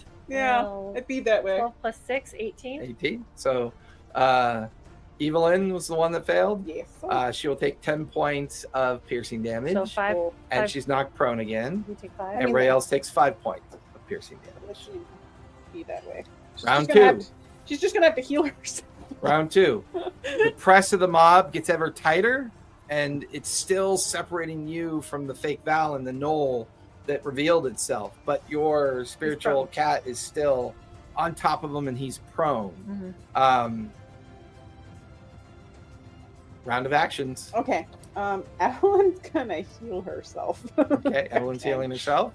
12, It'd be that way. 12 plus 6, 18. 18. So Evelyn was the one that failed. Yes. She will take 10 points of piercing damage. So 5. Cool. and 5. she's knocked prone again. You take 5. mean, Everybody else takes 5 points of piercing damage. It should be that way. Round just gonna 2. she's just gonna have to heal herself. Round 2. The press of the mob gets ever tighter, and it's still separating you from the fake Val and the knoll that revealed itself. But your spiritual cat is still on top of him, and he's prone. Mhm. Round of actions. Okay. Evelyn's gonna heal herself. Okay, Evelyn's healing herself.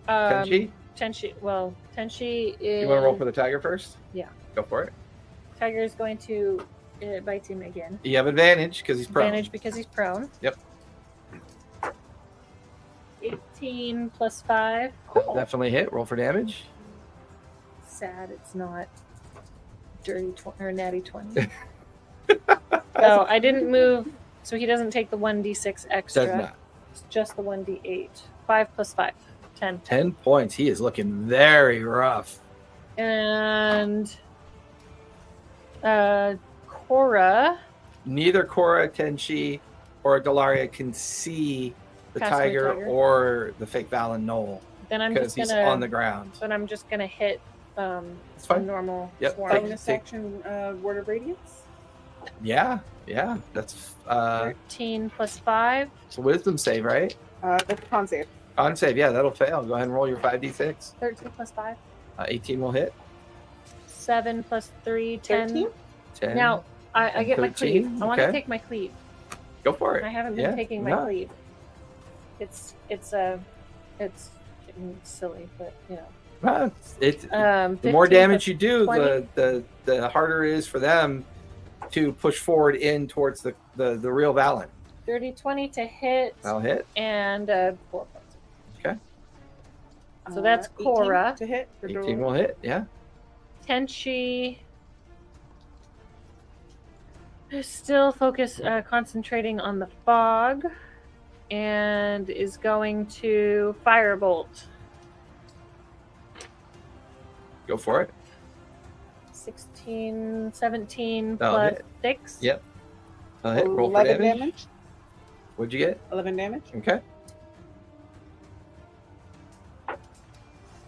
Tenchi, Tenchi is. you want to roll for the tiger first? Yeah. Go for it. Tiger is going to bite him again. You have advantage because he's prone. Advantage because he's prone. Yep. 18 plus 5. That'll definitely hit. Roll for damage. Sad it's not dirty or natty 20. So I didn't move, so he doesn't take the 1d6 extra. Does not. It's just the 1d8. 5 plus 5. 10. 10 points. He is looking very rough. And Cora. Neither Cora, Tenchi, or Delaria can see the Past my tiger tiger. or the fake Valen Knoll Then I'm because just he's gonna. on the ground. But I'm just gonna hit It's a fine. normal Yep. swarm. Bonus Take- action, word of radiance. Yeah. That's 13 plus 5. it's a wisdom save, right? The con save. On save, yeah, that'll fail. Go ahead and roll your 5d6. 13 plus 5. 18 will hit. 7 plus 3. 10. 13? 10. Now I get my 13, cleave. I want to okay. take my cleave. Go for it. I haven't been Yeah, taking my no. cleave. It's silly, but you know. Well, it's the 15 more damage plus you do, 20. the harder it is for them to push forward in towards the real Valen. 30, 20 to hit, That'll hit. and 4 points. Okay. So that's 18 Cora. to hit. For 18 Dora. will hit. Yeah. Tenchi is still concentrating on the fog, and is going to firebolt. Go for it. 16, 17 That'll plus hit. 6. Yep. That'll hit. Roll for 11 damage. damage. What'd you get? 11 damage. Okay.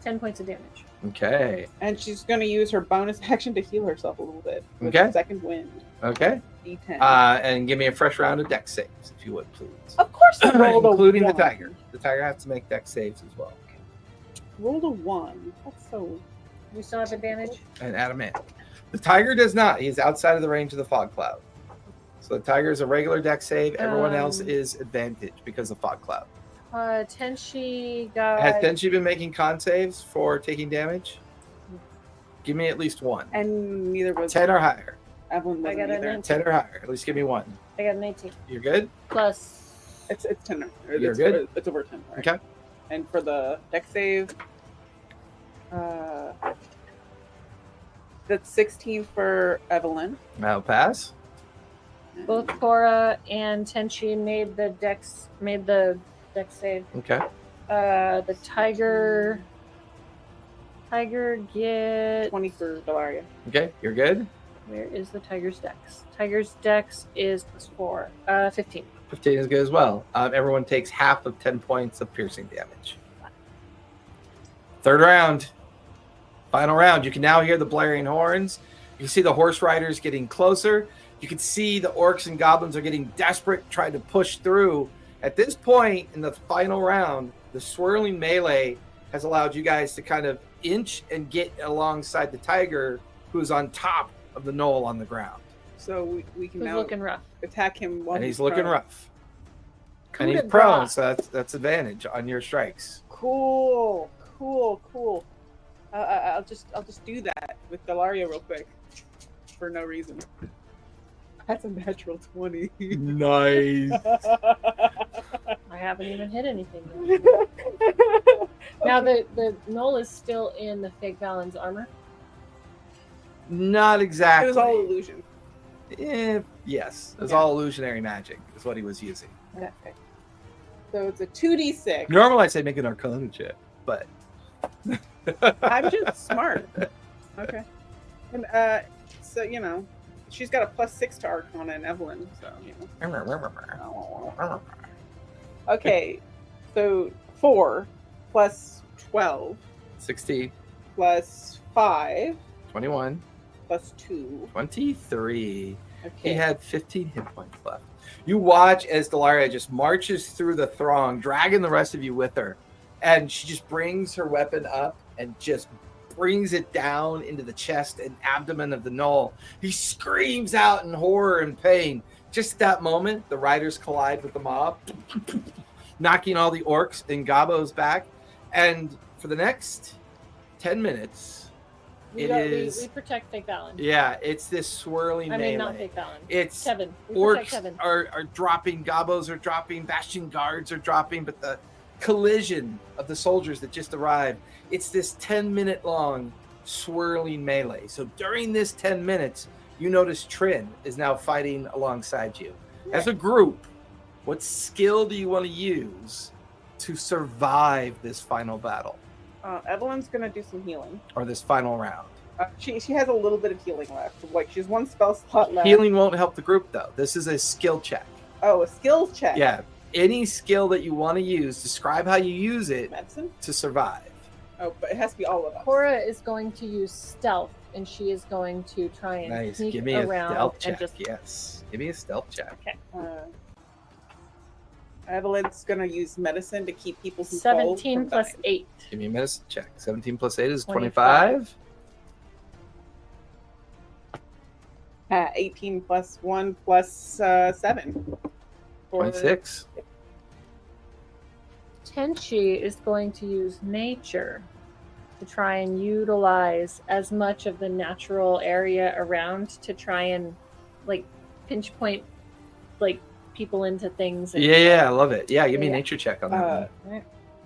10 points of damage. Okay. And she's going to use her bonus action to heal herself a little bit. With Okay. Second wind. Okay. D10. And give me a fresh round of dex saves, if you would, please. of course, I rolled Including a the 1. tiger. The tiger has to make dex saves as well. Rolled a 1. That's so. We still have advantage. And adamant. The tiger does not. He's outside of the range of the fog cloud. So the tiger is a regular dex save. Everyone else is advantage because of fog cloud. Tenchi got. Has Tenchi been making con saves for taking damage? Give me at least one. And neither was 10 or higher. Evelyn. I Wasn't got an either. 19. 10 or higher. At least give me one. I got an 18. You're good? Plus. It's 10. You're it's, good? It's over 10. Right? Okay. And for the deck save, that's 16 for Evelyn. That'll pass. Both Cora and Tenchi made the dex save. Okay. The tiger get. 20 for Delaria. Okay. You're good? Where is the tiger's dex? Tiger's dex is plus 4. 15. 15 is good as well. Everyone takes half of 10 points of piercing damage. Third round. Final round. You can now hear the blaring horns. You can see the horse riders getting closer. You can see the orcs and goblins are getting desperate, trying to push through. At this point in the final round, the swirling melee has allowed you guys to kind of inch and get alongside the tiger, who's on top of the knoll on the ground. So we can Who's now looking rough? attack him while And he's looking prone. rough. Coup And he's de prone, grace. so that's advantage on your strikes. Cool. I'll just do that with Delaria real quick, for no reason. That's a natural 20. Nice. I haven't even hit anything yet. Now the Knoll is still in the fake Valen's armor. Not exactly. It was all illusion. Yes, it was all illusionary magic is what he was using. Okay. So it's a 2d6. Normally I say make an Arcana check, but I'm just smart. Okay. And so she's got a +6 to Arcana and Evelyn, so Okay. So 4 plus 12 16, plus 5 21, plus 2. 23. Okay. He had 15 hit points left. You watch as Delaria just marches through the throng, dragging the rest of you with her. And she just brings her weapon up and just brings it down into the chest and abdomen of the Knoll. He screams out in horror and pain. Just at that moment, the riders collide with the mob, knocking all the orcs and gobos back. And for the next 10 minutes, We protect fake Valen. Yeah, it's this swirling melee. not fake Valen. It's Kevin. We protect orcs Kevin. are dropping, gobos are dropping, bastion guards are dropping, but the collision of the soldiers that just arrived, it's this 10-minute long swirling melee. So during this 10 minutes, you notice Trin is now fighting alongside you. As a group, what skill do you want to use to survive this final battle? Evelyn's gonna do some healing. Or this final round? She has a little bit of healing left. Like she has 1 spell slot left. Healing won't help the group though. This is a skill check. Oh, a skills check. Yeah. Any skill that you want to use, describe how you use it Medicine? to survive. Oh, but it has to be all of us. Cora is going to use stealth, and she is going to try and Nice. sneak Give me a around stealth and check. just. Yes. Give me a stealth check. Okay. Evelyn's gonna use medicine to keep people who 17 fall from plus dying. 8. Give me a medicine check. 17 plus 8 is 25. 25. 18 plus 1 plus 7. 26. Tenchi is going to use nature to try and utilize as much of the natural area around to try and pinch point people into things. And, Yeah, I love it. Yeah, give me a Yeah. nature check on that one.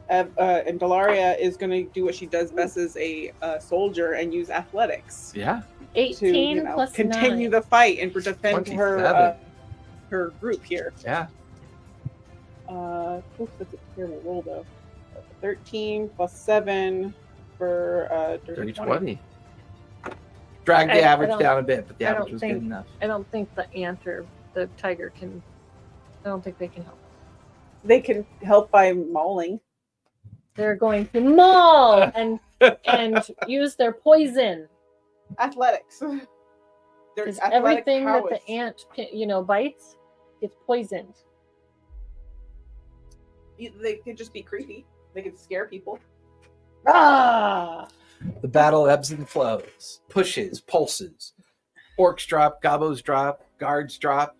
And Delaria is going to do what she does best as a soldier and use athletics. Yeah. 18 to plus continue 9. the fight and defend her 27. her group here. Yeah. Oops, that's a terrible roll though. 13 plus 7 for Dirty 20. 20. Drag the I average don't- down a bit, but the I average don't was think- good enough. I don't think the ant or the tiger can. I don't think they can help. They can help by mauling. They're going to maul and use their poison. Athletics. Because everything that the ant, bites, gets poisoned. They could just be creepy. They could scare people. Ah! The battle ebbs and flows, pushes, pulses. Orcs drop, gobos drop, guards drop.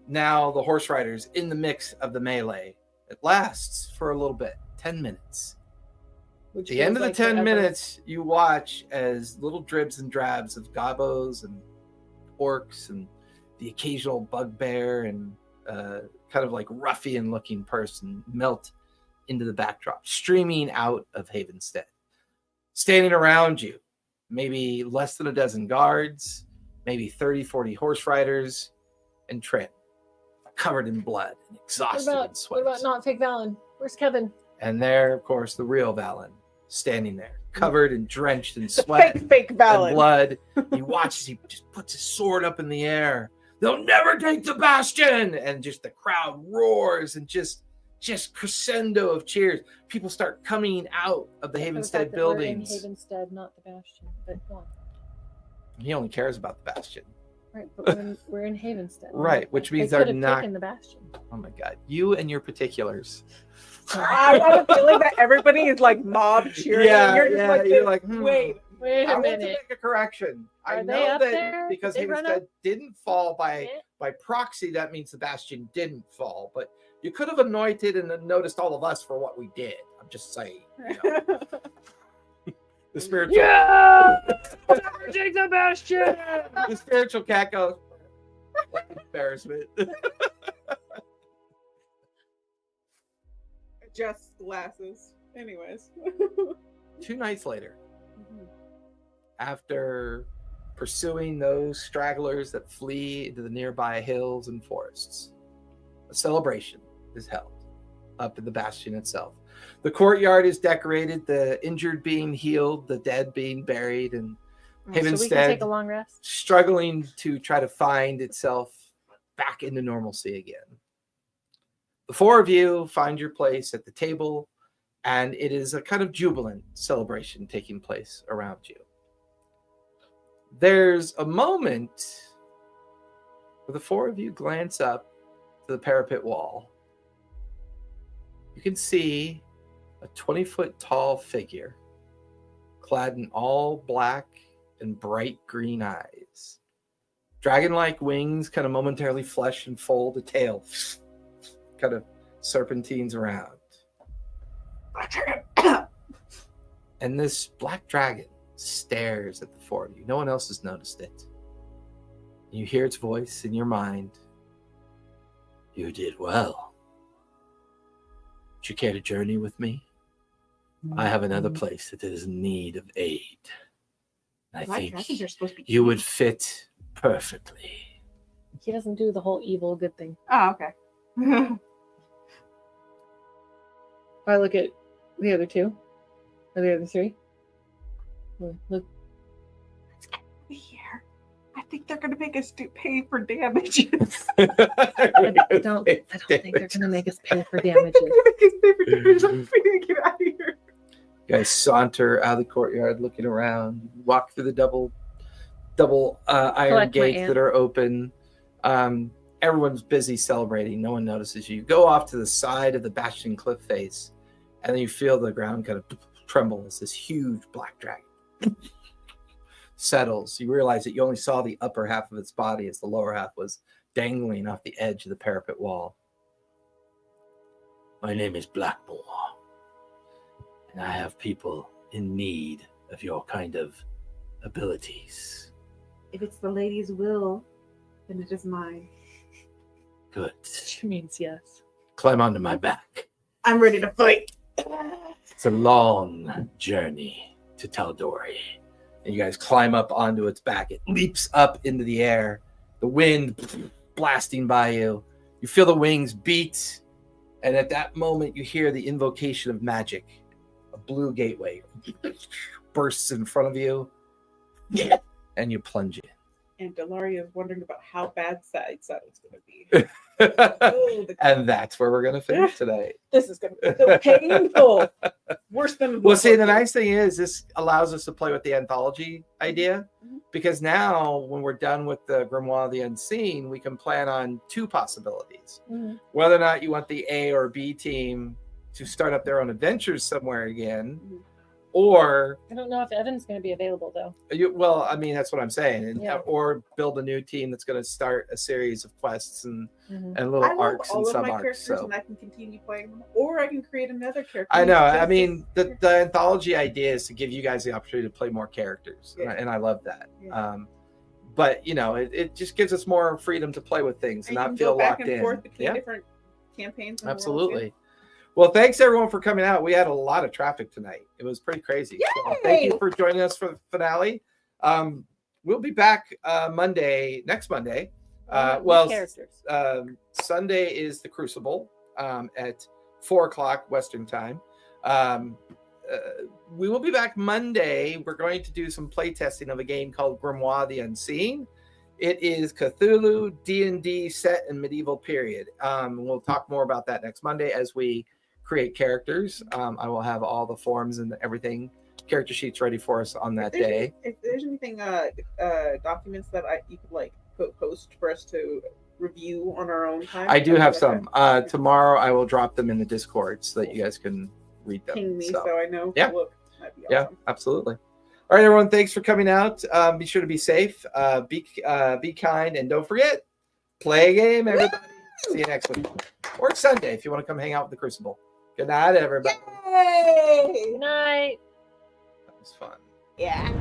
Now the horse riders in the mix of the melee. It lasts for a little bit, 10 minutes. At the end of the 10 minutes, you watch as little dribs and drabs of gobos and orcs and the occasional bugbear and kind of like ruffian-looking person melt into the backdrop, streaming out of Havenstead. Standing around you, maybe less than a dozen guards, maybe 30, 40 horse riders, and Trin, covered in blood and exhausted and What sweat. about not fake Valen? Where's Kevin? And there, of course, the real Valen, standing there, covered and drenched in sweat Fake and Valen. blood. You watch as he just puts his sword up in the air. They'll never take the bastion! And just the crowd roars and just crescendo of cheers. People start coming out of the Havenstead buildings. We're in Havenstead, not the Bastion. But go on. He only cares about the bastion. Right, but we're in Havenstead. Right, which means they they're could have not. taken the Bastion. Oh my God, you and your particulars. I have a feeling that everybody is like mob cheering. You're just wait. Wait I a want to minute. make a correction. I Are they know up that there? because Did they run Havenstead up? didn't fall by proxy, that means the bastion didn't fall. But you could have anointed and noticed all of us for what we did. I'm just saying. The spiritual. Yeah! Never take the Bastion! The spiritual cat goes. Embarrassment. Adjust glasses. Anyways. 2 nights later, after pursuing those stragglers that flee into the nearby hills and forests, a celebration is held up in the bastion itself. The courtyard is decorated, the injured being healed, the dead being buried, and So we instead can take a long rest. struggling to try to find itself back into normalcy again. The 4 of you find your place at the table, and it is a kind of jubilant celebration taking place around you. There's a moment where the 4 of you glance up to the parapet wall. You can see a 20-foot tall figure clad in all black and bright green eyes. Dragon-like wings kind of momentarily flesh and fold, a tail kind of serpentines around. And this black dragon stares at the 4 of you. No one else has noticed it. You hear its voice in your mind. You did well. Would you care to journey with me? I have another place that is in need of aid. I think dragons are supposed to be you would fit perfectly. He doesn't do the whole evil good thing. Oh, okay. I look at the other 2. Or the other 3. Look. Let's get out of here. I think they're gonna make us pay for damages. I don't think they're gonna make us pay for damages. They're gonna make us pay for damages. I'm free to get out of here. You guys saunter out of the courtyard, looking around. Walk through the double iron Collect my gates ant. that are open. Everyone's busy celebrating. No one notices you. You go off to the side of the bastion cliff face, and then you feel the ground kind of tremble as this huge black dragon settles. You realize that you only saw the upper half of its body as the lower half was dangling off the edge of the parapet wall. My name is Blackmore, and I have people in need of your kind of abilities. If it's the lady's will, then it is mine. Good. She means yes. Climb onto my back. I'm ready to fight. It's a long journey to Taldori. And you guys climb up onto its back. It leaps up into the air. The wind blasting by you. You feel the wings beat. And at that moment, you hear the invocation of magic. A blue gateway bursts in front of you. And you plunge in. And Delaria is wondering about how bad side saddle's going to be. Oh, And that's where we're going to finish today. this is going to be so painful. Worse than. Well, see, the nice thing is this allows us to play with the anthology idea, because now when we're done with the Grimoire of the Unseen, we can plan on 2 possibilities. Whether or not you want the A or B team to start up their own adventures somewhere again, or I don't know if Evan's going to be available though. well, I mean, that's what I'm saying, and, Yeah. or build a new team that's going to start a series of quests and little I love arcs and all of sub my arcs. characters, So and I can continue playing them, or I can create another character. I know. I Just mean, as- the anthology idea is to give you guys the opportunity to play more characters, Yeah. and I love that. Yeah. But you know, it just gives us more freedom to play with things and and you not can feel go back locked and in. forth between Yeah, different campaigns. and worlds, absolutely. Well, thanks everyone for coming out. We had a lot of traffic tonight. It was pretty crazy. So thank you Yay! for joining us for the finale. We'll be back next Monday. Well, characters. Sunday is the Crucible at 4:00 Western time. We will be back Monday. We're going to do some play testing of a game called Grimoire the Unseen. It is Cthulhu D&D set in medieval period. We'll talk more about that next Monday as we create characters. I will have all the forms and everything, character sheets ready for us on that day. If there's anything, documents that you could like post for us to review on our own time, I do I'd have like some. that. Tomorrow I will drop them in the Discord so that you guys can read them. Ping me So, so I know. Yeah. Look, that'd be yeah, awesome. absolutely. All right, everyone. Thanks for coming out. Be sure to be safe. Be kind, and don't forget, play a game, everybody. See you next week or Sunday if you want to come hang out with the Crucible. Good night, everybody. Yay! Good night. That was fun. Yeah.